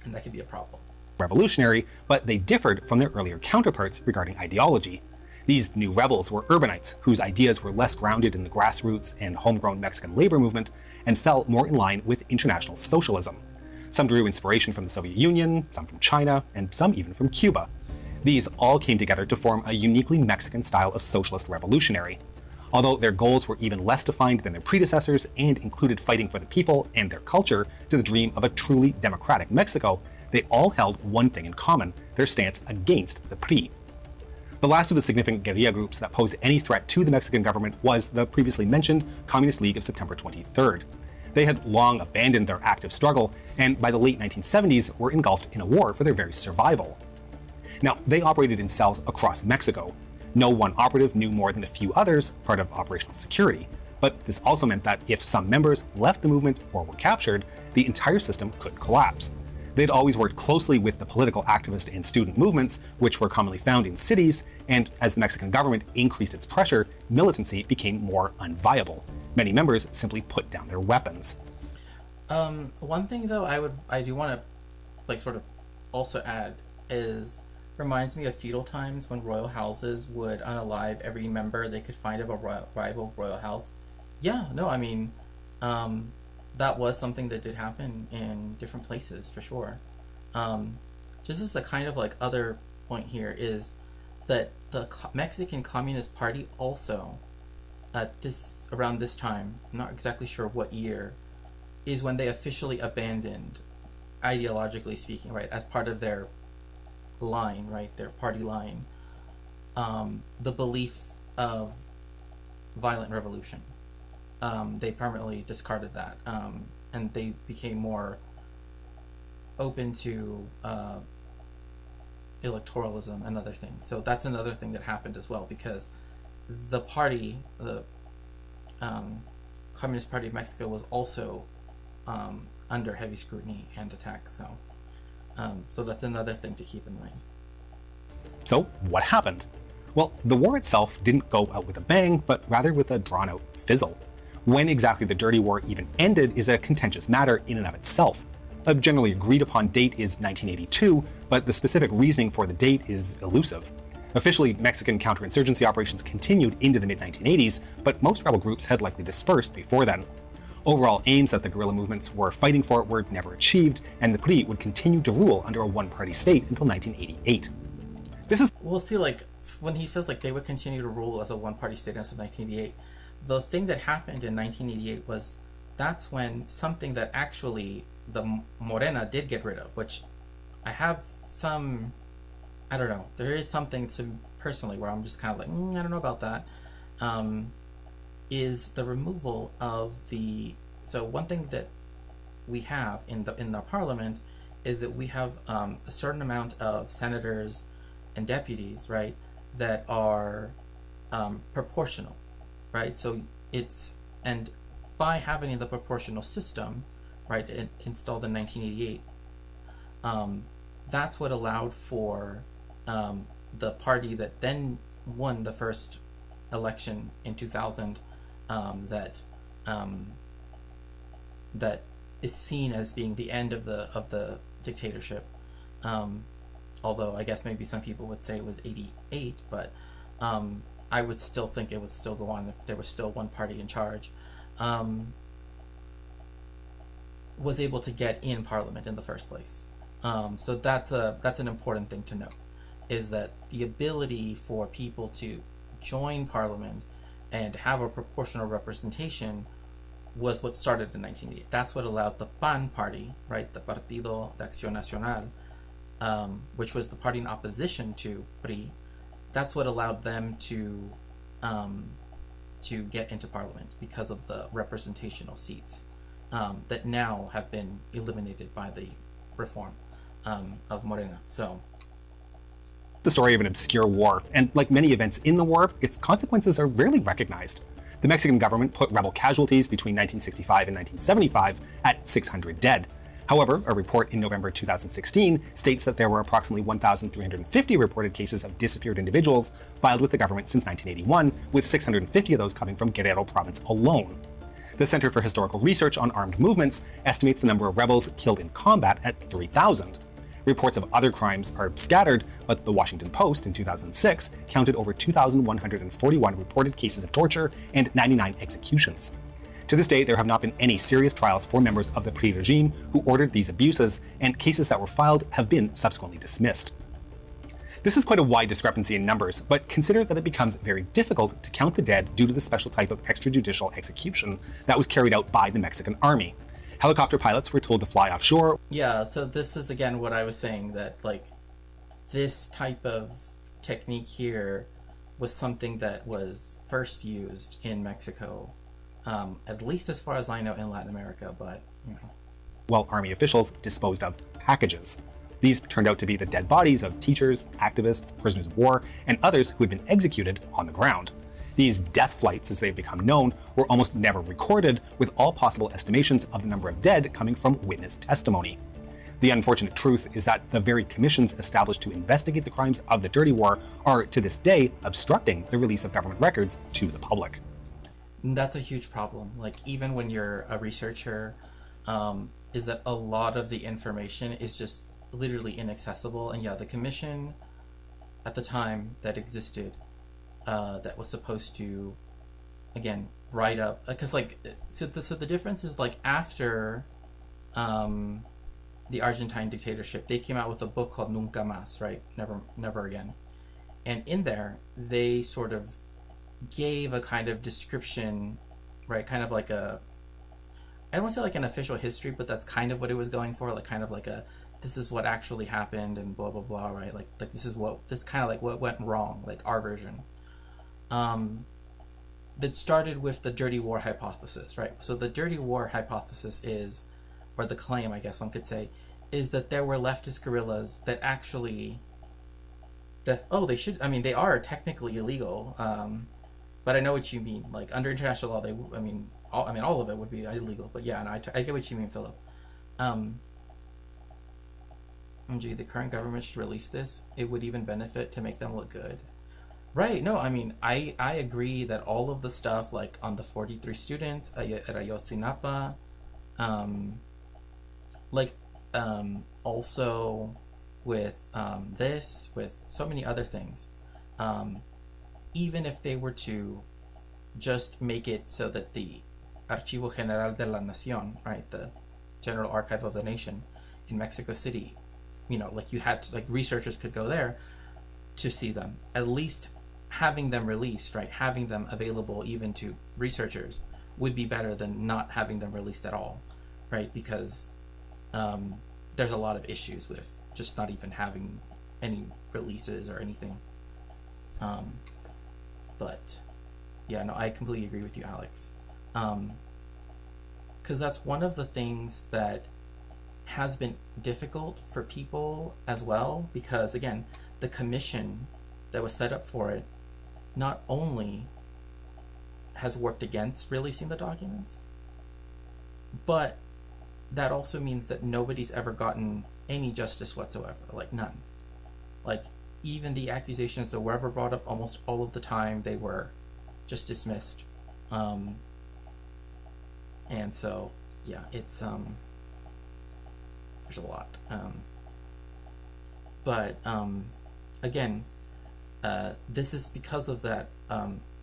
And that could be a problem. Revolutionary, but they differed from their earlier counterparts regarding ideology. These new rebels were urbanites, whose ideas were less grounded in the grassroots and homegrown Mexican labor movement, and fell more in line with international socialism. Some drew inspiration from the Soviet Union, some from China, and some even from Cuba. These all came together to form a uniquely Mexican style of socialist revolutionary. Although their goals were even less defined than their predecessors and included fighting for the people and their culture to the dream of a truly democratic Mexico, they all held one thing in common: their stance against the PRI. The last of the significant guerrilla groups that posed any threat to the Mexican government was the previously mentioned Communist League of September 23rd. They had long abandoned their active struggle, and by the late 1970s were engulfed in a war for their very survival. Now, they operated in cells across Mexico. No one operative knew more than a few others, part of operational security. But this also meant that if some members left the movement or were captured, the entire system could collapse. They'd always worked closely with the political activist and student movements, which were commonly found in cities, and as the Mexican government increased its pressure, militancy became more unviable. Many members simply put down their weapons. One thing though I do want to like sort of also add is reminds me of feudal times when royal houses would unalive every member they could find of a rival royal house. Yeah, no, I mean, that was something that did happen in different places for sure. Just as a kind of like other point here is that the Mexican Communist Party also at this around this time, I'm not exactly sure what year, is when they officially abandoned, ideologically speaking, right, as part of their line, right, their party line, the belief of violent revolution. They permanently discarded that, and they became more open to electoralism and other things. So that's another thing that happened as well, because the party, the Communist Party of Mexico, was also under heavy scrutiny and attack. So that's another thing to keep in mind. So what happened? Well, the war itself didn't go out with a bang, but rather with a drawn-out fizzle. When exactly the Dirty War even ended is a contentious matter in and of itself. A generally agreed upon date is 1982, but the specific reasoning for the date is elusive. Officially, Mexican counterinsurgency operations continued into the mid-1980s, but most rebel groups had likely dispersed before then. Overall aims that the guerrilla movements were fighting for were never achieved, and the PRI would continue to rule under a one-party state until 1988. We'll see, like, when he says, like, they would continue to rule as a one-party state until 1988, the thing that happened in 1988 was that's when something that actually the Morena did get rid of, which I have some, I don't know, there is something to personally where I'm just kind of like, I don't know about that, is the removal of the, so one thing that we have in the parliament is that we have a certain amount of senators and deputies, right, that are proportional, right? So it's, and by having the proportional system, right, installed in 1988, that's what allowed for the party that then won the first election in 2000, that is seen as being the end of the dictatorship. Although I guess maybe some people would say it was 88, but I would still think it would still go on if there was still one party in charge. Was able to get in parliament in the first place. So that's an important thing to note, is that the ability for people to join parliament and have a proportional representation was what started in 1988. That's what allowed the PAN party, right, the Partido de Acción Nacional, which was the party in opposition to PRI. That's what allowed them to get into parliament, because of the representational seats that now have been eliminated by the reform of Morena. So the story of an obscure war, and like many events in the war, its consequences are rarely recognized. The Mexican government put rebel casualties between 1965 and 1975 at 600 dead. However, a report in November 2016 states that there were approximately 1,350 reported cases of disappeared individuals filed with the government since 1981, with 650 of those coming from Guerrero province alone. The Center for Historical Research on Armed Movements estimates the number of rebels killed in combat at 3,000. Reports of other crimes are scattered, but the Washington Post in 2006 counted over 2,141 reported cases of torture and 99 executions. To this day, there have not been any serious trials for members of the PRI regime who ordered these abuses, and cases that were filed have been subsequently dismissed. This is quite a wide discrepancy in numbers, but consider that it becomes very difficult to count the dead due to the special type of extrajudicial execution that was carried out by the Mexican army. Helicopter pilots were told to fly offshore. Yeah, so this is again what I was saying, that like this type of technique here was something that was first used in Mexico, at least as far as I know in Latin America, but you know. While army officials disposed of packages. These turned out to be the dead bodies of teachers, activists, prisoners of war, and others who had been executed on the ground. These death flights, as they've become known, were almost never recorded, with all possible estimations of the number of dead coming from witness testimony. The unfortunate truth is that the very commissions established to investigate the crimes of the Dirty War are, to this day, obstructing the release of government records to the public. That's a huge problem. Like, even when you're a researcher, is that a lot of the information is just literally inaccessible. And yeah, the commission at the time that existed, that was supposed to, again, write up, because like, so the difference is like after the Argentine dictatorship, they came out with a book called Nunca Más, right? Never again. And in there, they sort of gave a kind of description, right? Kind of like a, I don't want to say like an official history, but that's kind of what it was going for, like kind of like a, this is what actually happened and blah blah blah, right? Like this kind of like what went wrong, like our version. That started with the Dirty War hypothesis, right? So the Dirty War hypothesis is, or the claim, I guess one could say, is that there were leftist guerrillas that actually, they are technically illegal, but I know what you mean. Like under international law, all of it would be illegal. But yeah, and I get what you mean, Philip. The current government should release this. It would even benefit to make them look good. Right, no, I agree that all of the stuff, like on the 43 students at Ayotzinapa, also with this, with so many other things, even if they were to just make it so that the Archivo General de la Nación, right, the General Archive of the Nation in Mexico City, like you had to, like researchers could go there to see them, at least having them released, right, having them available even to researchers would be better than not having them released at all, right? Because there's a lot of issues with just not even having any releases or anything. But yeah, no, I completely agree with you, Alex. Because that's one of the things that has been difficult for people as well, because again, the commission that was set up for it not only has worked against releasing the documents, but that also means that nobody's ever gotten any justice whatsoever, like none. Like even the accusations that were ever brought up, almost all of the time they were just dismissed. And so yeah, it's there's a lot. But again, this is because of that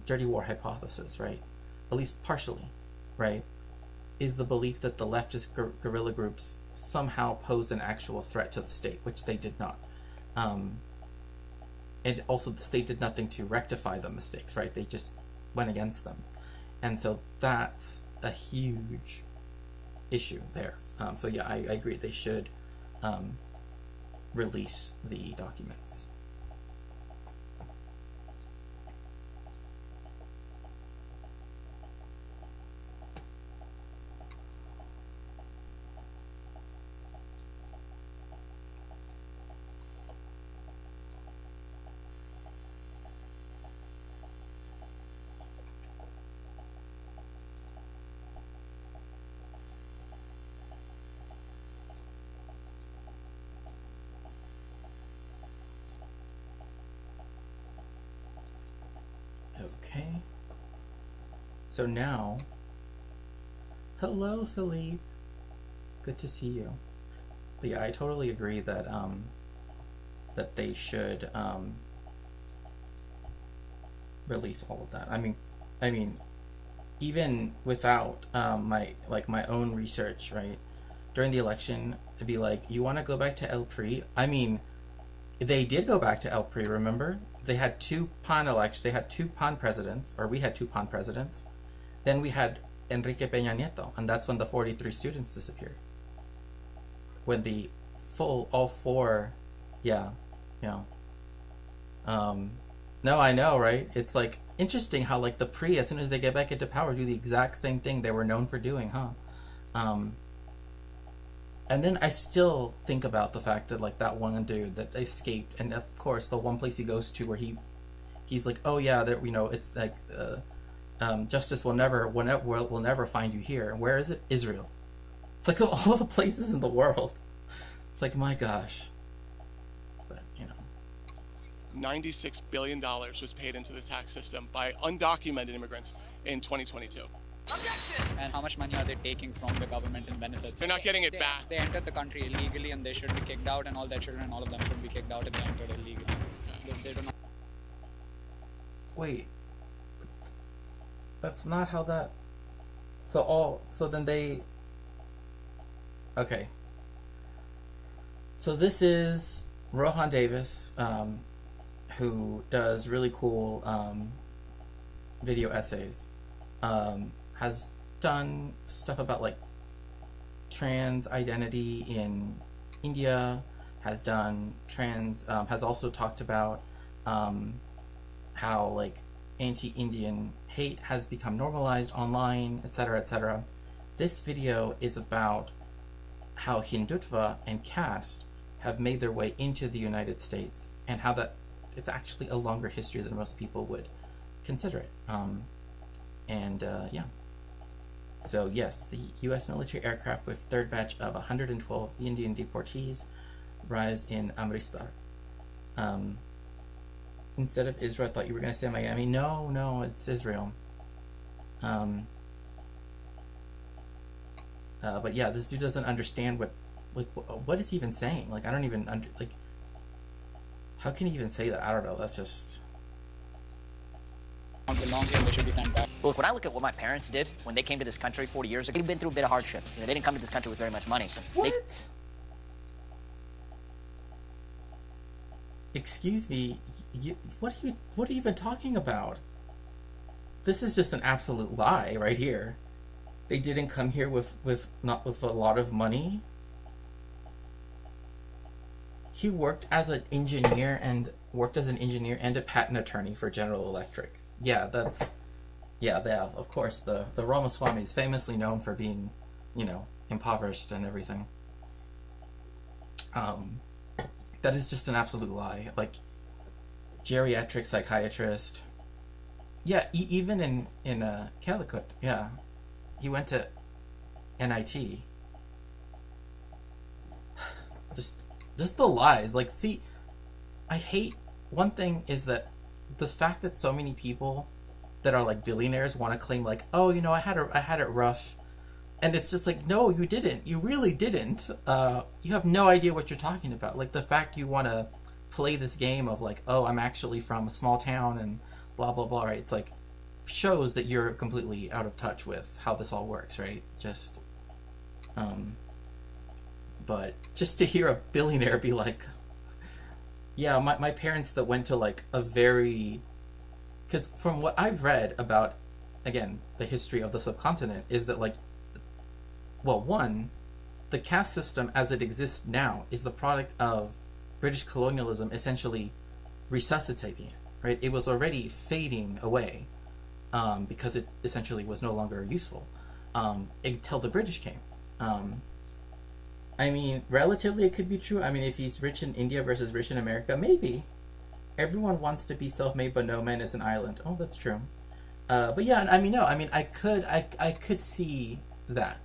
dirty war hypothesis, right? At least partially, right? Is the belief that the leftist guerrilla groups somehow posed an actual threat to the state, which they did not. And also the state did nothing to rectify the mistakes, right? They just went against them. And so that's a huge issue there. So yeah, I agree. They should release the documents. Okay. So now, hello, Philippe. Good to see you. But yeah, I totally agree that that they should release all of that. I mean, even without my own research, right? During the election, it'd be like, you want to go back to El PRI? I mean, they did go back to El PRI. Remember? They had two PAN elections. They had two PAN presidents, or we had two PAN presidents. Then we had Enrique Peña Nieto, and that's when the 43 students disappeared. When the all four, yeah. No, I know, right? It's like interesting how like the PRI, as soon as they get back into power, do the exact same thing they were known for doing, huh? And then I still think about the fact that like that one dude that escaped, and of course the one place he goes to where he's like, oh yeah, there, it's like justice will never find you here. And where is it? Israel. It's like of all the places in the world. It's like, my gosh. But, you know. $96 billion was paid into the tax system by undocumented immigrants in 2022. And how much money are they taking from the government in benefits? They're not getting it back. They entered the country illegally and they should be kicked out, and all their children, all of them should be kicked out if they entered illegally. They do not. Wait. That's not how that... So then they... Okay. So this is Rohan Davis, who does really cool video essays. Has done stuff about like trans identity in India, has done has also talked about how like anti-Indian hate has become normalized online, etc., etc. This video is about how Hindutva and caste have made their way into the United States, and how that it's actually a longer history than most people would consider it. Yeah. So yes, the U.S. military aircraft with third batch of 112 Indian deportees arrives in Amritsar. Instead of Israel, I thought you were going to say Miami. No, it's Israel. But yeah, this dude doesn't understand what is he even saying? Like, I don't even how can he even say that? I don't know. That's just... belong here, they should be sent back. Look, when I look at what my parents did when they came to this country 40 years ago, they've been through a bit of hardship. You know, they didn't come to this country with very much money. So What? Excuse me, what are you even talking about? This is just an absolute lie right here. They didn't come here with a lot of money. He worked as an engineer and a patent attorney for General Electric. Yeah, of course, the Ramaswamy is famously known for being, impoverished and everything. That is just an absolute lie. Like, geriatric psychiatrist. Yeah, even in Calicut, yeah. He went to NIT. Just the lies. Like, see, I hate... One thing is that the fact that so many people that are, like, billionaires want to claim, like, oh, I had it rough. And it's just like, no, you didn't. You really didn't. You have no idea what you're talking about. Like, the fact you want to play this game of, like, oh, I'm actually from a small town and blah, blah, blah, right? It's like, shows that you're completely out of touch with how this all works, right? But just to hear a billionaire be like, yeah, my parents that went to, like, a very... Because from what I've read about, again, the history of the subcontinent, is that, like, well, one, the caste system as it exists now is the product of British colonialism essentially resuscitating it, right? It was already fading away because it essentially was no longer useful until the British came. I mean, relatively it could be true. I mean, if he's rich in India versus rich in America, maybe. Everyone wants to be self-made, but no man is an island. Oh, that's true. But yeah, I mean, no. I mean, I could see that.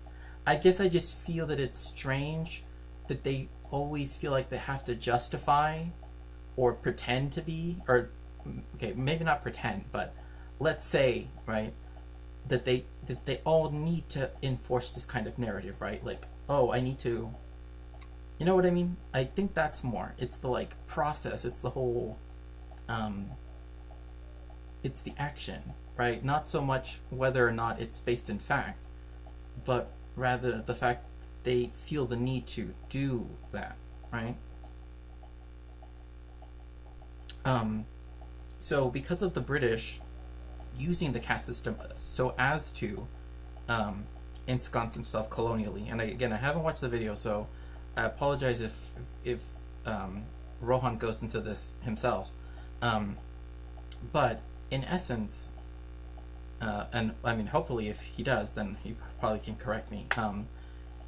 I guess I just feel that it's strange that they always feel like they have to justify or pretend to be, or, okay, maybe not pretend, but let's say, right, that they all need to enforce this kind of narrative, right? Like, oh, I need to, you know what I mean? I think that's more. It's the, like, process. It's the whole, it's the action, right? Not so much whether or not it's based in fact, but rather the fact they feel the need to do that, right? So because of the British using the caste system so as to ensconce themselves colonially, and I haven't watched the video, so I apologize if Rohan goes into this himself, but in essence, and I mean, hopefully if he does, then he probably can correct me,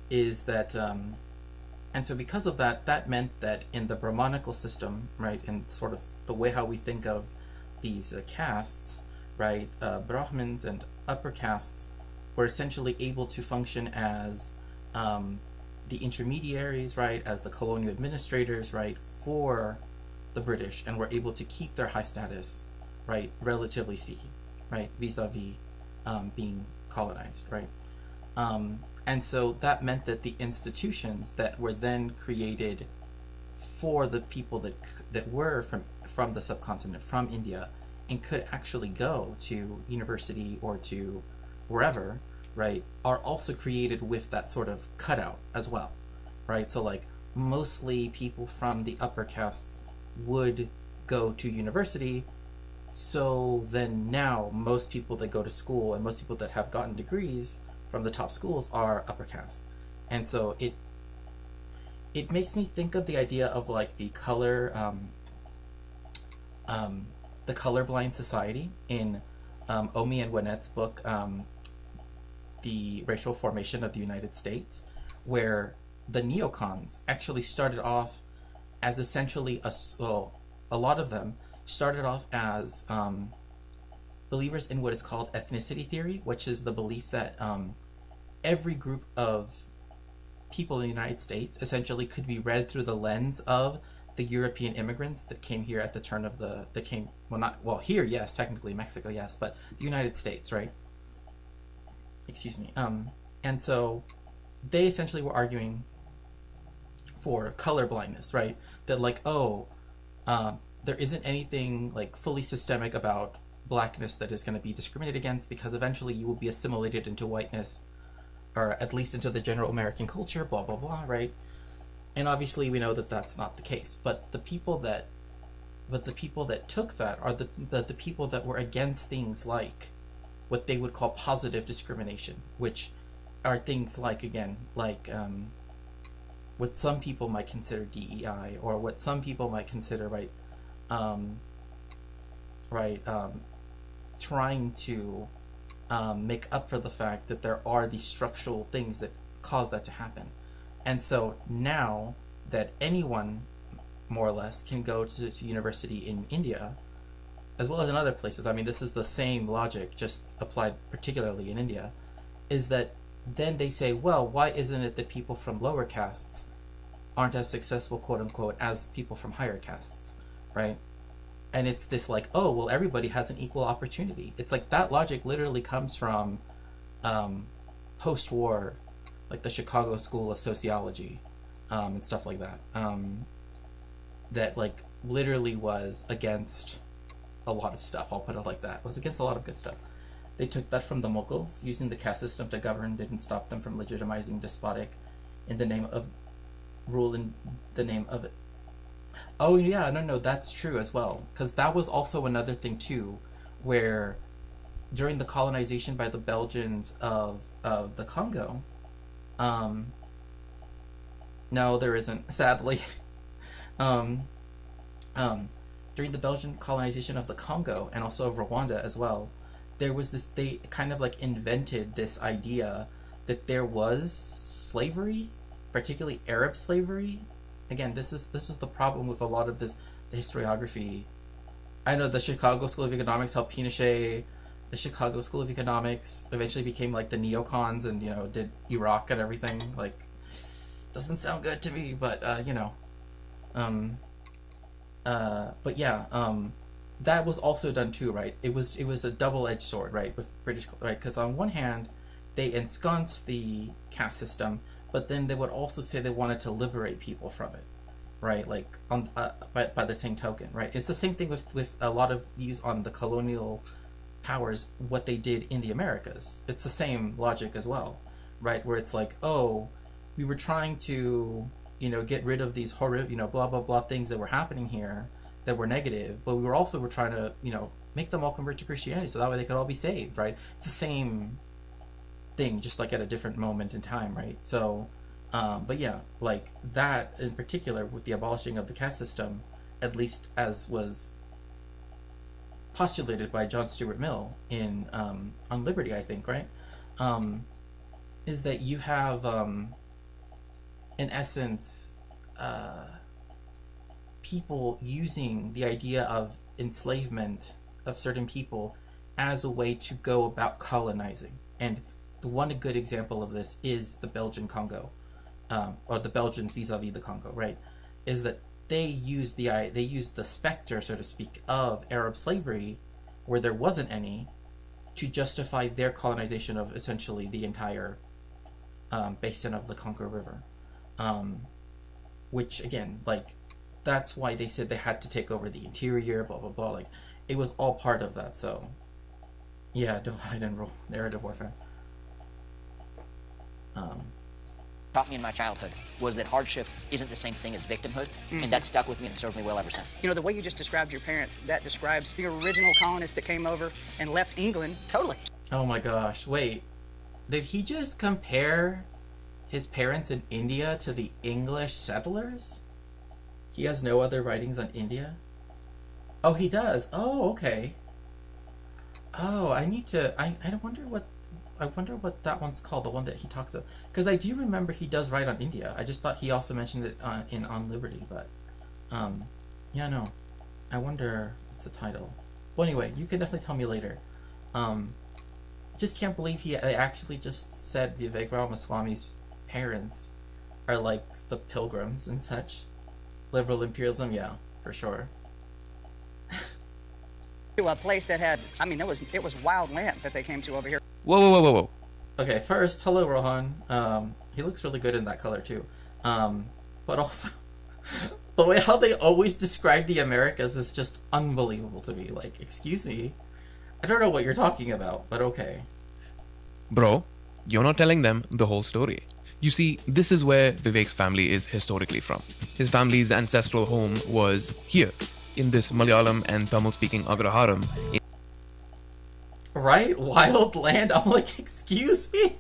is that, and so because of that, that meant that in the Brahmanical system, right, and sort of the way how we think of these castes, right, Brahmins and upper castes were essentially able to function as the intermediaries, right, as the colonial administrators, right, for the British, and were able to keep their high status, right, relatively speaking, right, vis-a-vis being colonized, right. And so that meant that the institutions that were then created for the people that were from the subcontinent, from India, and could actually go to university or to wherever, right, are also created with that sort of cutout as well, right? So like mostly people from the upper castes would go to university, so then now most people that go to school and most people that have gotten degrees from the top schools are upper caste. And so it makes me think of the idea of like the colorblind society in Omi and Winnett's book, The Racial Formation of the United States, where the neocons actually started off as essentially a lot of them started off as believers in what is called ethnicity theory, which is the belief that every group of people in the United States essentially could be read through the lens of the European immigrants that came here at the turn of here, yes, technically Mexico, yes, but the United States, right? Excuse me. And so they essentially were arguing for color blindness, right? That like, there isn't anything like fully systemic about blackness that is going to be discriminated against, because eventually you will be assimilated into whiteness, or at least into the general American culture, blah, blah, blah, right? And obviously we know that that's not the case. But the people that took that are the people that were against things like what they would call positive discrimination, which are things like, again, like what some people might consider DEI, or what some people might consider, trying to make up for the fact that there are these structural things that cause that to happen. And so now that anyone, more or less, can go to university in India, as well as in other places, I mean, this is the same logic, just applied particularly in India, is that then they say, well, why isn't it that people from lower castes aren't as successful, quote unquote, as people from higher castes, right? And it's this like, oh, well, everybody has an equal opportunity. It's like that logic literally comes from post-war, like the Chicago School of Sociology, and stuff like that. That like literally was against a lot of stuff. I'll put it like that. It was against a lot of good stuff. They took that from the Mughals. Using the caste system to govern didn't stop them from legitimizing despotic in the name of rule in the name of it. Oh yeah, no, that's true as well. Because that was also another thing too, where during the colonization by the Belgians of the Congo, no, there isn't, sadly. During the Belgian colonization of the Congo and also of Rwanda as well, there was this, they kind of like invented this idea that there was slavery, particularly Arab slavery. Again, this is the problem with a lot of this, the historiography. I know the Chicago School of Economics helped Pinochet. The Chicago School of Economics eventually became like the neocons and, did Iraq and everything. Like, doesn't sound good to me, but, but yeah, that was also done too, right? It was a double-edged sword, right, with British, right? Because on one hand, they ensconced the caste system, but then they would also say they wanted to liberate people from it, right? Like on by the same token, right? It's the same thing with a lot of views on the colonial powers, what they did in the Americas. It's the same logic as well, right? Where it's like, oh, we were trying to, get rid of these horrible, blah, blah, blah things that were happening here that were negative, but we were trying to, make them all convert to Christianity so that way they could all be saved, right? It's the same thing, just like at a different moment in time, right? So, but yeah, like that in particular with the abolishing of the caste system, at least as was postulated by John Stuart Mill in on Liberty, I think, right? Is that you have, in essence, people using the idea of enslavement of certain people as a way to go about colonizing. And the one good example of this is the Belgian Congo. or the Belgians vis-a-vis the Congo, right, is that they used the specter, so to speak, of Arab slavery, where there wasn't any, to justify their colonization of essentially the entire basin of the Congo River, which again, like, that's why they said they had to take over the interior, blah blah blah. Like, it was all part of that. So, yeah, divide and rule, narrative warfare. Taught me in my childhood was that hardship isn't the same thing as victimhood, and that stuck with me and served me well ever since. You know, the way you just described your parents, that describes the original colonists that came over and left England. Totally. Oh my gosh, wait. Did he just compare his parents in India to the English settlers? He has no other writings on India? Oh, he does. Oh, okay. Oh, I need to... I wonder what that one's called, the one that he talks of. Because I do remember he does write on India. I just thought he also mentioned it in On Liberty, but... yeah, no. I wonder what's the title. Well, anyway, you can definitely tell me later. Just can't believe he actually just said Vivek Ramaswamy's parents are like the Pilgrims and such. Liberal imperialism, yeah, for sure. To a place that had, I mean, it was wild land that they came to over here. Whoa. Okay, first, hello Rohan. He looks really good in that color too. But also, the way how they always describe the Americas is just unbelievable to me. Like, excuse me, I don't know what you're talking about, but okay. Bro, you're not telling them the whole story. You see, this is where Vivek's family is historically from. His family's ancestral home was here, in this Malayalam and Tamil-speaking Agraharam. Right? Wild land? I'm like, excuse me?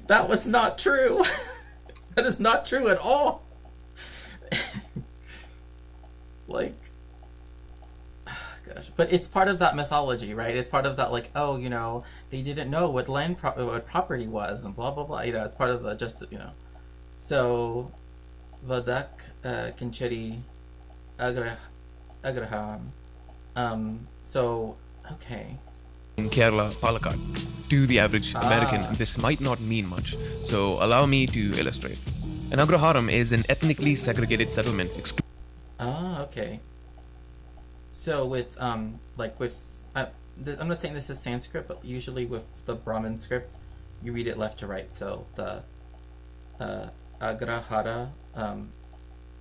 That was not true. That is not true at all. Like, gosh. But it's part of that mythology, right? It's part of that, like, oh, you know, they didn't know what what property was and blah, blah, blah. You know, it's part of the, just, you know. So, Vadak Kincheri Agraham. So, okay. In Kerala, Palakkad. To the average American, this might not mean much, so allow me to illustrate. An Agraharam is an ethnically segregated settlement. Okay. So with like with I'm not saying this is Sanskrit, but usually with the Brahmin script, you read it left to right. So the Agrahara,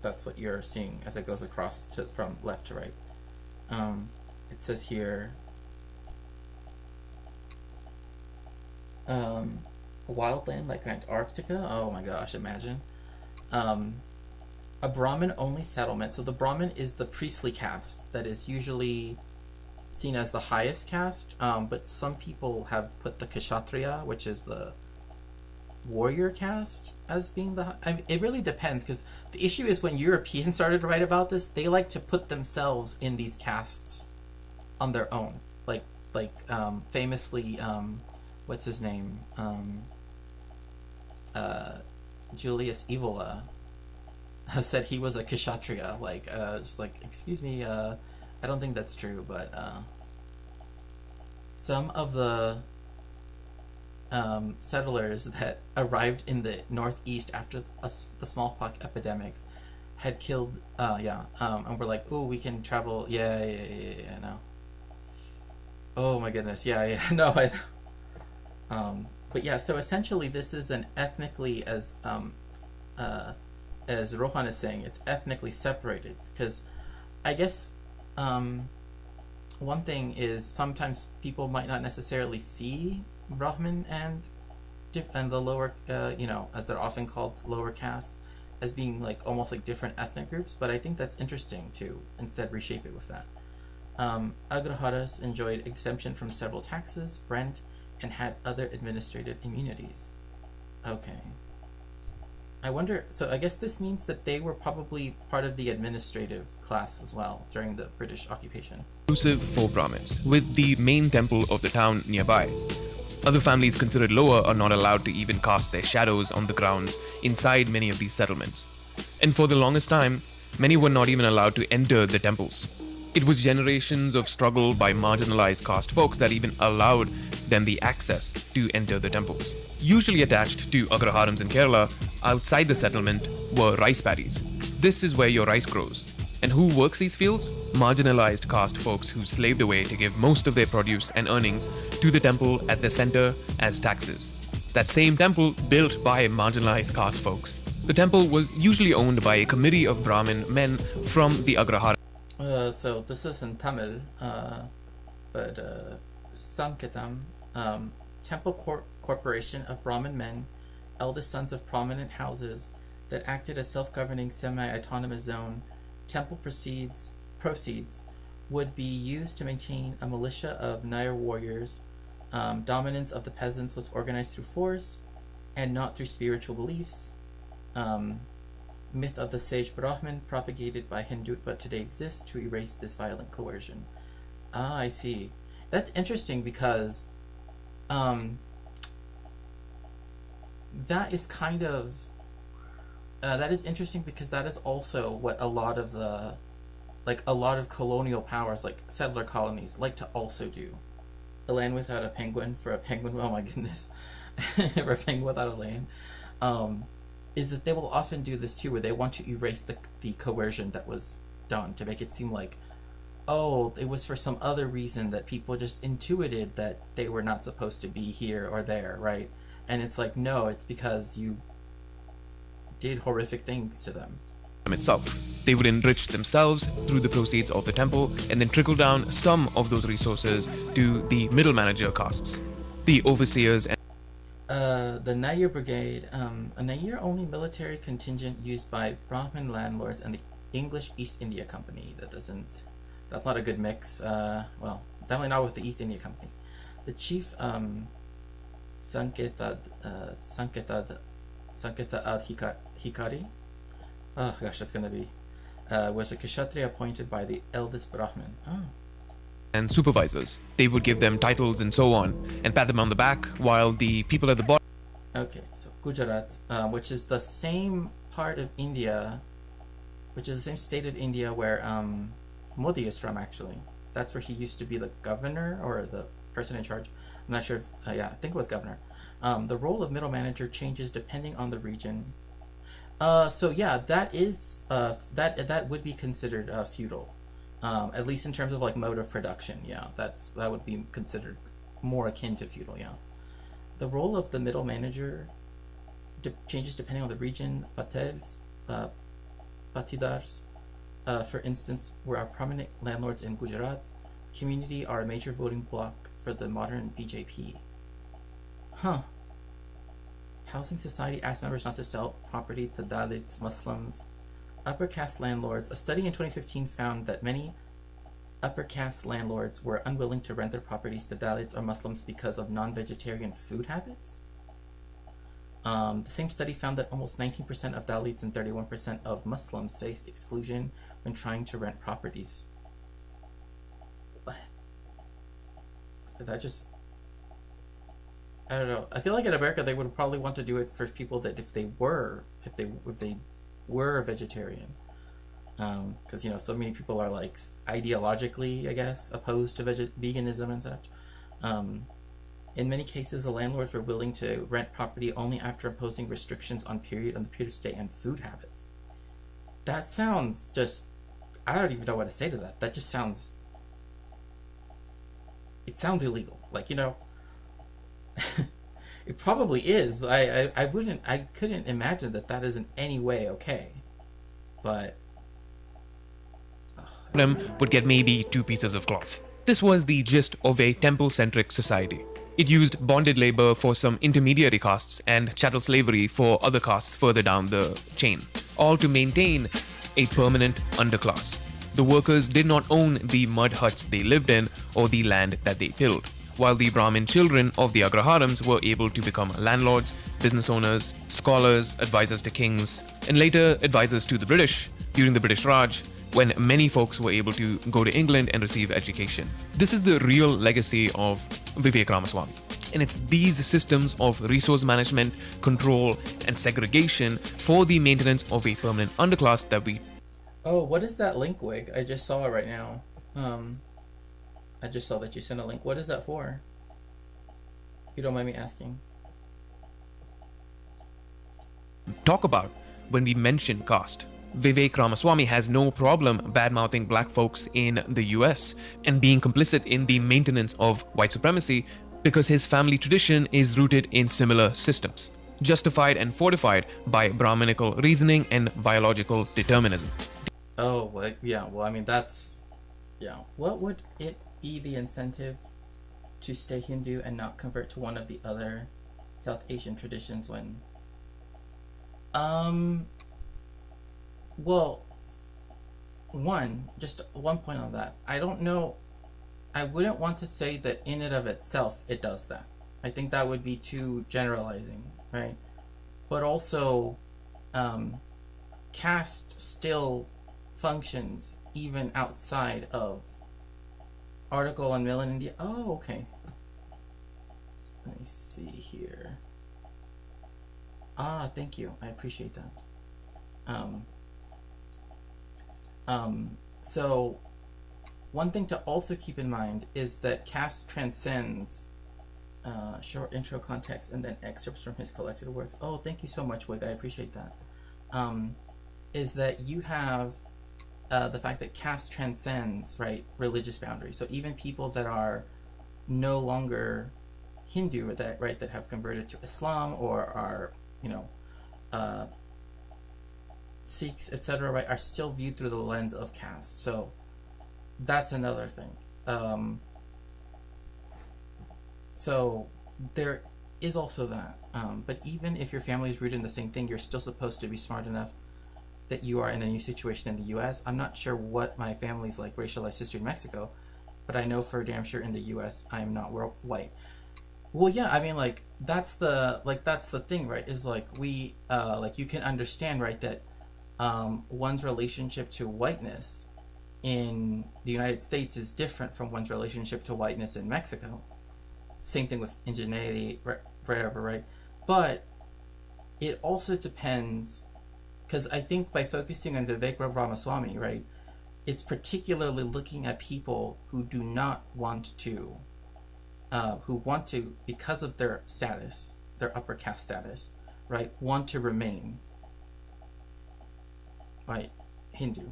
that's what you're seeing as it goes across from left to right. It says here, wildland like Antarctica. Oh my gosh, imagine. A Brahmin-only settlement. So the Brahmin is the priestly caste that is usually seen as the highest caste, but some people have put the Kshatriya, which is the warrior caste, as being the... I mean, it really depends, because the issue is when Europeans started to write about this, they like to put themselves in these castes on their own. Like famously, what's his name? Julius Evola said he was a Kshatriya. Like, just like, excuse me, I don't think that's true, but some of the settlers that arrived in the Northeast after the smallpox epidemics had killed, and we're like, oh, we can travel, yeah, no. Oh my goodness, yeah, no, but yeah, so essentially this is an ethnically, as Rohan is saying, it's ethnically separated, because I guess one thing is sometimes people might not necessarily see Brahmin and the lower, as they're often called, lower castes, as being like almost like different ethnic groups, but I think that's interesting to instead reshape it with that. Agraharas enjoyed exemption from several taxes, rent, and had other administrative immunities. Okay. I wonder, so I guess this means that they were probably part of the administrative class as well during the British occupation. Exclusive for Brahmins, with the main temple of the town nearby. Other families considered lower are not allowed to even cast their shadows on the grounds inside many of these settlements. And for the longest time, many were not even allowed to enter the temples. It was generations of struggle by marginalized caste folks that even allowed them the access to enter the temples. Usually attached to agraharams in Kerala, outside the settlement were rice paddies. This is where your rice grows. And who works these fields? Marginalized caste folks who slaved away to give most of their produce and earnings to the temple at the center as taxes. That same temple built by marginalized caste folks. The temple was usually owned by a committee of Brahmin men from the Agrahara. So this is in Tamil, but Sanketam, Temple Corporation of Brahmin men, eldest sons of prominent houses that acted as self-governing semi-autonomous zone. Temple proceeds would be used to maintain a militia of Nair warriors. Dominance of the peasants was organized through force and not through spiritual beliefs. Myth of the sage Brahmin propagated by Hindutva today exists to erase this violent coercion. Ah, I see. That's interesting because that is kind of that is interesting because that is also what a lot of colonial powers, like settler colonies, like to also do. A land without a penguin for a penguin, oh my goodness, for a penguin without a land, is that they will often do this too, where they want to erase the coercion that was done to make it seem like, oh, it was for some other reason that people just intuited that they were not supposed to be here or there, right? And it's like, no, it's because you did horrific things to them. Itself. They would enrich themselves through the proceeds of the temple and then trickle down some of those resources to the middle manager castes, the overseers and the Nair Brigade, a Nair-only military contingent used by Brahmin landlords and the English East India Company. That's not a good mix. Well, definitely not with the East India Company. The chief, Sanketa Hikari, oh gosh, that's gonna be, was a Kshatriya appointed by the eldest Brahmin. Oh. and supervisors. They would give them titles and so on, and pat them on the back, while the people at the bottom. Okay, so Gujarat, which is the same part of India, which is the same state of India where Modi is from, actually. That's where he used to be the governor, or the person in charge. I'm not sure if, yeah, I think it was governor. The role of middle manager changes depending on the region. So yeah, that is, that would be considered feudal. At least in terms of like mode of production, yeah, that would be considered more akin to feudal, yeah. The role of the middle manager changes depending on the region. Patels, Patidars, for instance, were our prominent landlords in Gujarat. Community are a major voting bloc for the modern BJP. Huh. Housing Society asked members not to sell property to Dalits, Muslims, upper caste landlords. A study in 2015 found that many upper caste landlords were unwilling to rent their properties to Dalits or Muslims because of non-vegetarian food habits. The same study found that almost 19% of Dalits and 31% of Muslims faced exclusion when trying to rent properties. What? That just... I don't know. I feel like in America they would probably want to do it for people that if they were vegetarian, because you know so many people are like ideologically, I guess, opposed to veganism and such. In many cases, the landlords were willing to rent property only after imposing restrictions on the period of stay and food habits. That sounds just... I don't even know what to say to that. That just sounds... It sounds illegal. Like, you know... It probably is. I couldn't imagine that is in any way okay. But... would get maybe 2 pieces of cloth. This was the gist of a temple-centric society. It used bonded labor for some intermediary castes and chattel slavery for other castes further down the chain, all to maintain a permanent underclass. The workers did not own the mud huts they lived in or the land that they tilled, while the Brahmin children of the Agraharams were able to become landlords, business owners, scholars, advisors to kings, and later advisors to the British during the British Raj, when many folks were able to go to England and receive education. This is the real legacy of Vivek Ramaswamy. And it's these systems of resource management, control, and segregation for the maintenance of a permanent underclass that we... Oh, what is that link wig? I just saw it right now. I just saw that you sent a link. What is that for? If you don't mind me asking. Talk about when we mention caste. Vivek Ramaswamy has no problem bad-mouthing black folks in the US and being complicit in the maintenance of white supremacy because his family tradition is rooted in similar systems, justified and fortified by Brahminical reasoning and biological determinism. Oh, well, yeah. Well, I mean, that's... Yeah. What would it be the incentive to stay Hindu and not convert to one of the other South Asian traditions when... Well, just one point on that. I don't know. I wouldn't want to say that in and of itself it does that. I think that would be too generalizing, right? But also, caste still functions even outside of article on Mill in India. Oh, okay. Let me see here. Ah, thank you. I appreciate that. So one thing to also keep in mind is that caste transcends short intro context and then excerpts from his collected works. Oh, thank you so much, Wig. I appreciate that. Is that you have the fact that caste transcends, right, religious boundaries. So even people that are no longer Hindu, that have converted to Islam or are, Sikhs, etc., right, are still viewed through the lens of caste. So that's another thing. So there is also that. But even if your family is rooted in the same thing, you're still supposed to be smart enough that you are in a new situation in the U.S. I'm not sure what my family's like racialized history in Mexico, but I know for damn sure in the U.S. I am not white. Well, yeah, I mean, that's the thing, right? Is we you can understand, right, that one's relationship to whiteness in the United States is different from one's relationship to whiteness in Mexico. Same thing with indigeneity, whatever, right? But it also depends, because I think by focusing on Vivek Ramaswamy, right, it's particularly looking at people who do not want to, because of their status, their upper caste status, right, want to remain, right, Hindu,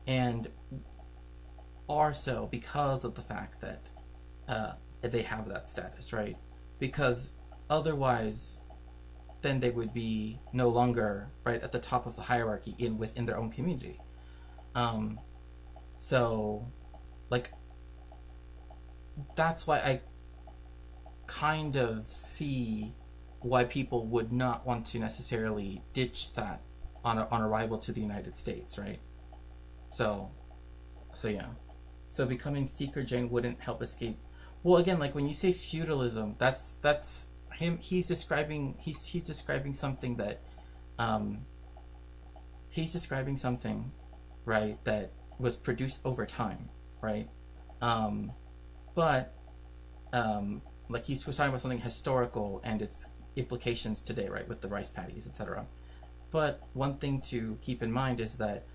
and are so because of the fact that they have that status, right? Because otherwise, then they would be no longer right at the top of the hierarchy within their own community. So, that's why I kind of see why people would not want to necessarily ditch that on arrival to the United States, right? So yeah. So becoming Sikh or Jain wouldn't help escape. Well, again, when you say feudalism, that's him. He's describing something that, right, that was produced over time, right? But he was talking about something historical and its implications today, right, with the rice paddies, etc. But one thing to keep in mind is that,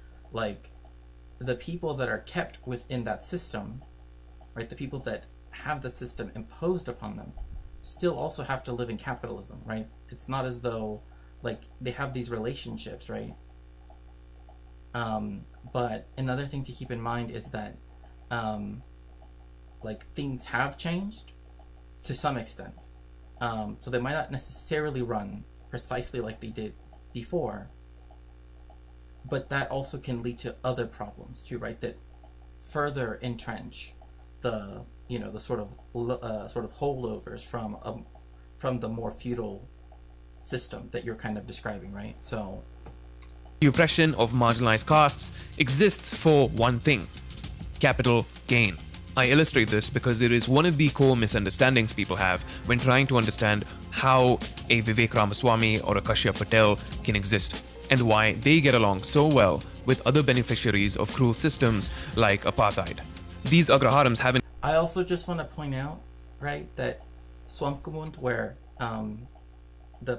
the people that are kept within that system, right, the people that have that system imposed upon them, still also have to live in capitalism, right? It's not as though, they have these relationships, right? But another thing to keep in mind is that, things have changed to some extent. So they might not necessarily run precisely like they did before, but that also can lead to other problems too, right? That further entrench the sort of holdovers from the more feudal system that you're kind of describing, right? So The oppression of marginalized castes exists for one thing: capital gain. I illustrate this because it is one of the core misunderstandings people have when trying to understand how a Vivek Ramaswamy or a Kashyap Patel can exist, and why they get along so well with other beneficiaries of cruel systems like apartheid. These Agraharams haven't. I also just want to point out, right, that Swamkamund, where the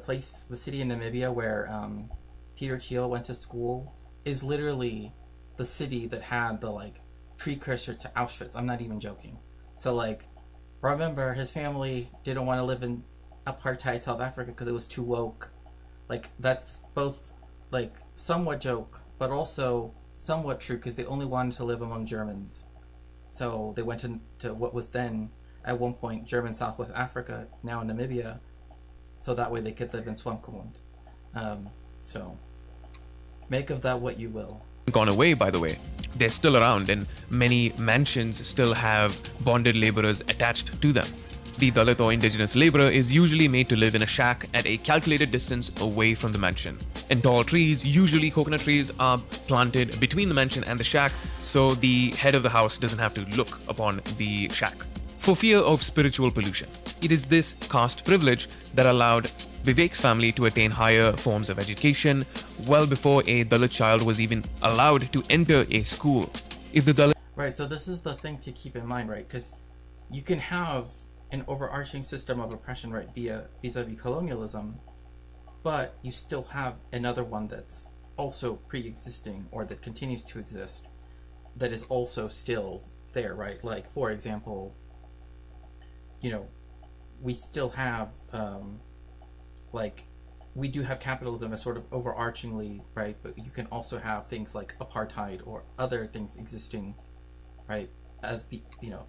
city in Namibia where Peter Thiel went to school, is literally the city that had the like precursor to Auschwitz. I'm not even joking. So like, remember his family didn't want to live in apartheid South Africa because it was too woke. Like that's both like somewhat joke, but also somewhat true because they only wanted to live among Germans. So they went to what was then at one point German Southwest Africa, now in Namibia, so that way they could live in Swampkomund. So make of that what you will. Gone away, by the way. They're still around, and many mansions still have bonded laborers attached to them. The Dalit or indigenous laborer is usually made to live in a shack at a calculated distance away from the mansion. And tall trees, usually coconut trees, are planted between the mansion and the shack, so the head of the house doesn't have to look upon the shack. For fear of spiritual pollution. It is this caste privilege that allowed Vivek's family to attain higher forms of education well before a Dalit child was even allowed to enter a school. If the Dalit Right, so this is the thing to keep in mind, right? Because you can have an overarching system of oppression, right, vis-a-vis colonialism, but you still have another one that's also pre-existing or that continues to exist that is also still there, right? Like, for example, you know, we still have, like, we do have capitalism as sort of overarchingly, right? But you can also have things like apartheid or other things existing, right? As, you know,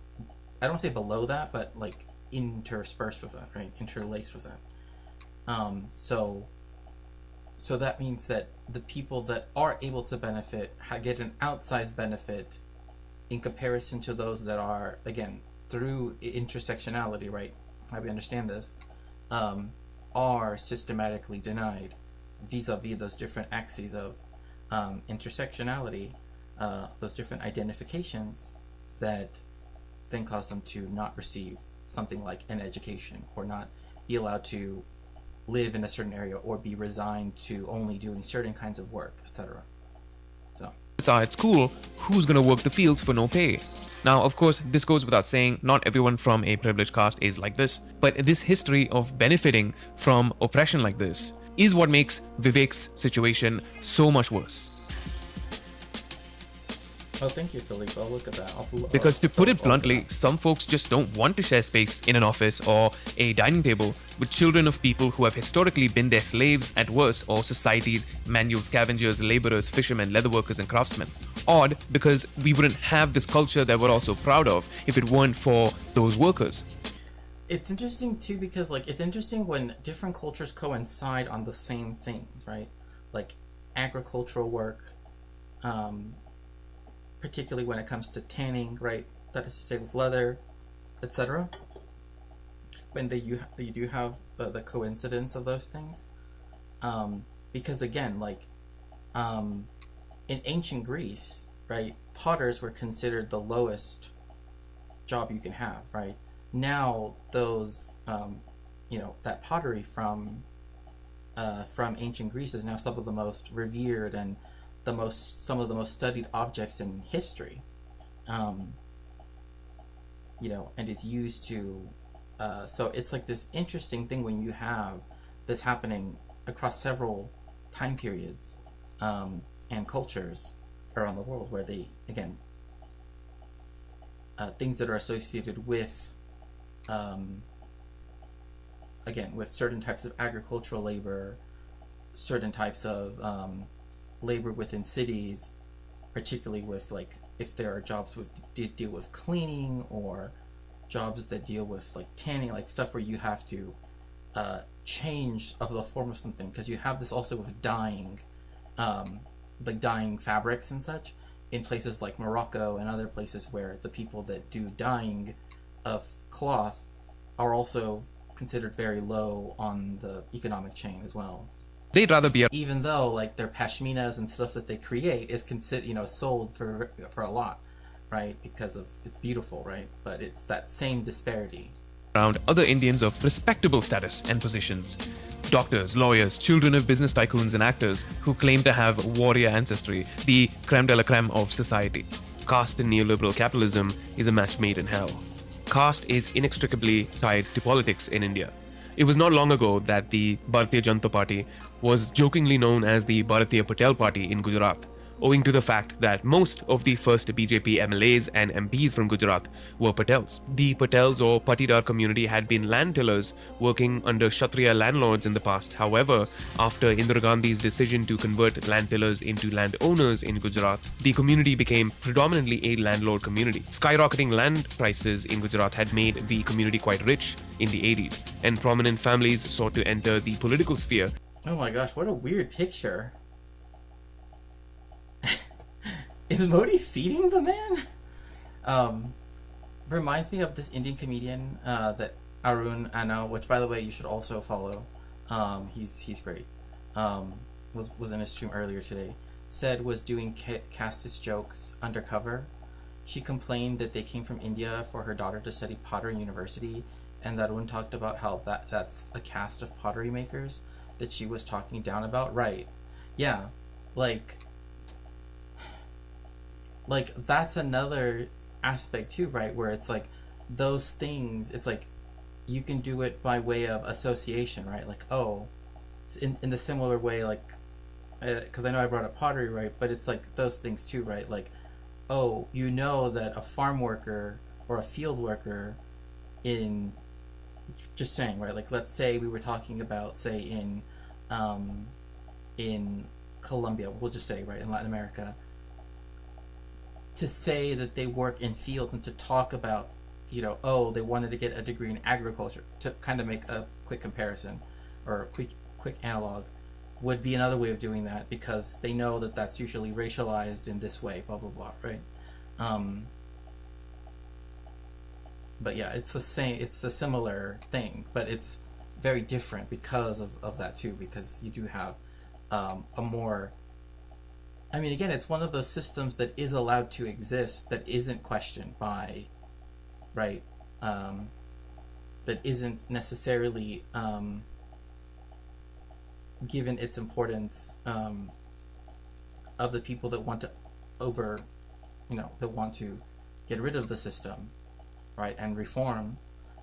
I don't say below that, but like interspersed with that, right? Interlaced with that. So that means that the people that are able to benefit get an outsized benefit in comparison to those that are, again, through intersectionality, right? How we understand this, are systematically denied vis-a-vis those different axes of intersectionality, those different identifications that then cause them to not receive something like an education or not be allowed to live in a certain area or be resigned to only doing certain kinds of work, etc. So are at school, who's gonna work the fields for no pay? Now, of course, this goes without saying, not everyone from a privileged caste is like this, but this history of benefiting from oppression like this is what makes Vivek's situation so much worse. oh, thank you, Philippe. I'll look at that. Because to put it bluntly, some folks just don't want to share space in an office or a dining table with children of people who have historically been their slaves at worst, or society's manual scavengers, laborers, fishermen, leatherworkers, and craftsmen. Odd, because we wouldn't have this culture that we're also proud of if it weren't for those workers. It's interesting too because like it's interesting when different cultures coincide on the same things, right? Like agricultural work, particularly when it comes to tanning, right? That is to say with leather, etc. When you do have the coincidence of those things, because again, like in ancient Greece, right, potters were considered the lowest job you can have, right? Now those, you know, that pottery from ancient Greece is now some of the most revered and some of the most studied objects in history, you know, and is used to, so it's like this interesting thing when you have this happening across several time periods and cultures around the world where they, again, things that are associated with, again, with certain types of agricultural labor, certain types of labor within cities, particularly with like if there are jobs with deal with cleaning or jobs that deal with like tanning, like stuff where you have to change of the form of something, because you have this also with dyeing, like dyeing fabrics and such in places like Morocco and other places where the people that do dyeing of cloth are also considered very low on the economic chain as well. They'd rather be Even though like their pashminas and stuff that they create is considered, you know, sold for a lot, right? Because of it's beautiful, right? But it's that same disparity. around other Indians of respectable status and positions. Doctors, lawyers, children of business tycoons and actors who claim to have warrior ancestry, the creme de la creme of society. Caste in neoliberal capitalism is a match made in hell. Caste is inextricably tied to politics in India. It was not long ago that the Bharatiya Janata Party was jokingly known as the Bharatiya Patel Party in Gujarat, owing to the fact that most of the first BJP MLAs and MPs from Gujarat were Patels. The Patels or Patidar community had been land tillers working under Kshatriya landlords in the past. However, after Indira Gandhi's decision to convert land tillers into landowners in Gujarat, the community became predominantly a landlord community. Skyrocketing land prices in Gujarat had made the community quite rich in the 80s, and prominent families sought to enter the political sphere. Oh my gosh, what a weird picture. Is Modi feeding the man? Reminds me of this Indian comedian that Arun Anna, which by the way you should also follow. He's great. Was in a stream earlier today. Said was doing casteist jokes undercover. She complained that they came from India for her daughter to study pottery university, and that Arun talked about how that's a caste of pottery makers that she was talking down about. Right? Yeah, like that's another aspect too, right? Where it's like those things, it's like you can do it by way of association, right? Like, oh, in the similar way, like, because I know I brought up pottery, right? But it's like those things too, right? Like, oh, you know that a farm worker or a field worker in, just saying, right? Like, let's say we were talking about, say, in Colombia, we'll just say, right, in Latin America, to say that they work in fields and to talk about, you know, oh, they wanted to get a degree in agriculture, to kind of make a quick comparison or a quick analog, would be another way of doing that, because they know that that's usually racialized in this way, blah blah blah, right? But yeah, it's the same, it's a similar thing, but it's very different because of that too, because you do have a more, I mean, again, it's one of those systems that is allowed to exist, that isn't questioned by, right, that isn't necessarily given its importance of the people that want to that want to get rid of the system, right, and reform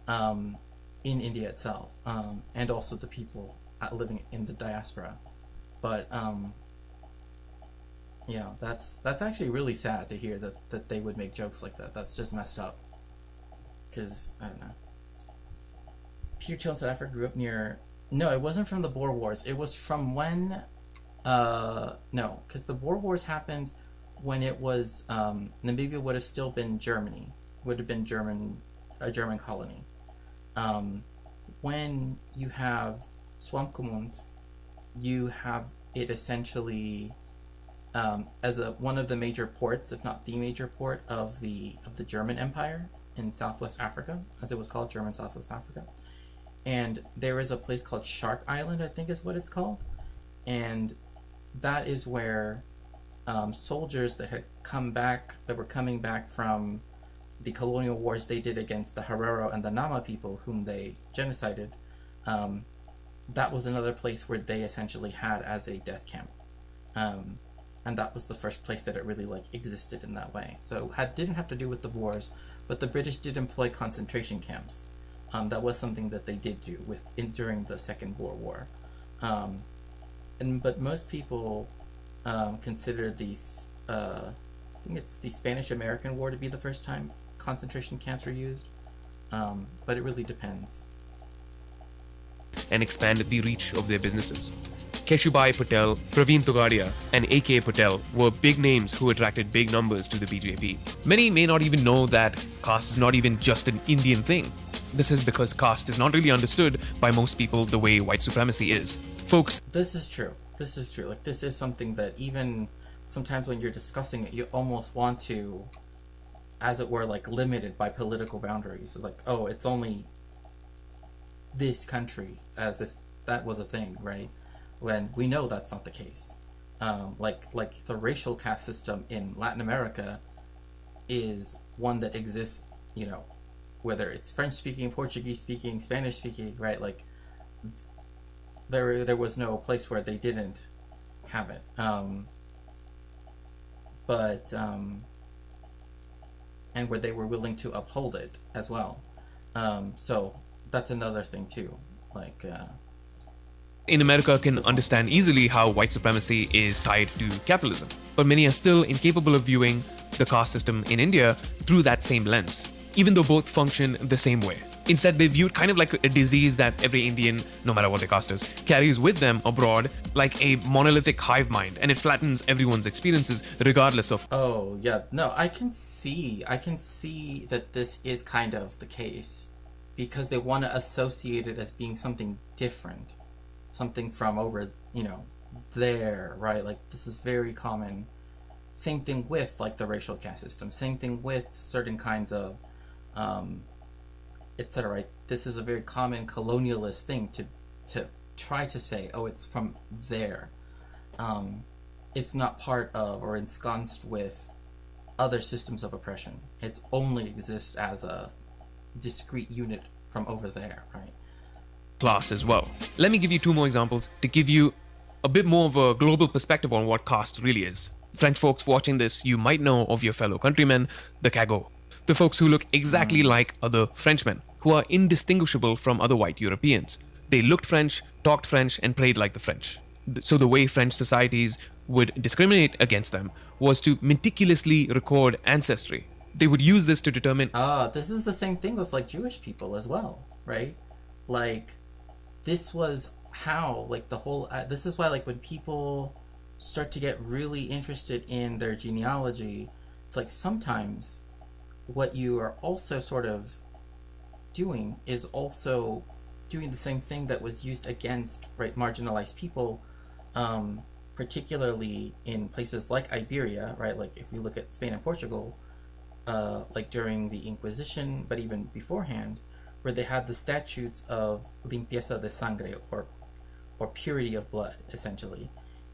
in India itself, and also the people living in the diaspora. But yeah, that's actually really sad to hear that they would make jokes like that. That's just messed up. Because, I don't know. Peter Thiel in South Africa grew up near... No, it wasn't from the Boer Wars. It was from when... no, because the Boer Wars happened when it was... Namibia would have still been Germany. Would have been a German colony. When you have Swamkomund, you have it essentially... as one of the major ports, if not the major port of the German Empire in Southwest Africa, as it was called, German Southwest Africa. And there is a place called Shark Island, I think is what it's called, and that is where soldiers that had were coming back from the colonial wars they did against the Herero and the Nama people, whom they genocided. That was another place where they essentially had as a death camp. And that was the first place that it really existed in that way. So didn't have to do with the wars, but the British did employ concentration camps. That was something that they did do during the Second Boer War. But most people consider I think it's the Spanish-American War to be the first time concentration camps were used. But it really depends. And expanded the reach of their businesses. Keshubai Patel, Praveen Togadia, and A.K. Patel were big names who attracted big numbers to the BJP. Many may not even know that caste is not even just an Indian thing. This is because caste is not really understood by most people the way white supremacy is. Folks, this is true. This is something that even sometimes when you're discussing it, you almost want to, as it were, limit it by political boundaries. Oh, it's only this country, as if that was a thing, right? When we know that's not the case. Like the racial caste system in Latin America is one that exists, whether it's French speaking, Portuguese speaking, Spanish speaking, right? There was no place where they didn't have it. And where they were willing to uphold it as well. So that's another thing too. in America can understand easily how white supremacy is tied to capitalism. but many are still incapable of viewing the caste system in India through that same lens, even though both function the same way. Instead, they view it kind of like a disease that every Indian, no matter what their caste is, carries with them abroad like a monolithic hive mind, and it flattens everyone's experiences regardless of. Oh, yeah. No, I can see that this is kind of the case because they want to associate it as being something different, something from over, there, right? Like, this is very common. Same thing with, like, the racial caste system. Same thing with certain kinds of, etc. Right? This is a very common colonialist thing to try to say, oh, it's from there. It's not part of or ensconced with other systems of oppression. It only exists as a discrete unit from over there, right? Class as well. Let me give you two more examples to give you a bit more of a global perspective on what caste really is. French folks watching this, you might know of your fellow countrymen, the Cagots. The folks who look exactly like other Frenchmen, who are indistinguishable from other white Europeans. They looked French, talked French, and prayed like the French. So the way French societies would discriminate against them was to meticulously record ancestry. They would use this to determine. This is the same thing with, like, Jewish people as well, right? Like, this was how, like, the whole... this is why, like, when people start to get really interested in their genealogy, it's like sometimes what you are also sort of doing is also doing the same thing that was used against, right, marginalized people, particularly in places like Iberia, right? Like, if we look at Spain and Portugal, like during the Inquisition, but even beforehand, where they had the statutes of limpieza de sangre, or purity of blood, essentially.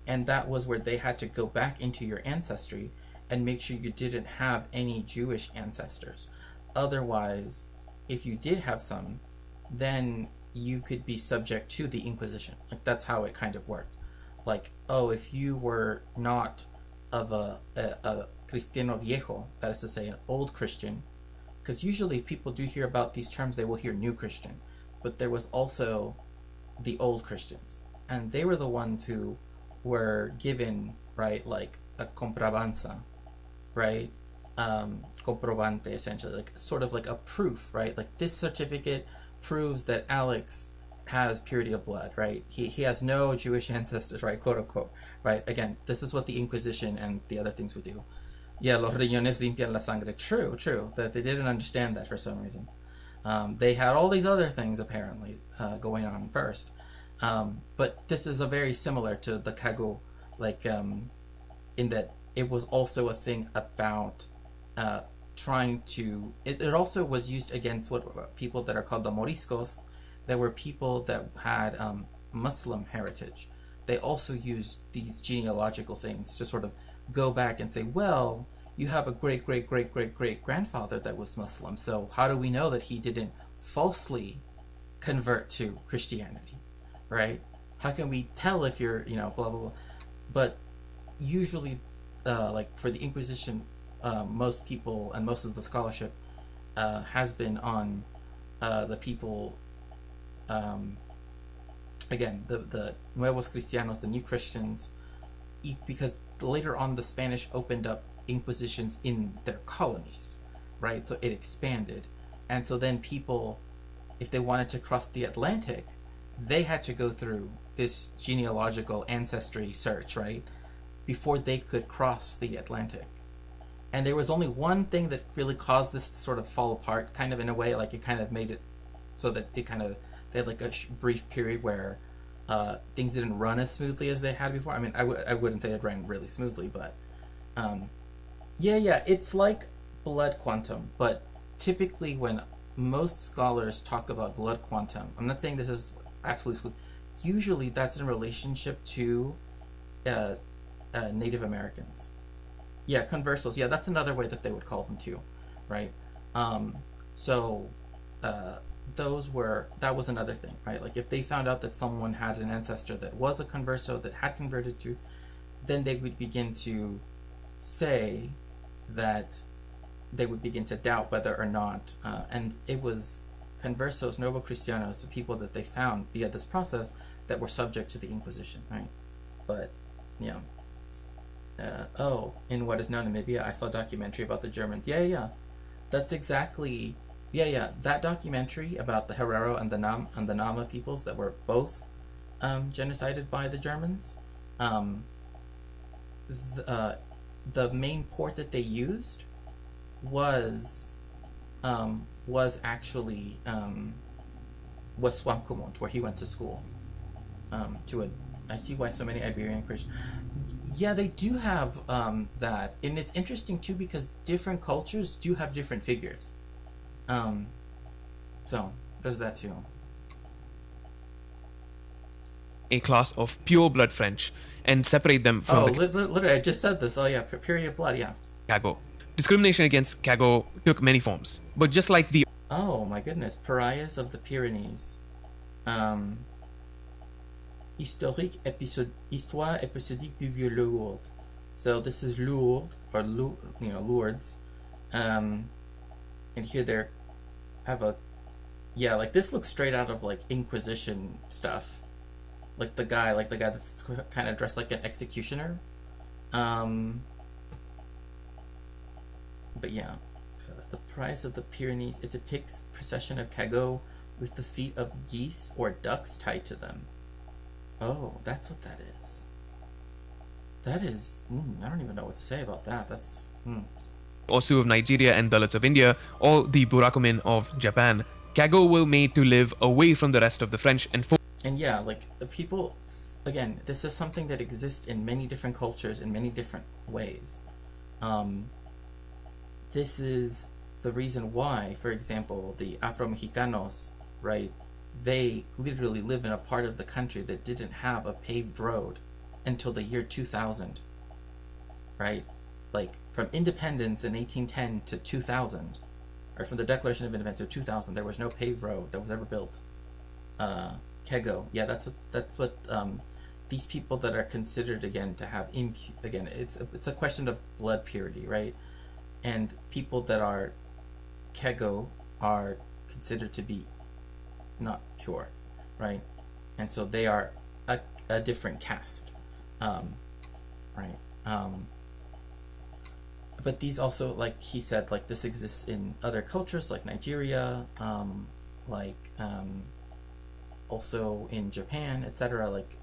And that was where they had to go back into your ancestry and make sure you didn't have any Jewish ancestors. Otherwise, if you did have some, then you could be subject to the Inquisition. Like, that's how it kind of worked. Like, oh, if you were not of a Cristiano Viejo, that is to say, an old Christian, because usually if people do hear about these terms, they will hear new Christian, but there was also the old Christians, and they were the ones who were given, right, like a comprabanza, right, comprobante, essentially, like sort of like a proof, right, like this certificate proves that Alex has purity of blood, right, he has no Jewish ancestors, right, quote unquote, right. Again, this is what the Inquisition and the other things would do. Yeah, los riñones limpian la sangre. True, that they didn't understand that for some reason. They had all these other things apparently going on first, but this is a very similar to the Cagot, like in that it was also a thing about trying to. It also was used against what people that are called the Moriscos, that were people that had Muslim heritage. They also used these genealogical things to sort of go back and say, well, you have a great grandfather that was Muslim, so how do we know that he didn't falsely convert to Christianity, right? How can we tell if you're, blah blah blah? But usually, like for the Inquisition, most people and most of the scholarship has been on the people, again, the Nuevos Cristianos, the new Christians, because later on the Spanish opened up inquisitions in their colonies, right? So it expanded, and so then people, if they wanted to cross the Atlantic, they had to go through this genealogical ancestry search, right, before they could cross the Atlantic. And there was only one thing that really caused this to sort of fall apart, kind of in a way, like it kind of made it so that it kind of, they had like a brief period where things didn't run as smoothly as they had before. I mean, I wouldn't say it ran really smoothly, but yeah, it's like blood quantum, but typically when most scholars talk about blood quantum, I'm not saying this is absolutely, usually that's in relationship to Native Americans. Yeah, conversos. Yeah, that's another way that they would call them too, right? That was another thing, right? Like if they found out that someone had an ancestor that was a converso, that had converted to, then they would begin to say that they would begin to doubt whether or not, and it was conversos, Novo Cristianos, the people that they found via this process that were subject to the Inquisition, right? But, yeah. in what is now Namibia, I saw a documentary about the Germans. Yeah. That's exactly. Yeah. That documentary about the Herero and the Nama peoples that were both genocided by the Germans. The main port that they used was actually was Swamkomont, where he went to school. I see why so many Iberian Christians. Yeah, they do have that, and it's interesting too because different cultures do have different figures. So there's that too. A class of pure blood French and separate them from the Literally, I just said this. Oh yeah, purity of blood. Yeah. Cago. Discrimination against Cago took many forms, but just like the Oh my goodness, pariahs of the Pyrenees. Histoire épisodique du Vieux Lourdes. So this is Lourdes, or Lourdes. And here they have a, like this looks straight out of like Inquisition stuff. Like the guy that's kind of dressed like an executioner. But yeah, the prize of the Pyrenees. It depicts procession of cagots with the feet of geese or ducks tied to them. Oh, that's what that is. That is. I don't even know what to say about that. That's. Osu of Nigeria and Dalits of India, or the Burakumin of Japan, Cago were made to live away from the rest of the French and yeah, like people. Again, this is something that exists in many different cultures in many different ways. This is the reason why, for example, the Afro-Mexicanos, right? They literally live in a part of the country that didn't have a paved road until the year 2000, right? Like from independence in 1810 to 2000, or from the Declaration of Independence to 2000, there was no paved road that was ever built. Kego, yeah, that's what these people that are considered again to have again, it's a question of blood purity, right? And people that are Kego are considered to be not pure, right? And so they are a different caste, right? But these also, like he said, like this exists in other cultures like Nigeria, also in Japan, etc. Like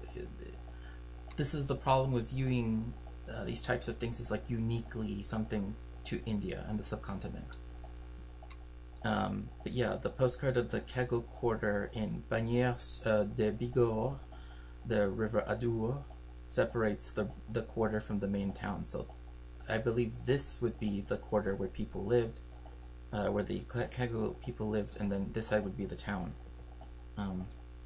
this is the problem with viewing these types of things as like uniquely something to India and the subcontinent. But yeah, the postcard of the Kego quarter in Bagnères de Bigorre, the river Adour, separates the quarter from the main town. So I believe this would be the quarter where people lived, where the Kego people lived, and then this side would be the town.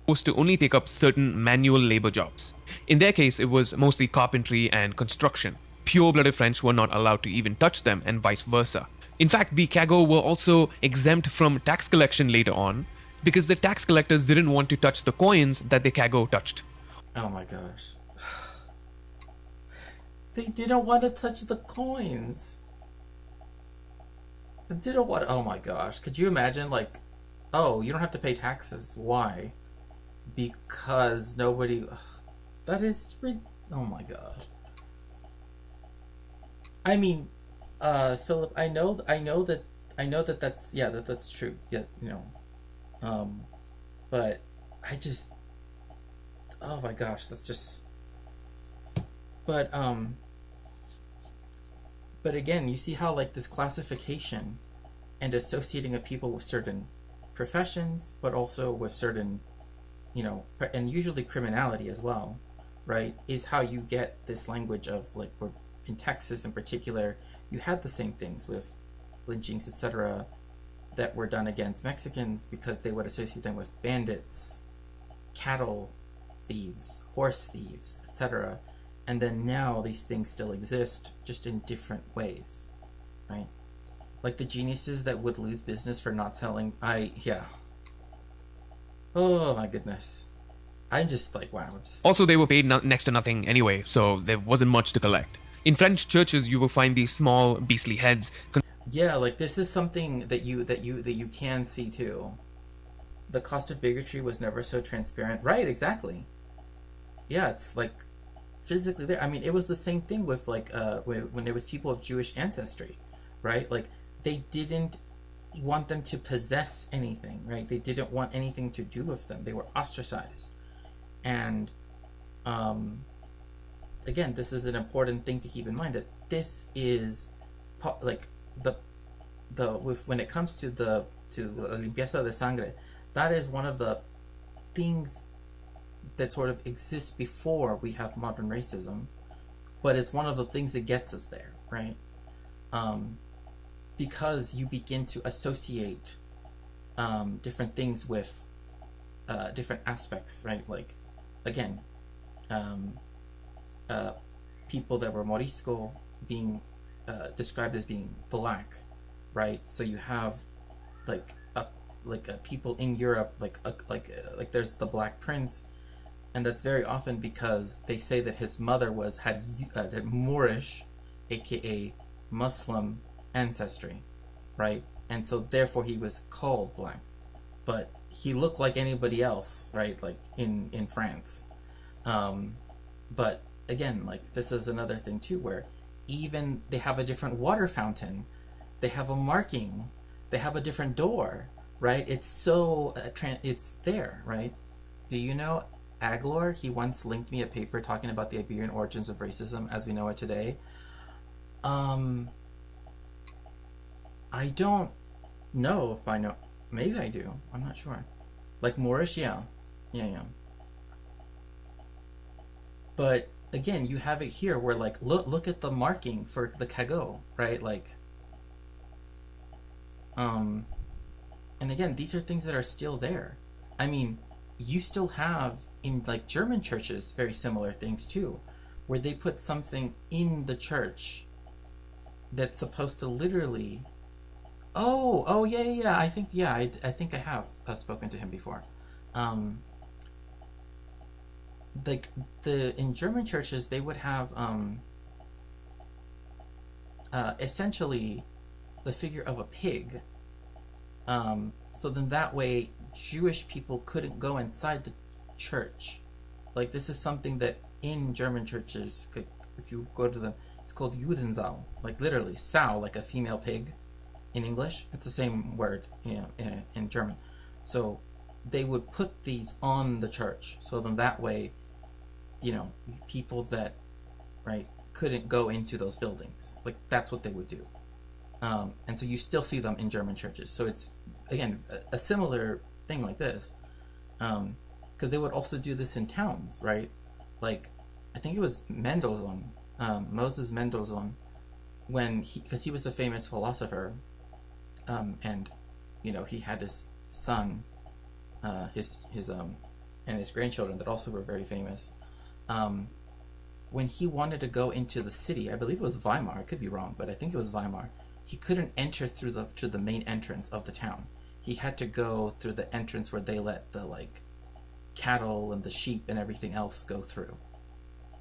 Supposed to only take up certain manual labor jobs. In their case, it was mostly carpentry and construction. Pure-blooded French were not allowed to even touch them, and vice versa. In fact, the Cago were also exempt from tax collection later on, because the tax collectors didn't want to touch the coins that the Cago touched. Oh my gosh. They didn't want to touch the coins. They didn't want. Oh my gosh. Could you imagine, like, oh, you don't have to pay taxes. Why? Because nobody. That is. Oh my gosh. I mean, Philip, I know that that's true. Yeah, but I just. Oh my gosh, that's just. But again, you see how like this classification and associating of people with certain professions, but also with certain, and usually criminality as well, right, is how you get this language of like, where in Texas in particular, you had the same things with lynchings, etc., that were done against Mexicans because they would associate them with bandits, cattle thieves, horse thieves, etc. And then now these things still exist, just in different ways, right? Like the geniuses that would lose business for not selling. Oh my goodness. I'm just like, wow. Also, they were paid next to nothing anyway, so there wasn't much to collect. In French churches, you will find these small, beastly heads. Yeah, like this is something that you can see too. The cost of bigotry was never so transparent. Right, exactly. Yeah, it's like physically there. I mean, it was the same thing with like when there was people of Jewish ancestry, right? Like they didn't want them to possess anything, right? They didn't want anything to do with them. They were ostracized. And again, this is an important thing to keep in mind, that this is like when it comes to limpieza de sangre, that is one of the things that sort of exists before we have modern racism, but it's one of the things that gets us there, right? Because you begin to associate different things with different aspects, right? Like, again, people that were Morisco being described as being black, right? So you have like people in Europe, like there's the Black Prince, and that's very often because they say that his mother had Moorish, aka Muslim ancestry, right? And so therefore he was called black, but he looked like anybody else, right? Like in France. But again, like this is another thing too, where even they have a different water fountain, they have a marking, they have a different door, right? It's so it's there, right? Do you know Aglor? He once linked me a paper talking about the Iberian origins of racism as we know it today. I don't know if I know. Maybe I do. I'm not sure. Like Moorish, yeah. But again, you have it here where like look at the marking for the cagot, right? Like and again, these are things that are still there. I mean, you still have in like German churches very similar things too, where they put something in the church that's supposed to literally yeah. I think I have spoken to him before. Like in German churches they would have essentially the figure of a pig. So then that way Jewish people couldn't go inside the church. Like this is something that in German churches, like, if you go to them, it's called Judensau, like literally sow, like a female pig in English. It's the same word, in German. So they would put these on the church, so then that way, people that, right, couldn't go into those buildings, like that's what they would do. And so you still see them in German churches. So it's, again, a similar thing like this. Because they would also do this in towns, right? Like, I think it was Mendelssohn, Moses Mendelssohn, because he was a famous philosopher, and, he had his son, and his grandchildren that also were very famous. When he wanted to go into the city, I believe it was Weimar, I could be wrong, but I think it was Weimar, he couldn't enter through to the main entrance of the town. He had to go through the entrance where they let the like cattle and the sheep and everything else go through.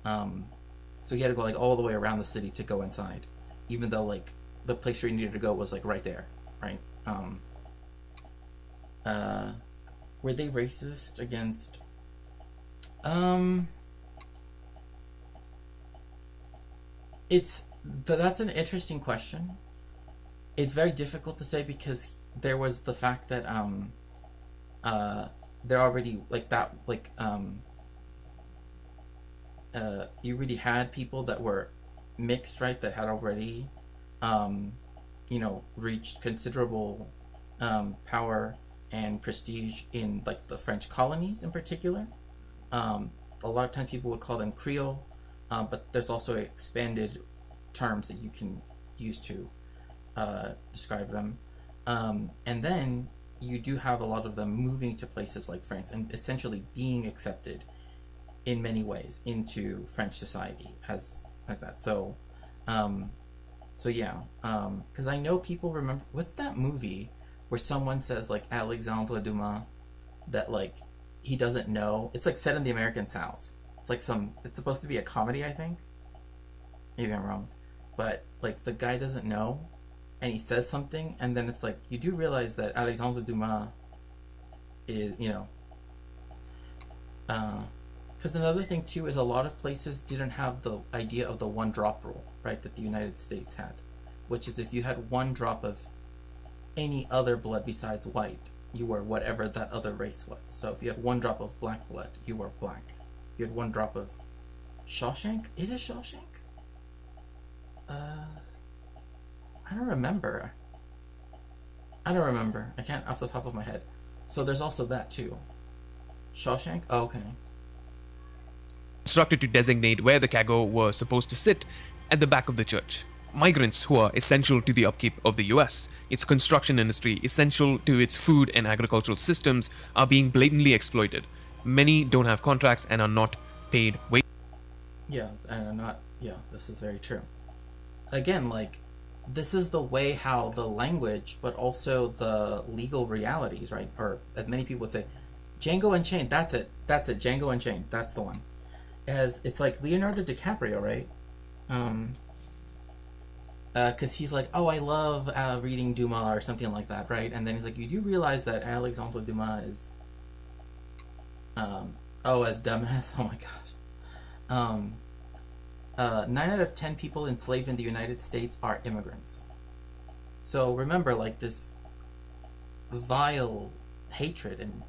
So he had to go like all the way around the city to go inside, even though like the place where he needed to go was like right there, right? Were they racist against? That's an interesting question. It's very difficult to say because there was the fact that they're already like that, like you already had people that were mixed, right, that had already reached considerable power and prestige in like the French colonies in particular. A lot of times people would call them Creole, but there's also expanded terms that you can use to describe them. And then you do have a lot of them moving to places like France and essentially being accepted in many ways into French society as that. So yeah, because I know people remember, what's that movie where someone says like Alexandre Dumas that like he doesn't know, it's like set in the American South. It's like it's supposed to be a comedy, I think. Maybe I'm wrong, but like the guy doesn't know and he says something, and then it's like, you do realize that Alexandre Dumas is, Because another thing too is a lot of places didn't have the idea of the one drop rule, right? That the United States had, which is if you had one drop of any other blood besides white, you were whatever that other race was. So if you had one drop of black blood, you were black. You had one drop of Shawshank. Is it Shawshank? I don't remember. I can't off the top of my head. So there's also that too. Shawshank? Oh, okay. Constructed to designate where the cargo was supposed to sit at the back of the church. Migrants who are essential to the upkeep of the US, its construction industry, essential to its food and agricultural systems, are being blatantly exploited. Many don't have contracts and are not paid wages. Yeah, and I'm not. Yeah, this is very true. Again, like, this is the way how the language, but also the legal realities, right? Or as many people would say, Django Unchained. That's it. Django Unchained. That's the one. As it's like Leonardo DiCaprio, right? Because he's like, oh, I love reading Dumas or something like that, right? And then he's like, you do realize that Alexandre Dumas is, as dumbass. Oh my gosh. 9 out of 10 people enslaved in the United States are immigrants. So remember, like, this vile hatred and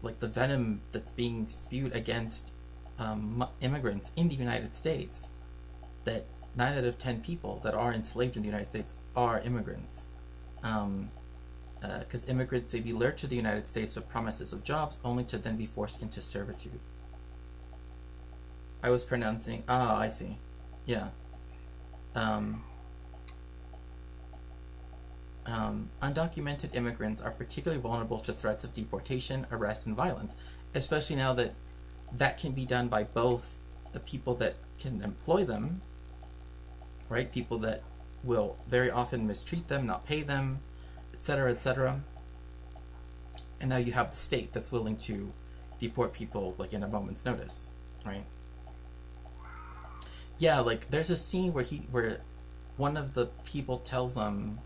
like the venom that's being spewed against immigrants in the United States, that 9 out of 10 people that are enslaved in the United States are immigrants. Because immigrants, they be lured to the United States with promises of jobs, only to then be forced into servitude. I was pronouncing... Ah, I see. Yeah. Undocumented immigrants are particularly vulnerable to threats of deportation, arrest, and violence, especially now that that can be done by both the people that can employ them, right? People that will very often mistreat them, not pay them, etc., etc. And now you have the state that's willing to deport people like in a moment's notice, right? Yeah, like there's a scene where one of the people tells them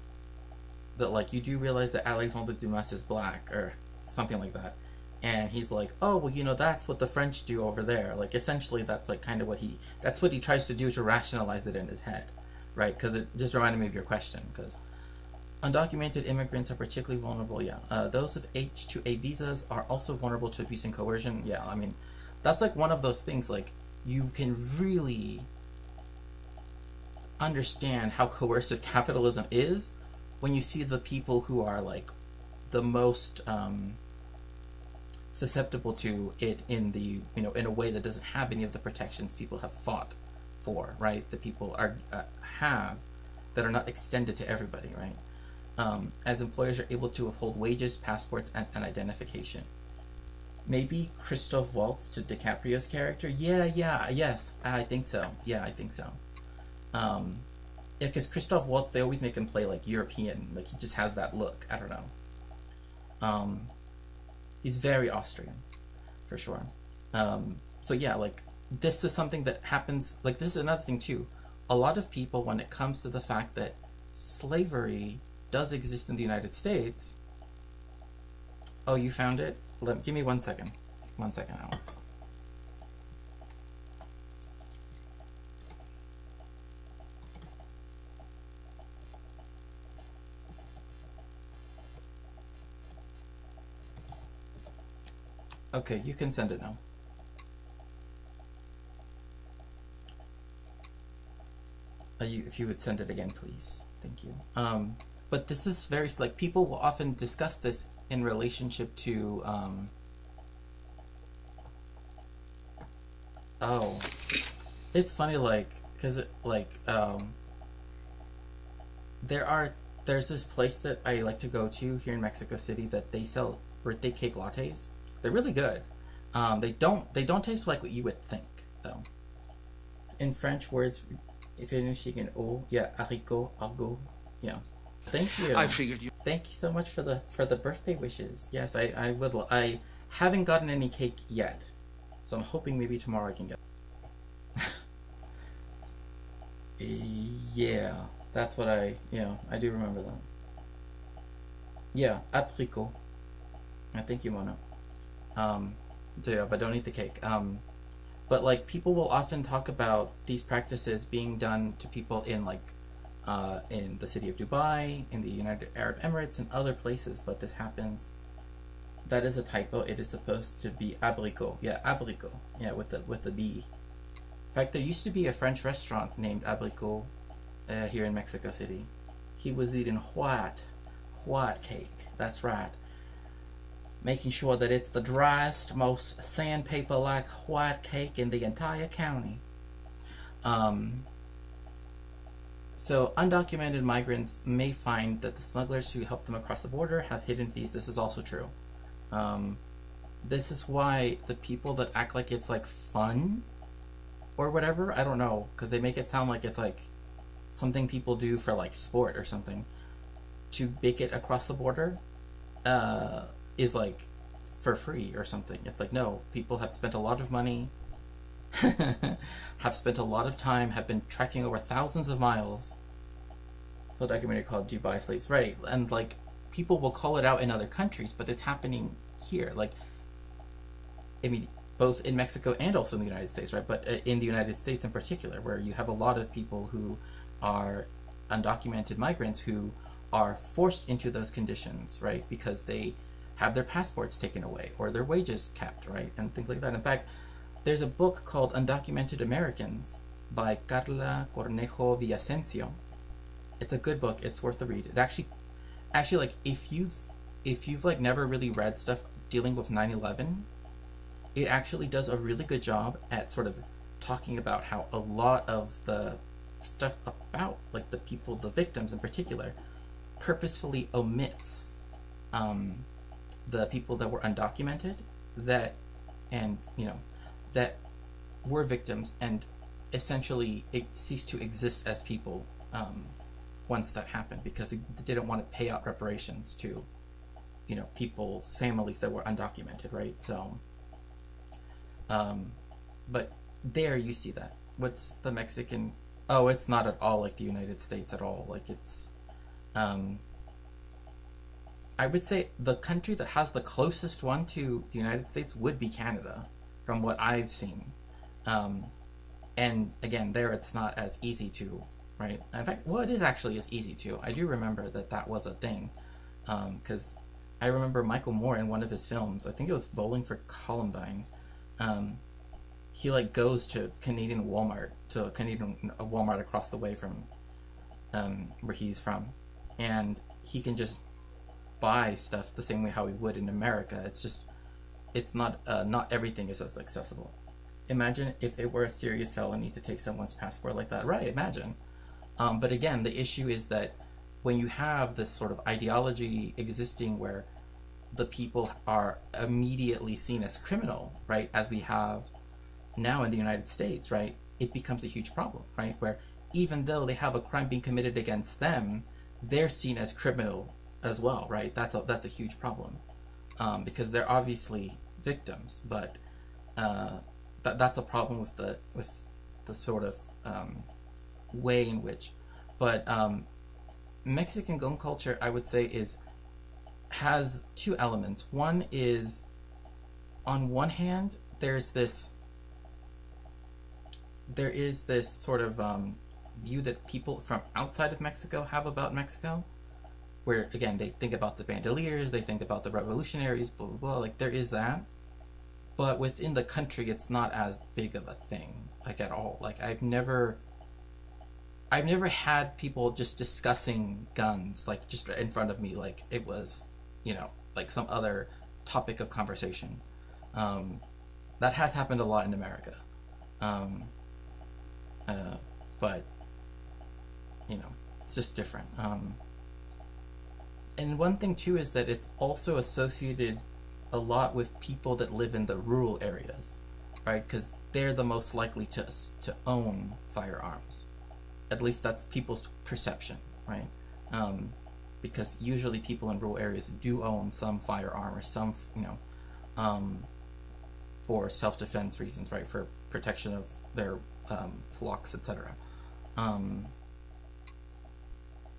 that, like, you do realize that Alexandre Dumas is black or something like that, and he's like, oh, well, you know, that's what the French do over there. Like, essentially that's like kind of what he tries to do to rationalize it in his head, right? Because it just reminded me of your question, because undocumented immigrants are particularly vulnerable. Yeah, those with H-2A visas are also vulnerable to abuse and coercion. Yeah, I mean, that's like one of those things, like, you can really understand how coercive capitalism is when you see the people who are like the most susceptible to it in the, you know, in a way that doesn't have any of the protections people have fought for, right? That people are have that are not extended to everybody, right? As employers are able to withhold wages, passports, and identification. Maybe Christoph Waltz to DiCaprio's character? Yes, I think so. Yeah, I think so. Yeah, because Christoph Waltz, they always make him play like European, like he just has that look. I don't know. He's very Austrian, for sure. So yeah, like this is something that happens. Like this is another thing too. A lot of people, when it comes to the fact that slavery does exist in the United States. Oh, you found it? Give me 1 second. 1 second, Alex. Okay, you can send it now. If you would send it again, please. Thank you. But this is very, like, people will often discuss this in relationship to, oh, it's funny, like, because, there's this place that I like to go to here in Mexico City that they sell birthday cake lattes. They're really good. They don't taste like what you would think, though. In French words, if you're speaking, oh, yeah, haricot, argot, yeah. Thank you. I figured you. Thank you so much for the birthday wishes. Yes, I haven't gotten any cake yet, so I'm hoping maybe tomorrow I can get. Yeah, that's what I do remember that. Yeah, apricot. I think you wanna. Yeah, but don't eat the cake. But like people will often talk about these practices being done to people in like in the city of Dubai, in the United Arab Emirates, and other places. But this happens. That is a typo. It is supposed to be abricot. Yeah, abricot. Yeah, with the B. In fact, there used to be a French restaurant named Abricot here in Mexico City. He was eating white cake. That's right. Making sure that it's the driest, most sandpaper-like white cake in the entire county. So undocumented migrants may find that the smugglers who help them across the border have hidden fees. This is also true. This is why the people that act like it's like fun or whatever, I don't know, because they make it sound like it's like something people do for like sport or something, to make it across the border is like for free or something. It's like, no, people have spent a lot of money, have spent a lot of time, have been trekking over thousands of miles. So a documentary called Dubai Slaves, right? And like people will call it out in other countries, but it's happening here. Like, I mean, both in Mexico and also in the United States, right? But in the United States in particular, where you have a lot of people who are undocumented migrants who are forced into those conditions, right? Because they have their passports taken away or their wages capped, right? And things like that. In fact, there's a book called Undocumented Americans by Carla Cornejo Villasencio. It's a good book. It's worth the read. It actually like if you've like never really read stuff dealing with 9/11, it actually does a really good job at sort of talking about how a lot of the stuff about like the people, the victims in particular, purposefully omits the people that were undocumented that were victims, and essentially it ceased to exist as people once that happened, because they didn't want to pay out reparations to people's families that were undocumented, right? So but there you see that. What's the Mexican? Oh, it's not at all like the United States at all. Like it's I would say the country that has the closest one to the United States would be Canada, from what I've seen. And again, there it's not as easy to, right? In fact, well, it is actually as easy to. I do remember that was a thing, because I remember Michael Moore in one of his films, I think it was Bowling for Columbine, he like goes to a Walmart across the way from where he's from, and he can just buy stuff the same way how he would in America. It's not everything is as accessible. Imagine if it were a serious felony to take someone's passport like that, right? Imagine. But again, the issue is that when you have this sort of ideology existing where the people are immediately seen as criminal, right, as we have now in the United States, right, it becomes a huge problem, right, where even though they have a crime being committed against them, they're seen as criminal as well, right? That's a huge problem, because they're obviously victims, but that's a problem with the sort of way in which, but Mexican gun culture, I would say, has two elements. One is, on one hand, there is this sort of view that people from outside of Mexico have about Mexico, where again they think about the bandoliers, they think about the revolutionaries, blah blah blah. Like there is that, but within the country, it's not as big of a thing, like at all. Like I've never had people just discussing guns like just in front of me, like it was, like some other topic of conversation. That has happened a lot in America, but it's just different. And one thing too is that it's also associated a lot with people that live in the rural areas, right? Because they're the most likely to own firearms. At least that's people's perception, right? Because usually people in rural areas do own some firearm or some, for self-defense reasons, right? For protection of their flocks, etc.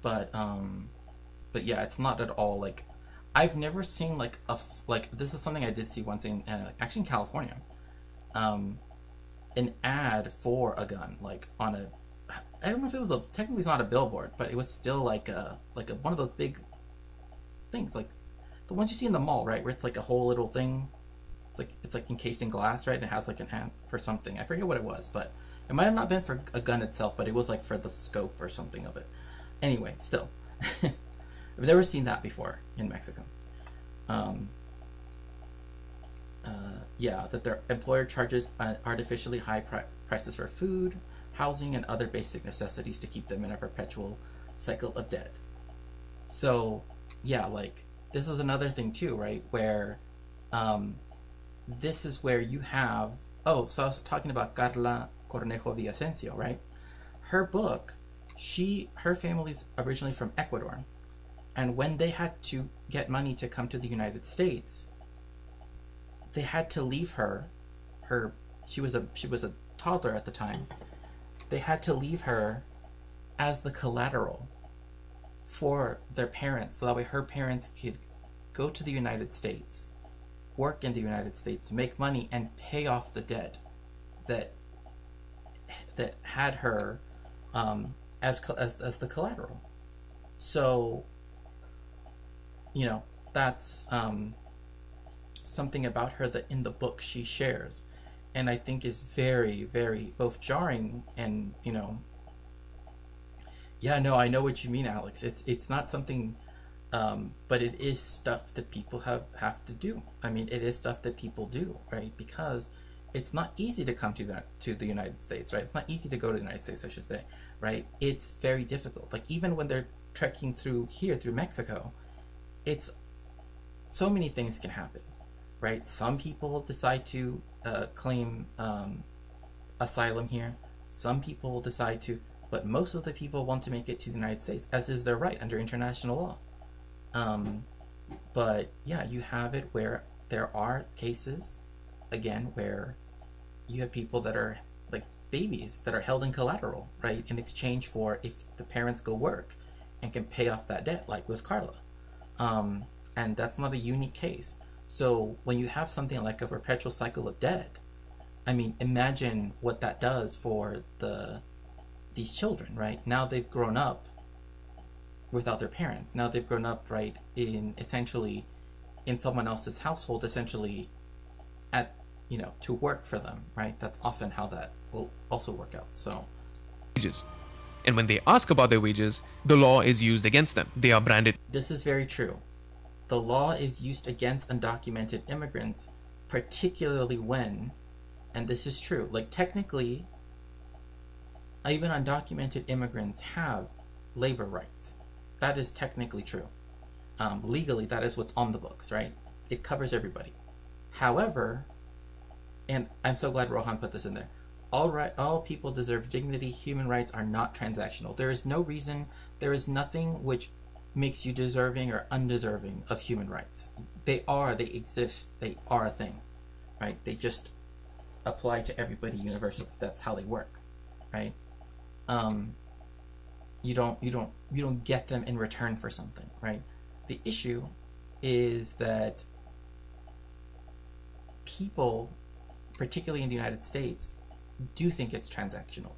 But yeah, it's not at all like I've never seen like like this is something I did see once in actually in California, an ad for a gun, like on a, I don't know if it was technically it's not a billboard, but it was still like a one of those big things, like the ones you see in the mall, right, where it's like a whole little thing. It's like encased in glass, right? And it has like an ad for something. I forget what it was, but it might have not been for a gun itself, but it was like for the scope or something of it. Anyway, still, I've never seen that before in Mexico. Yeah, that their employer charges artificially high prices for food, housing, and other basic necessities to keep them in a perpetual cycle of debt. So, yeah, like, this is another thing too, right? Where, this is where you have, oh, so I was talking about Carla Cornejo Villasencio, right? Her book, her family's originally from Ecuador. And when they had to get money to come to the United States, they had to leave her, she was a toddler at the time. They had to leave her as the collateral for their parents, so that way her parents could go to the United States, work in the United States, make money, and pay off the debt that had her as the collateral. So, you know, that's something about her that in the book she shares, and I think is very, very both jarring and, you know, yeah, no, I know what you mean, Alex. It's not something, but it is stuff that people have to do. I mean, it is stuff that people do, right? Because it's not easy to come to the United States, right? It's not easy to go to the United States, I should say, right? It's very difficult. Like, even when they're trekking through Mexico, it's so many things can happen, right? Some people decide to claim asylum here. Some people decide to, but most of the people want to make it to the United States, as is their right under international law. But yeah, you have it where there are cases, again, where you have people that are like babies that are held in collateral, right, in exchange for if the parents go work and can pay off that debt, like with Carla. And that's not a unique case. So when you have something like a perpetual cycle of debt, I mean, imagine what that does for these children, right? Now they've grown up without their parents. Now they've grown up, right, in essentially in someone else's household, essentially at, you know, to work for them, right? That's often how that will also work out. So Wages. And when they ask about their wages, the law is used against them. They are branded. this is very true. The law is used against undocumented immigrants, particularly when, and this is true, like technically, even undocumented immigrants have labor rights. That is technically true. Legally, that is what's on the books, right? It covers everybody. However, and I'm so glad Rohan put this in there, all people deserve dignity. Human rights are not transactional. There is no reason, there is nothing which makes you deserving or undeserving of human rights. They exist, they are a thing, right? They just apply to everybody universally. That's how they work, right? You don't get them in return for something, right? The issue is that people, particularly in the United States, do think it's transactional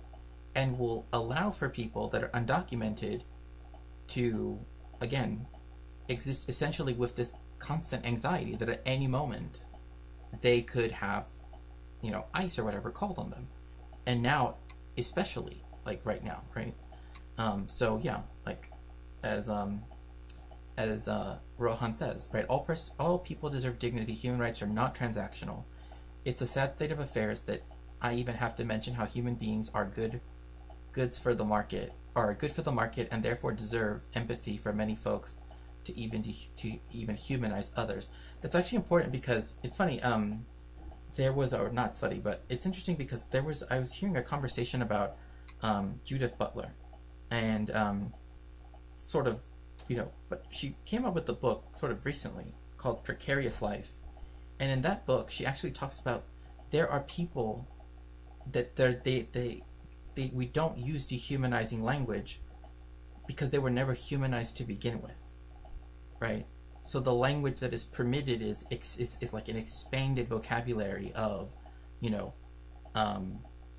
and will allow for people that are undocumented to, again, exist essentially with this constant anxiety that at any moment they could have, you know, ICE or whatever called on them. And now, especially, like right now, right? So yeah, like as Rohan says, right? All people deserve dignity. Human rights are not transactional. It's a sad state of affairs that I even have to mention how human beings are goods for the market, are good for the market, and therefore deserve empathy for many folks to even humanize others. That's actually important because it's funny. There was, or not it's funny, but it's interesting because I was hearing a conversation about Judith Butler, and sort of, you know, but she came up with the book sort of recently called Precarious Life, and in that book she actually talks about there are people that we don't use dehumanizing language because they were never humanized to begin with, right? So the language that is permitted is like an expanded vocabulary of, you know,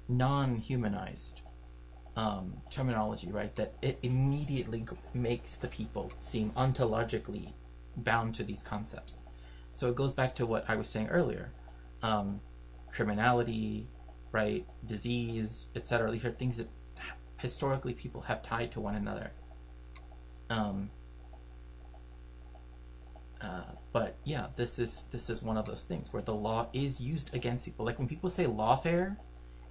non-humanized terminology, right? That it immediately makes the people seem ontologically bound to these concepts. So it goes back to what I was saying earlier. Criminality, right? Disease, etc. These are things that historically people have tied to one another. But yeah, this is one of those things where the law is used against people. Like when people say lawfare,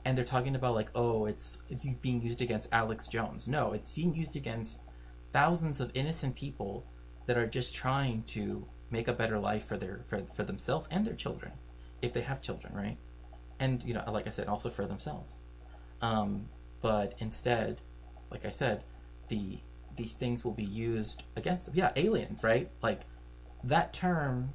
and they're talking about like, oh, it's being used against Alex Jones. No, it's being used against thousands of innocent people that are just trying to make a better life for themselves and their children, if they have children, right? And you know, like I said, also for themselves. But instead, like I said, these things will be used against them. Yeah, aliens, right? Like that term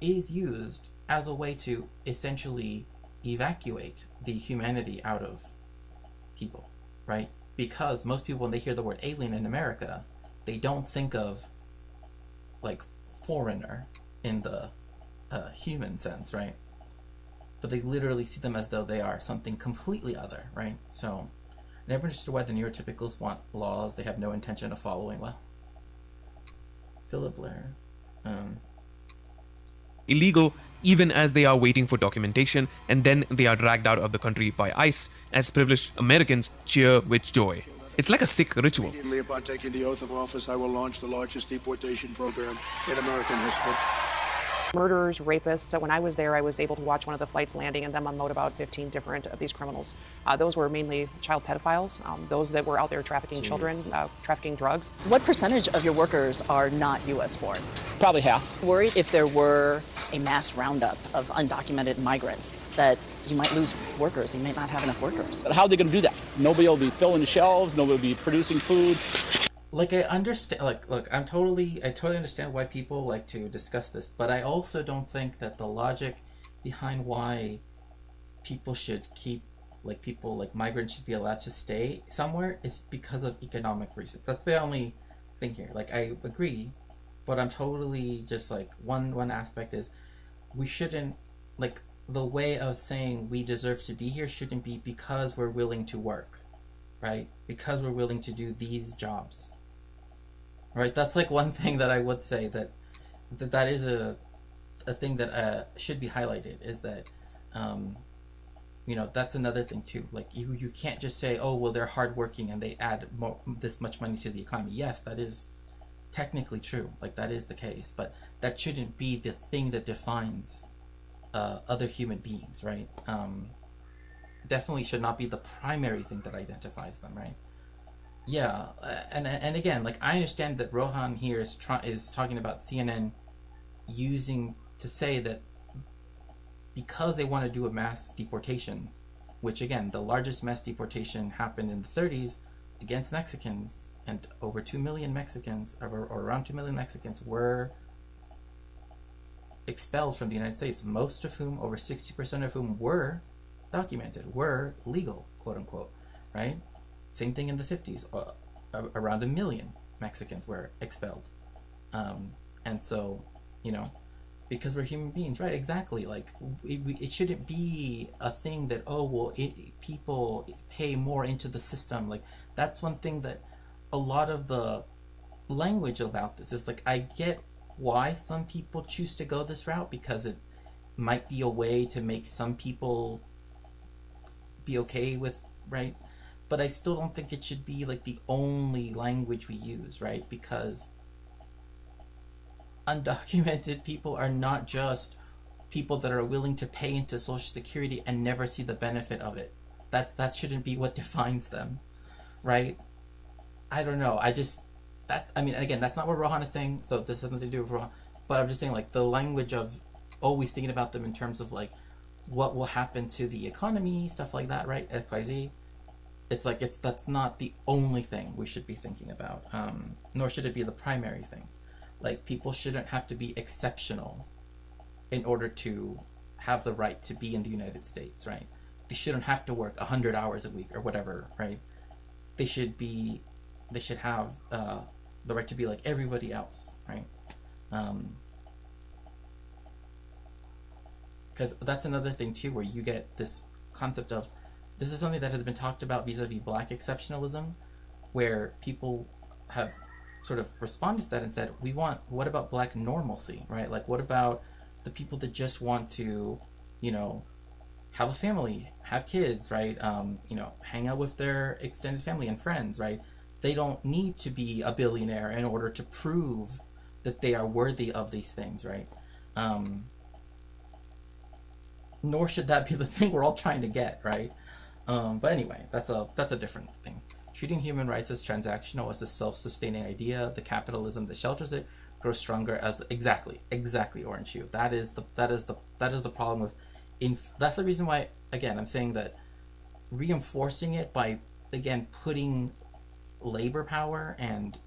is used as a way to essentially evacuate the humanity out of people, right? Because most people, when they hear the word alien in America, they don't think of like foreigner in the human sense, right? But they literally see them as though they are something completely other, right? So I never understood why the neurotypicals want laws they have no intention of following. Well, Philip Blair. Illegal even as they are waiting for documentation, and then they are dragged out of the country by ICE as privileged Americans cheer with joy. It's like a sick ritual. Immediately upon taking the oath of office, I will launch the largest deportation program in American history. Murderers, rapists. So when I was there, I was able to watch one of the flights landing and them unload about 15 different of these criminals. Those were mainly child pedophiles, those that were out there trafficking children, trafficking drugs. What percentage of your workers are not U.S. born? Probably half. Worried if there were a mass roundup of undocumented migrants that you might lose workers. You might not have enough workers. But how are they going to do that? Nobody will be filling the shelves. Nobody will be producing food. Like I understand, look, I totally understand why people like to discuss this, but I also don't think that the logic behind why people should keep, like people like migrants should be allowed to stay somewhere is because of economic reasons. That's the only thing here. Like I agree, but I'm totally just like one aspect is we shouldn't, like the way of saying we deserve to be here shouldn't be because we're willing to work, right? Because we're willing to do these jobs. Right, that's like one thing that I would say that is a thing that should be highlighted is that, you know, that's another thing too. Like you can't just say, oh well, they're hardworking and they add this much money to the economy. Yes, that is technically true. Like that is the case, but that shouldn't be the thing that defines other human beings, right? Definitely should not be the primary thing that identifies them, right? Yeah, and again, like I understand that Rohan here is talking about CNN using to say that because they want to do a mass deportation, which again, the largest mass deportation happened in the 30s against Mexicans, and over 2 million Mexicans, or around 2 million Mexicans, were expelled from the United States, most of whom, over 60% of whom, were documented, were legal, quote unquote, right? Same thing in the 50s. Around 1 million Mexicans were expelled. And so, you know, because we're human beings, right? Exactly. Like, it shouldn't be a thing that, oh, well, people pay more into the system. Like, that's one thing that a lot of the language about this is like, I get why some people choose to go this route because it might be a way to make some people be okay with, right? But I still don't think it should be like the only language we use, right? Because undocumented people are not just people that are willing to pay into Social Security and never see the benefit of it. That shouldn't be what defines them, right? I don't know. I mean, again, that's not what Rohan is saying, so this has nothing to do with Rohan. But I'm just saying, like, the language of always thinking about them in terms of, like, what will happen to the economy, stuff like that, right? XYZ. It's like that's not the only thing we should be thinking about, nor should it be the primary thing. Like, people shouldn't have to be exceptional in order to have the right to be in the United States, right? They shouldn't have to work 100 hours a week or whatever, right? They should have the right to be like everybody else, right? Because that's another thing too, where you get this concept of, this is something that has been talked about vis-a-vis black exceptionalism, where people have sort of responded to that and said, what about black normalcy, right? Like, what about the people that just want to, have a family, have kids, right? Hang out with their extended family and friends, right? They don't need to be a billionaire in order to prove that they are worthy of these things, right? Nor should that be the thing we're all trying to get, right? But anyway, that's a different thing. Treating human rights as transactional, as a self-sustaining idea, the capitalism that shelters it grows stronger as exactly Orange Hue. That is the problem with. That's the reason why, again, I'm saying that reinforcing it by, again, putting labor power and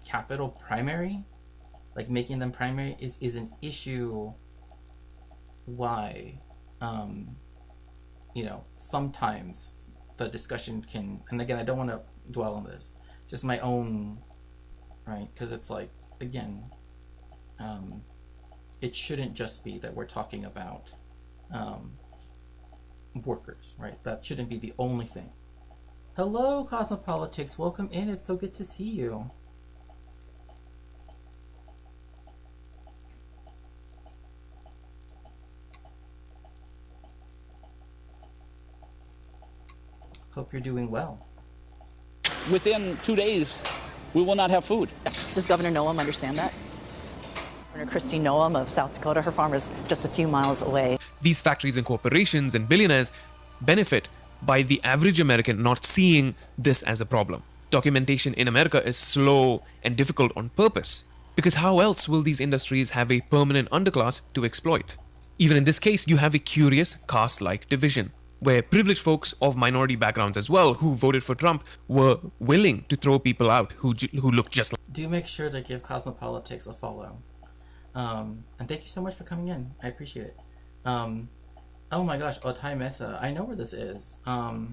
capital primary, like making them primary, is an issue. Why, sometimes the discussion can, and again, I don't want to dwell on this, just my own, right? Because it's like, again, it shouldn't just be that we're talking about workers, right? That shouldn't be the only thing. Hello, Cosmopolitics. Welcome in. It's so good to see you. Hope you're doing well. Within 2 days, we will not have food. Does Governor Noam understand that? Governor Christy Noam of South Dakota, her farm is just a few miles away. These factories and corporations and billionaires benefit by the average American not seeing this as a problem. Documentation in America is slow and difficult on purpose, because how else will these industries have a permanent underclass to exploit? Even in this case, you have a curious caste-like division, where privileged folks of minority backgrounds as well, who voted for Trump, were willing to throw people out who look just like. Do make sure to give Cosmopolitics a follow. And thank you so much for coming in. I appreciate it. Oh my gosh, Otai Mesa. I know where this is. I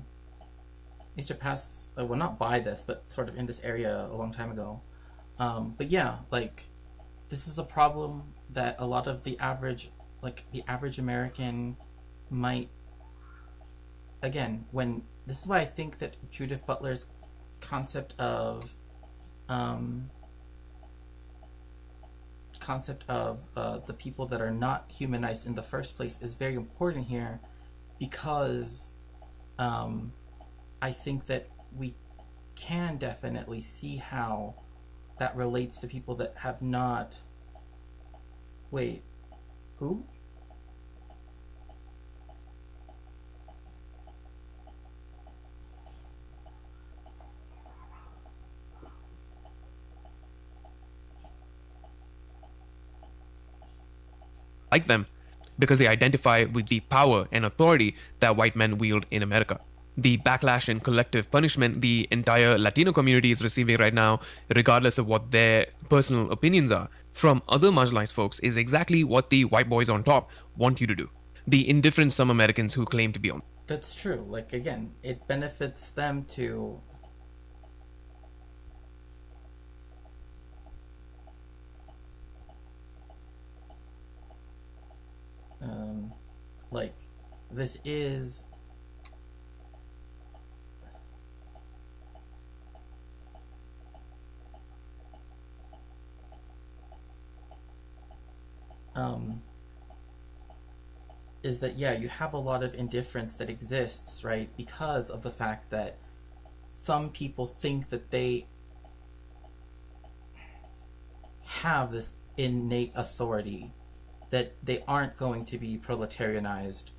used to pass, well, not by this, but sort of in this area a long time ago. But yeah, like, this is a problem that a lot of the average American might, again, this is why I think that Judith Butler's concept of the people that are not humanized in the first place is very important here, because I think that we can definitely see how that relates to people that have not. Wait, who? Like them, because they identify with the power and authority that white men wield in America. The backlash and collective punishment the entire Latino community is receiving right now, regardless of what their personal opinions are, from other marginalized folks, is exactly what the white boys on top want you to do. The indifferent some Americans who claim to be on. That's true. Like, again, it benefits them to. Like, this is. Is that, yeah, you have a lot of indifference that exists, right, because of the fact that some people think that they have this innate authority, that they aren't going to be proletarianized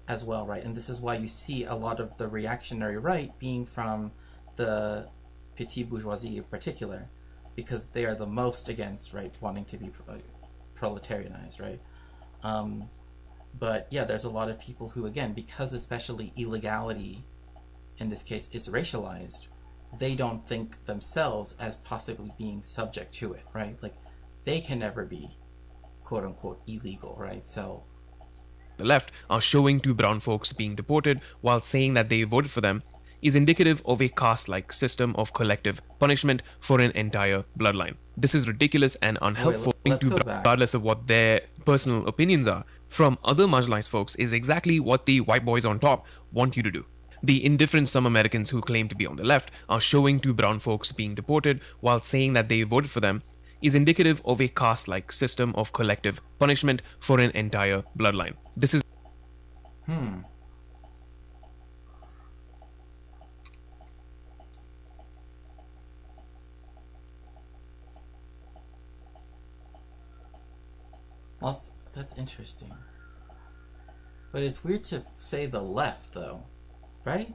as well, right? And this is why you see a lot of the reactionary right being from the petit bourgeoisie in particular, because they are the most against, right, wanting to be proletarianized, right? But yeah, there's a lot of people who, again, because especially illegality in this case is racialized, they don't think themselves as possibly being subject to it, right? Like, they can never be quote unquote illegal, right? So the left are showing two brown folks being deported while saying that they voted for them is indicative of a caste-like system of collective punishment for an entire bloodline. This is ridiculous and unhelpful let's to go back. regardless of what their personal opinions are from other marginalized folks is exactly what the white boys on top want you to do. The indifference some Americans who claim to be on the left are showing to brown folks being deported while saying that they voted for them is indicative of a caste-like system of collective punishment for an entire bloodline. This is That's interesting. But it's weird to say the left, though, right?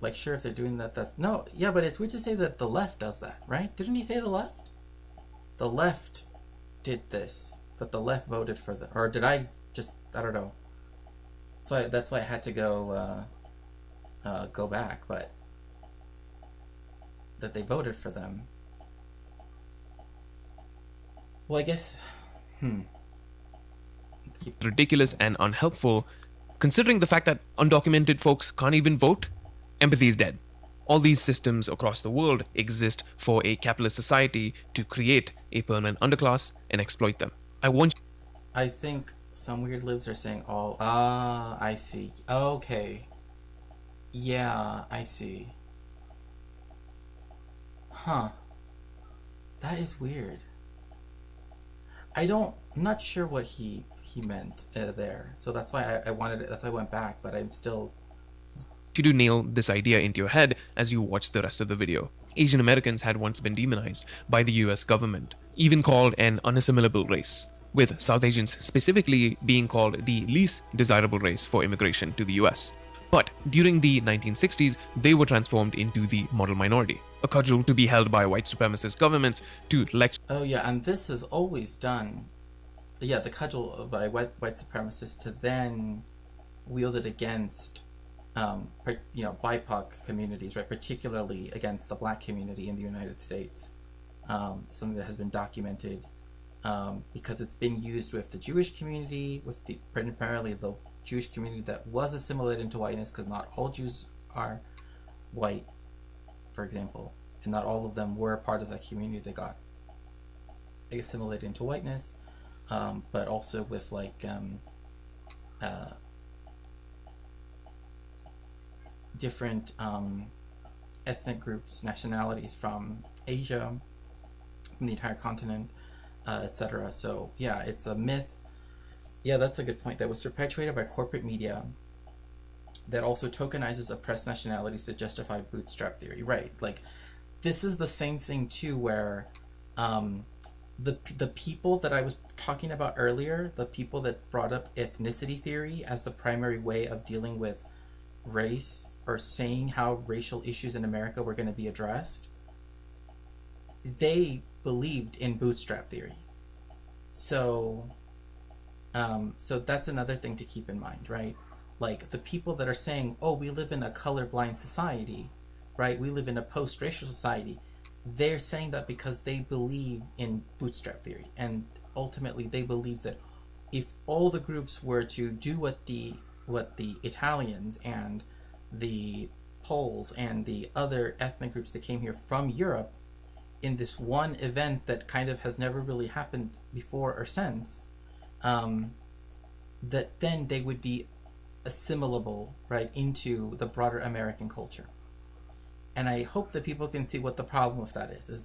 Like, sure, if they're doing that, that's... No, yeah, but it's weird to say that the left does that, right? Didn't he say the left? The left did this. That the left voted for the... Or did I just... I don't know. That's why I had to go back, but... That they voted for them. Well, I guess... ridiculous and unhelpful considering the fact that undocumented folks can't even vote. Empathy is dead. All these systems across the world exist for a capitalist society to create a permanent underclass and exploit them. I think some weird libs are saying all... Ah, I see. Okay. Yeah, I see. Huh. That is weird. I'm not sure what he meant there. So that's why that's why I went back, but I'm still... You to nail this idea into your head as you watch the rest of the video. Asian Americans had once been demonized by the US government, even called an unassimilable race, with South Asians specifically being called the least desirable race for immigration to the US. But during the 1960s, they were transformed into the model minority, a cudgel to be held by white supremacist governments to lecture. Oh yeah, and this is always done. Yeah, the cudgel by white supremacists to then wield it against, BIPOC communities, right? Particularly against the black community in the United States. Something that has been documented because it's been used with the Jewish community, with primarily the Jewish community that was assimilated into whiteness, because not all Jews are white, for example, and not all of them were part of that community that got assimilated into whiteness, but also with different ethnic groups, nationalities from Asia, from the entire continent, etc. So yeah, it's a myth. Yeah, that's a good point. That was perpetuated by corporate media that also tokenizes oppressed nationalities to justify bootstrap theory. Right. Like, this is the same thing too, where the people that I was talking about earlier, the people that brought up ethnicity theory as the primary way of dealing with race, or saying how racial issues in America were going to be addressed, they believed in bootstrap theory. So that's another thing to keep in mind, right? Like, the people that are saying, oh, we live in a colorblind society, right? We live in a post-racial society. They're saying that because they believe in bootstrap theory. And ultimately, they believe that if all the groups were to do what the Italians and the Poles and the other ethnic groups that came here from Europe in this one event that kind of has never really happened before or since, that then they would be assimilable, right, into the broader American culture. And I hope that people can see what the problem with that is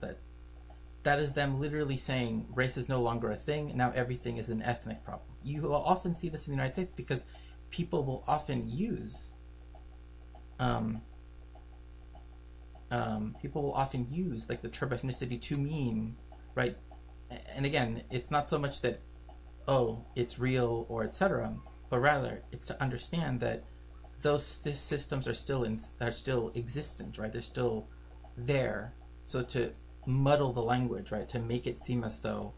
that is them literally saying race is no longer a thing, now everything is an ethnic problem. You will often see this in the United States because people will often use like the term ethnicity to mean, right, and again, it's not so much that, oh, it's real or etc., but rather it's to understand that those systems are still existent, right? They're still there. So to muddle the language, right, to make it seem as though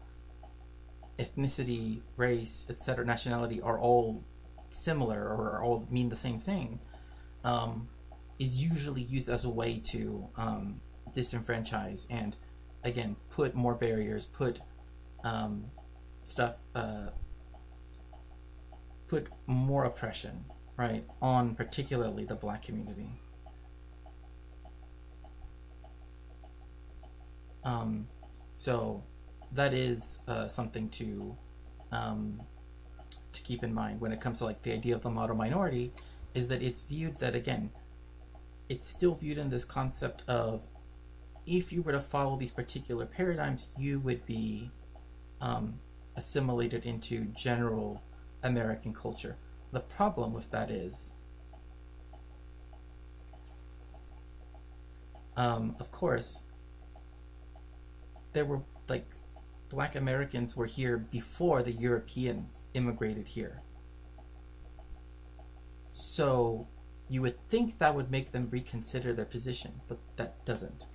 ethnicity, race, etc., nationality are all similar or all mean the same thing, is usually used as a way to disenfranchise and, again, put more barriers, put more oppression, right, on particularly the black community. So that is something to keep in mind when it comes to like the idea of the model minority, is that it's viewed that, again, it's still viewed in this concept of, if you were to follow these particular paradigms, you would be assimilated into general American culture. The problem with that is, of course, there were like Black Americans were here before the Europeans immigrated here. So you would think that would make them reconsider their position, but that doesn't.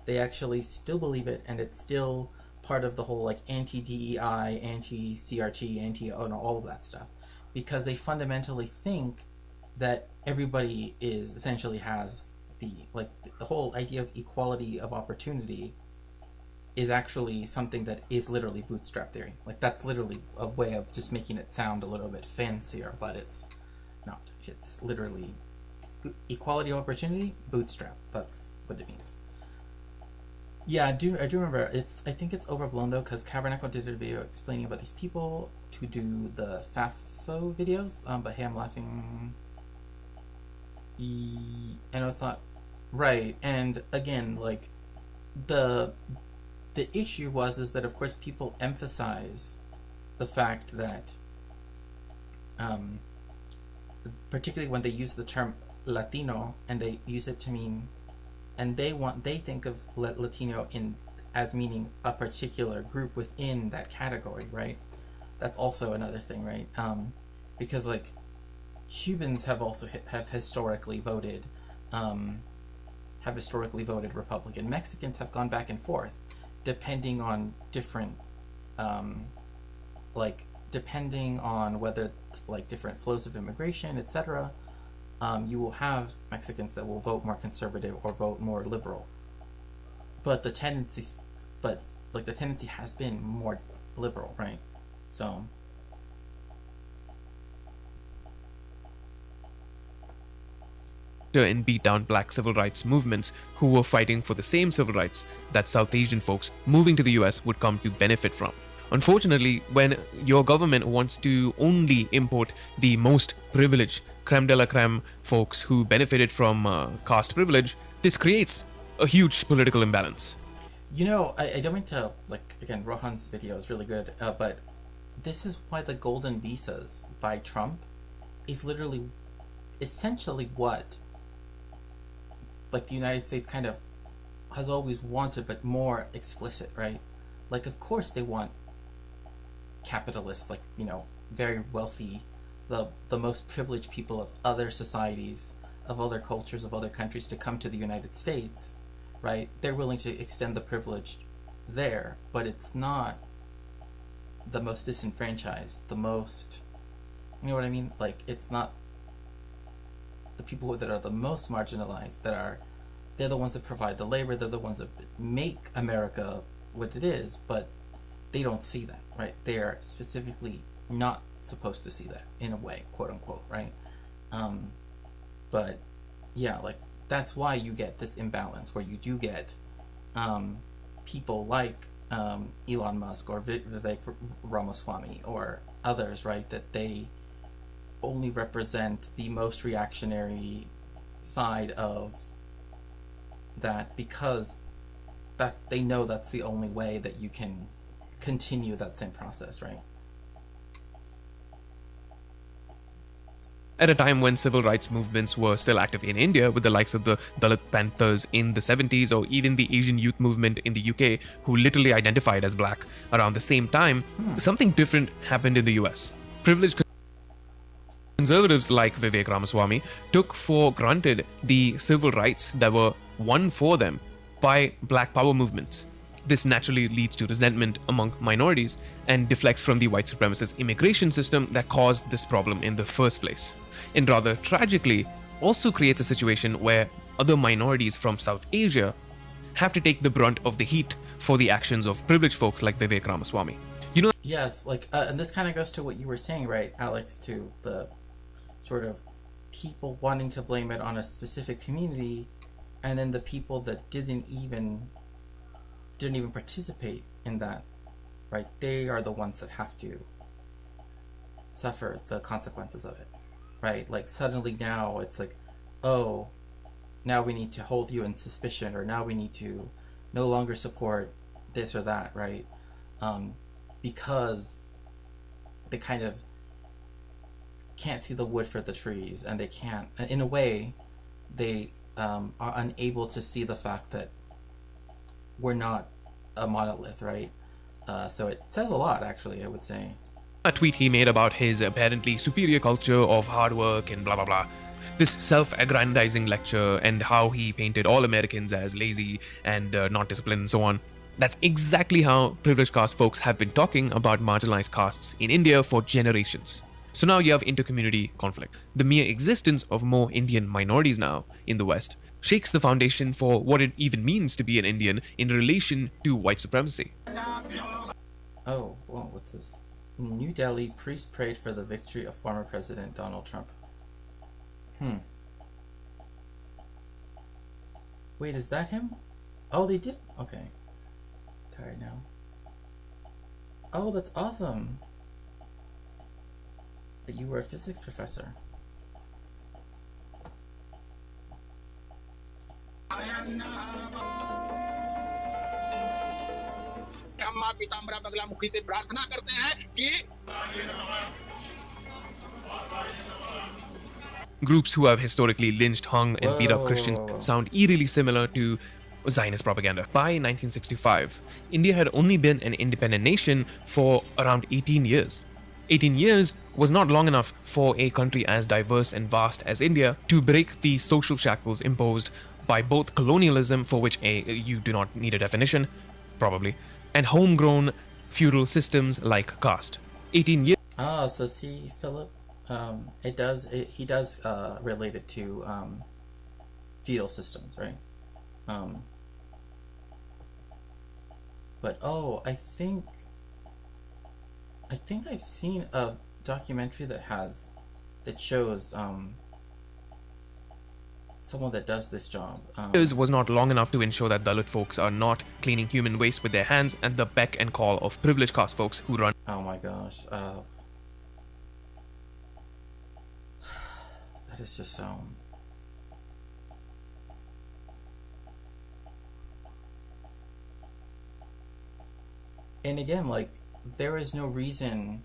They actually still believe it, and it's still part of the whole like anti-DEI, anti-CRT, all of that stuff, because they fundamentally think that everybody is essentially has the whole idea of equality of opportunity is actually something that is literally bootstrap theory. Like, that's literally a way of just making it sound a little bit fancier, but it's not. It's literally equality of opportunity, bootstrap. That's what it means. Yeah, I do remember. I think it's overblown though, because Cavernacle did a video explaining about these people to do the FAFO videos. But hey, I'm laughing. I know it's not right. And again, like the issue is that, of course, people emphasize the fact that, particularly when they use the term Latino, and they use it to mean, and they think of Latino as meaning a particular group within that category, right? That's also another thing, right? Because like Cubans have also have historically voted Republican. Mexicans have gone back and forth, depending on different, depending on whether like different flows of immigration, etc. You will have Mexicans that will vote more conservative or vote more liberal, but the tendency has been more liberal, right? So. And beat down black civil rights movements who were fighting for the same civil rights that South Asian folks moving to the US would come to benefit from. Unfortunately, when your government wants to only import the most privileged creme de la creme folks who benefited from caste privilege, this creates a huge political imbalance. You know, I don't mean to, again, Rohan's video is really good, but this is why the golden visas by Trump is literally, essentially what the United States kind of has always wanted, but more explicit, right? Like, of course they want capitalists, very wealthy, the most privileged people of other societies, of other cultures, of other countries to come to the United States, right? They're willing to extend the privilege there, but it's not the most disenfranchised, the most, you know what I mean? Like, it's not the people that are the most marginalized, they're the ones that provide the labor, they're the ones that make America what it is, but they don't see that, right? They are specifically not supposed to see that, in a way, quote unquote, right? But yeah, that's why you get this imbalance where you do get people like Elon Musk or Vivek Ramaswamy or others, right, that they only represent the most reactionary side of that, because that they know that's the only way that you can continue that same process, right? At a time when civil rights movements were still active in India, with the likes of the Dalit Panthers in the 70s, or even the Asian youth movement in the UK, who literally identified as black around the same time, something different happened in the US. Privileged conservatives like Vivek Ramaswamy took for granted the civil rights that were won for them by black power movements. This naturally leads to resentment among minorities and deflects from the white supremacist immigration system that caused this problem in the first place. And rather tragically, also creates a situation where other minorities from South Asia have to take the brunt of the heat for the actions of privileged folks like Vivek Ramaswamy. Yes, and this kind of goes to what you were saying, right, Alex, to the sort of people wanting to blame it on a specific community, and then the people that didn't even didn't even participate in that, right? They are the ones that have to suffer the consequences of it, right? Like suddenly now it's like, oh, now we need to hold you in suspicion, or now we need to no longer support this or that, right? Because they kind of can't see the wood for the trees, and they can't, in a way, they are unable to see the fact that we're not a monolith, right? So it says a lot, actually, I would say. A tweet he made about his apparently superior culture of hard work and blah blah blah. This self-aggrandizing lecture and how he painted all Americans as lazy and not disciplined and so on. That's exactly how privileged caste folks have been talking about marginalized castes in India for generations. So now you have inter-community conflict. The mere existence of more Indian minorities now in the West shakes the foundation for what it even means to be an Indian in relation to white supremacy. Oh, well, what's this? In New Delhi, priests prayed for the victory of former President Donald Trump. Wait, is that him? Oh, they did? Okay. Tired now. Oh, that's awesome. That you were a physics professor. Groups who have historically lynched, hung, and beat up Christians sound eerily similar to Zionist propaganda. By 1965, India had only been an independent nation for around 18 years. 18 years was not long enough for a country as diverse and vast as India to break the social shackles imposed by both colonialism, for which you do not need a definition, probably, and homegrown feudal systems like caste. 18 years. Ah, so see, Philip, he does relate it to feudal systems, right? But oh, I think I've seen a documentary that shows someone that does this job. Was not long enough to ensure that Dalit folks are not cleaning human waste with their hands at the beck and call of privileged caste folks who run. Oh my gosh, that is just so. And again, like, there is no reason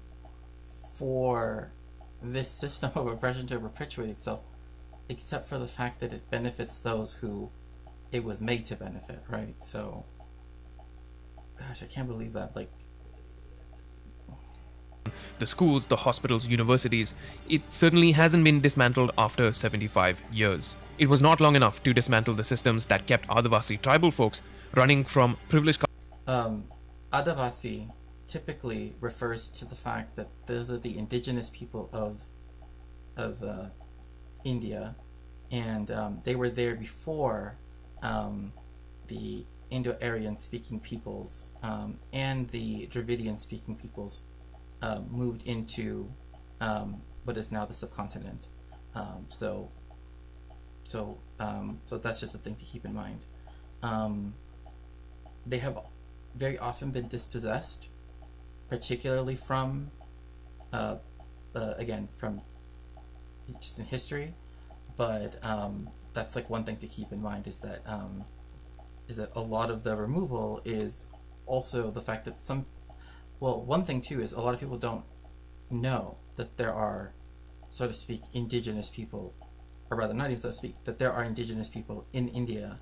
for this system of oppression to perpetuate itself, except for the fact that it benefits those who it was made to benefit, right? So, gosh, I can't believe that, like... The schools, the hospitals, universities, it certainly hasn't been dismantled after 75 years. It was not long enough to dismantle the systems that kept Adivasi tribal folks running from privileged... Adivasi typically refers to the fact that those are the indigenous people of India, and they were there before the Indo-Aryan speaking peoples and the Dravidian speaking peoples moved into what is now the subcontinent. So that's just a thing to keep in mind. They have very often been dispossessed, particularly from again, from just in history, but that's like one thing to keep in mind, is that a lot of the removal is also the fact that one thing too is a lot of people don't know that there are, so to speak, indigenous people, or rather not even so to speak, that there are indigenous people in India,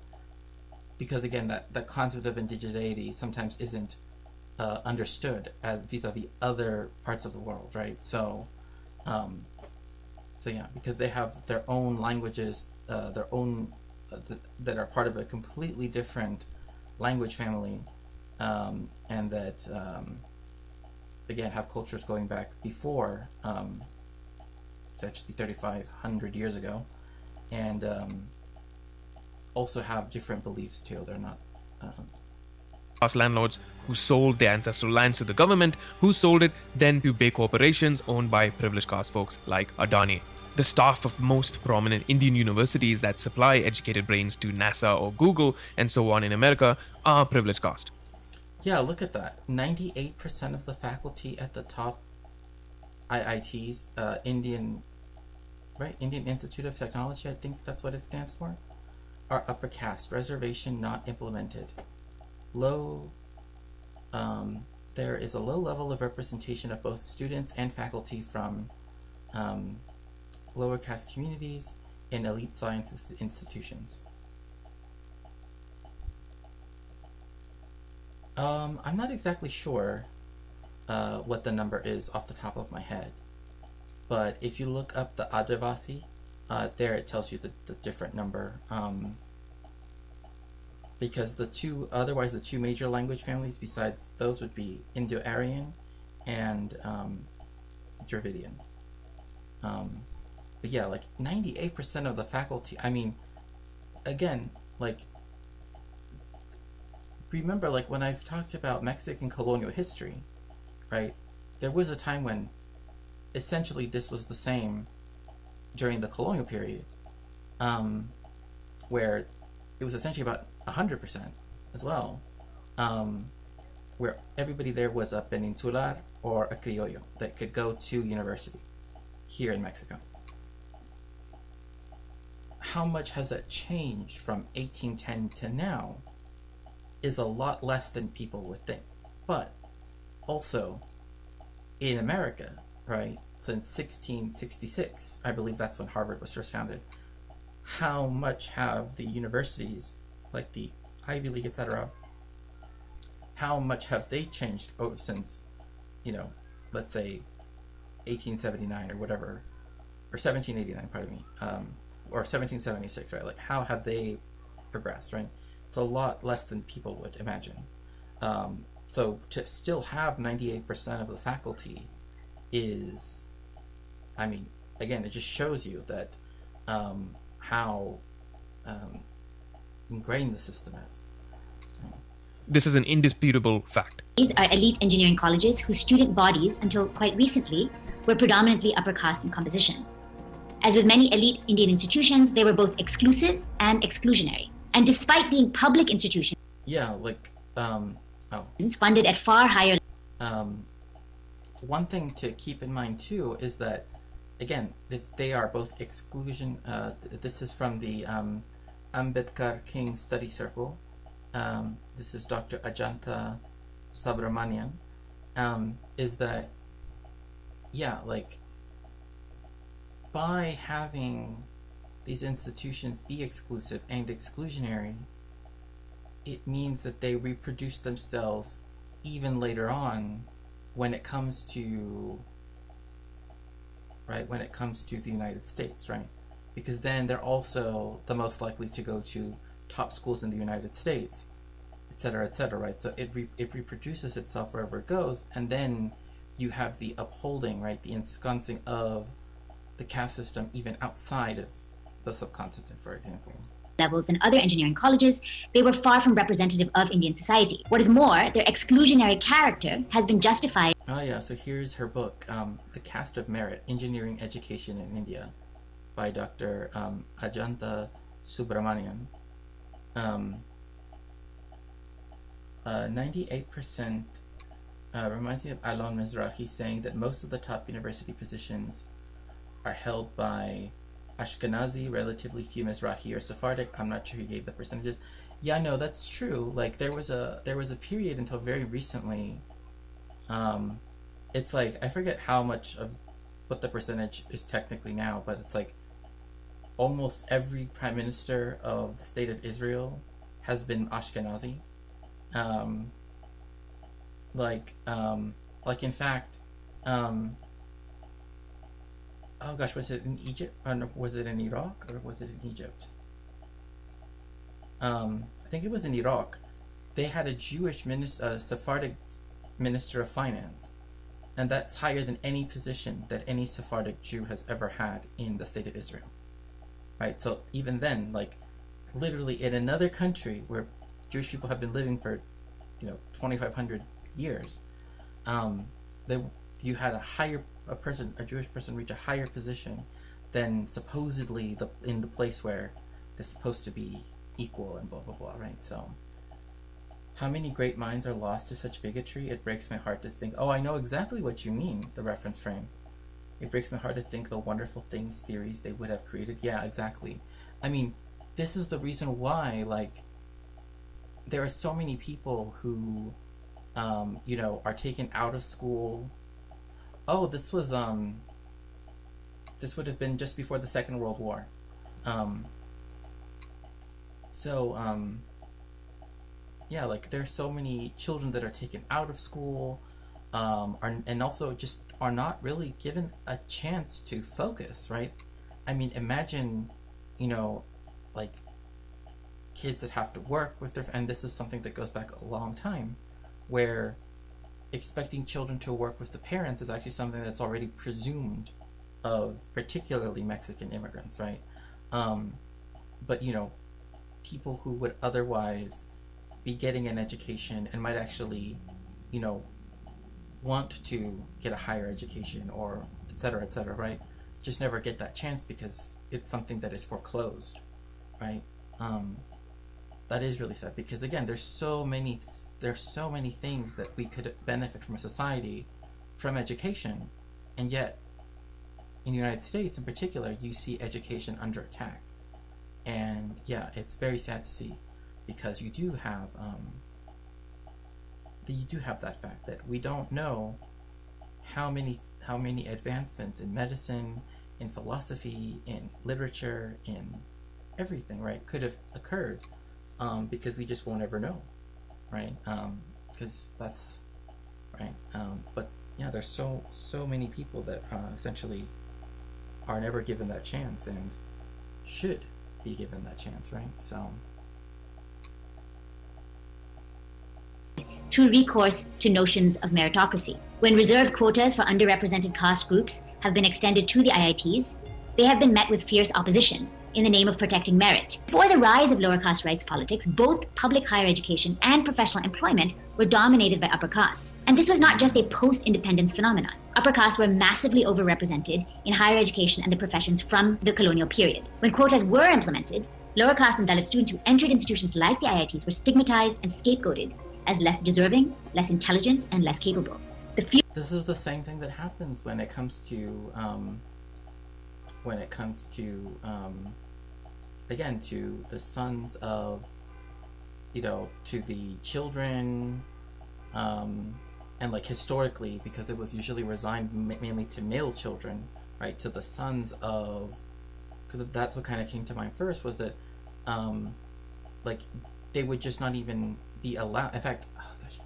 because again, that concept of indigeneity sometimes isn't understood as vis-a-vis other parts of the world, right? So yeah, because they have their own languages, their own that are part of a completely different language family, and that again have cultures going back before it's actually 3,500 years ago, and also have different beliefs too. They're not landlords who sold their ancestral lands to the government, who sold it then to big corporations owned by privileged caste folks like Adani. The staff of most prominent Indian universities that supply educated brains to NASA or Google and so on in America are privileged caste. Yeah, look at that. 98% of the faculty at the top IITs, Indian Institute of Technology, I think that's what it stands for, are upper caste, reservation not implemented. There is a low level of representation of both students and faculty from lower caste communities in elite sciences institutions. I'm not exactly sure what the number is off the top of my head, but if you look up the Adivasi, there it tells you the different number. Because the two major language families besides those would be Indo-Aryan and Dravidian. But yeah, like 98% of the faculty, I mean, again, like, remember, like, when I've talked about Mexican colonial history, right, there was a time when essentially this was the same during the colonial period, where it was essentially about 100% as well, where everybody there was a peninsular or a criollo that could go to university here in Mexico. How much has that changed from 1810 to now is a lot less than people would think. But also in America, right, since 1666, I believe that's when Harvard was first founded, how much have the universities, like the Ivy League, etc., how much have they changed since, let's say 1879 or whatever, or 1789, pardon me, or 1776, right? Like, how have they progressed, right? It's a lot less than people would imagine. So to still have 98% of the faculty is, I mean, again, it just shows you that how ingrained the system is. This is an indisputable fact. These are elite engineering colleges whose student bodies, until quite recently, were predominantly upper caste in composition. As with many elite Indian institutions, they were both exclusive and exclusionary. And despite being public institutions, funded at far higher. One thing to keep in mind too is that, again, they are both exclusion. This is from the Ambedkar King Study Circle. This is Dr. Ajanta Subramanian. Is that, by having these institutions be exclusive and exclusionary, it means that they reproduce themselves even later on when it comes to the United States, right? Because then they're also the most likely to go to top schools in the United States, etc., right? So it reproduces itself wherever it goes, and then you have the upholding, right, the ensconcing of the caste system even outside of the subcontinent, for example. Levels in other engineering colleges, they were far from representative of Indian society. What is more, their exclusionary character has been justified. Oh yeah, so here's her book, The Caste of Merit, Engineering Education in India, by Dr. Ajanta Subramanian. 98% reminds me of Alon Mizrahi saying that most of the top university positions are held by Ashkenazi, relatively few Mizrahi or Sephardic. I'm not sure who gave the percentages. Yeah, no, that's true. Like, there was a period until very recently. It's like, I forget how much of what the percentage is technically now, but it's like almost every prime minister of the state of Israel has been Ashkenazi. In fact, oh gosh, was it in Egypt? Or no, was it in Iraq, or was it in Egypt? I think it was in Iraq. They had a Jewish Sephardic minister of finance, and that's higher than any position that any Sephardic Jew has ever had in the state of Israel. Right? So even then, like, literally in another country where Jewish people have been living for, 2,500 years, you had a Jewish person reach a higher position than supposedly in the place where they're supposed to be equal and blah blah blah, right? So How many great minds are lost to such bigotry? It breaks my heart to think. Oh, I know exactly what you mean, the reference frame. It breaks my heart to think the wonderful things, theories they would have created. Yeah, exactly. I mean, this is the reason why, like, there are so many people who, you know, are taken out of school. Oh, this would have been just before the Second World War. Yeah, like, there's so many children that are taken out of school, and also just are not really given a chance to focus, right? I mean, imagine, you know, like, kids that have to work with their, and this is something that goes back a long time, where expecting children to work with the parents is actually something that's already presumed of particularly Mexican immigrants, right? But, you know, people who would otherwise be getting an education and might actually, you know, want to get a higher education or et cetera, right? Just never get that chance because it's something that is foreclosed, right? That is really sad because, again, there's so many things that we could benefit from a society from education, and yet in the United States in particular, you see education under attack. And yeah, it's very sad to see, because you do have that fact that we don't know how many advancements in medicine, in philosophy, in literature, in everything, right, could have occurred, because we just won't ever know, right? Because that's right. But yeah, there's so many people that essentially are never given that chance and should be given that chance, right? So. Through recourse to notions of meritocracy. When reserved quotas for underrepresented caste groups have been extended to the IITs, they have been met with fierce opposition in the name of protecting merit. Before the rise of lower caste rights politics, both public higher education and professional employment were dominated by upper castes. And this was not just a post-independence phenomenon. Upper castes were massively overrepresented in higher education and the professions from the colonial period. When quotas were implemented, lower caste and Dalit students who entered institutions like the IITs were stigmatized and scapegoated as less deserving, less intelligent, and less capable. This is the same thing that happens when it comes to again, to the sons of, you know, to the children, and like historically, because it was usually resigned mainly to male children, right, to the sons of, because that's what kind of came to mind first, was that like, they would just not even be allowed. In fact, oh gosh,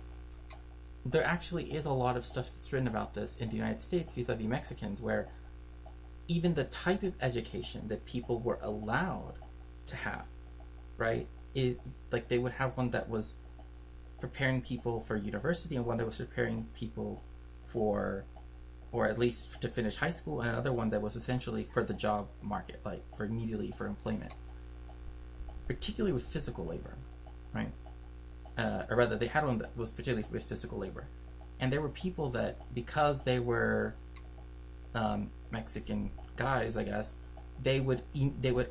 there actually is a lot of stuff that's written about this in the United States vis-a-vis Mexicans, where even the type of education that people were allowed to have, right, it, like, they would have one that was preparing people for university, and one that was preparing people for, or at least to finish high school, and another one that was essentially for the job market, like for immediately for employment, particularly with physical labor, right? Or rather, they had one that was particularly with physical labor, and there were people that, because they were Mexican guys, I guess, they would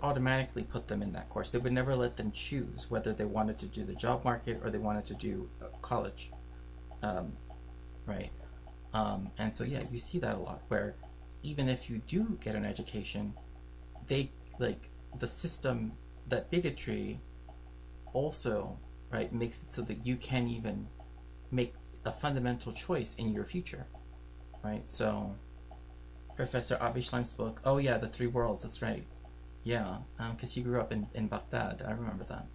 automatically put them in that course. They would never let them choose whether they wanted to do the job market or they wanted to do college, right? And so yeah, you see that a lot, where even if you do get an education, they, like, the system, that bigotry also, right, makes it so that you can't even make a fundamental choice in your future, right? So Professor Avi Schleim's book, oh yeah, The Three Worlds, that's right, yeah, because he grew up in Baghdad, I remember that.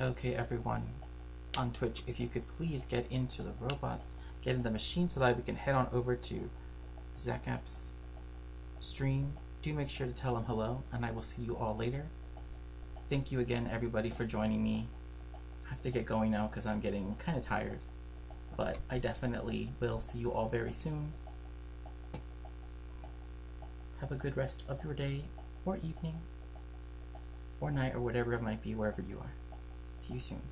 Okay, everyone on Twitch, if you could please get into the robot, get in the machine, so that we can head on over to Zakap's stream. Do make sure to tell him hello, and I will see you all later. thank you again, everybody, for joining me. I have to get going now because I'm getting kind of tired. But I definitely will see you all very soon. Have a good rest of your day, or evening, or night, or whatever it might be, wherever you are. See you soon.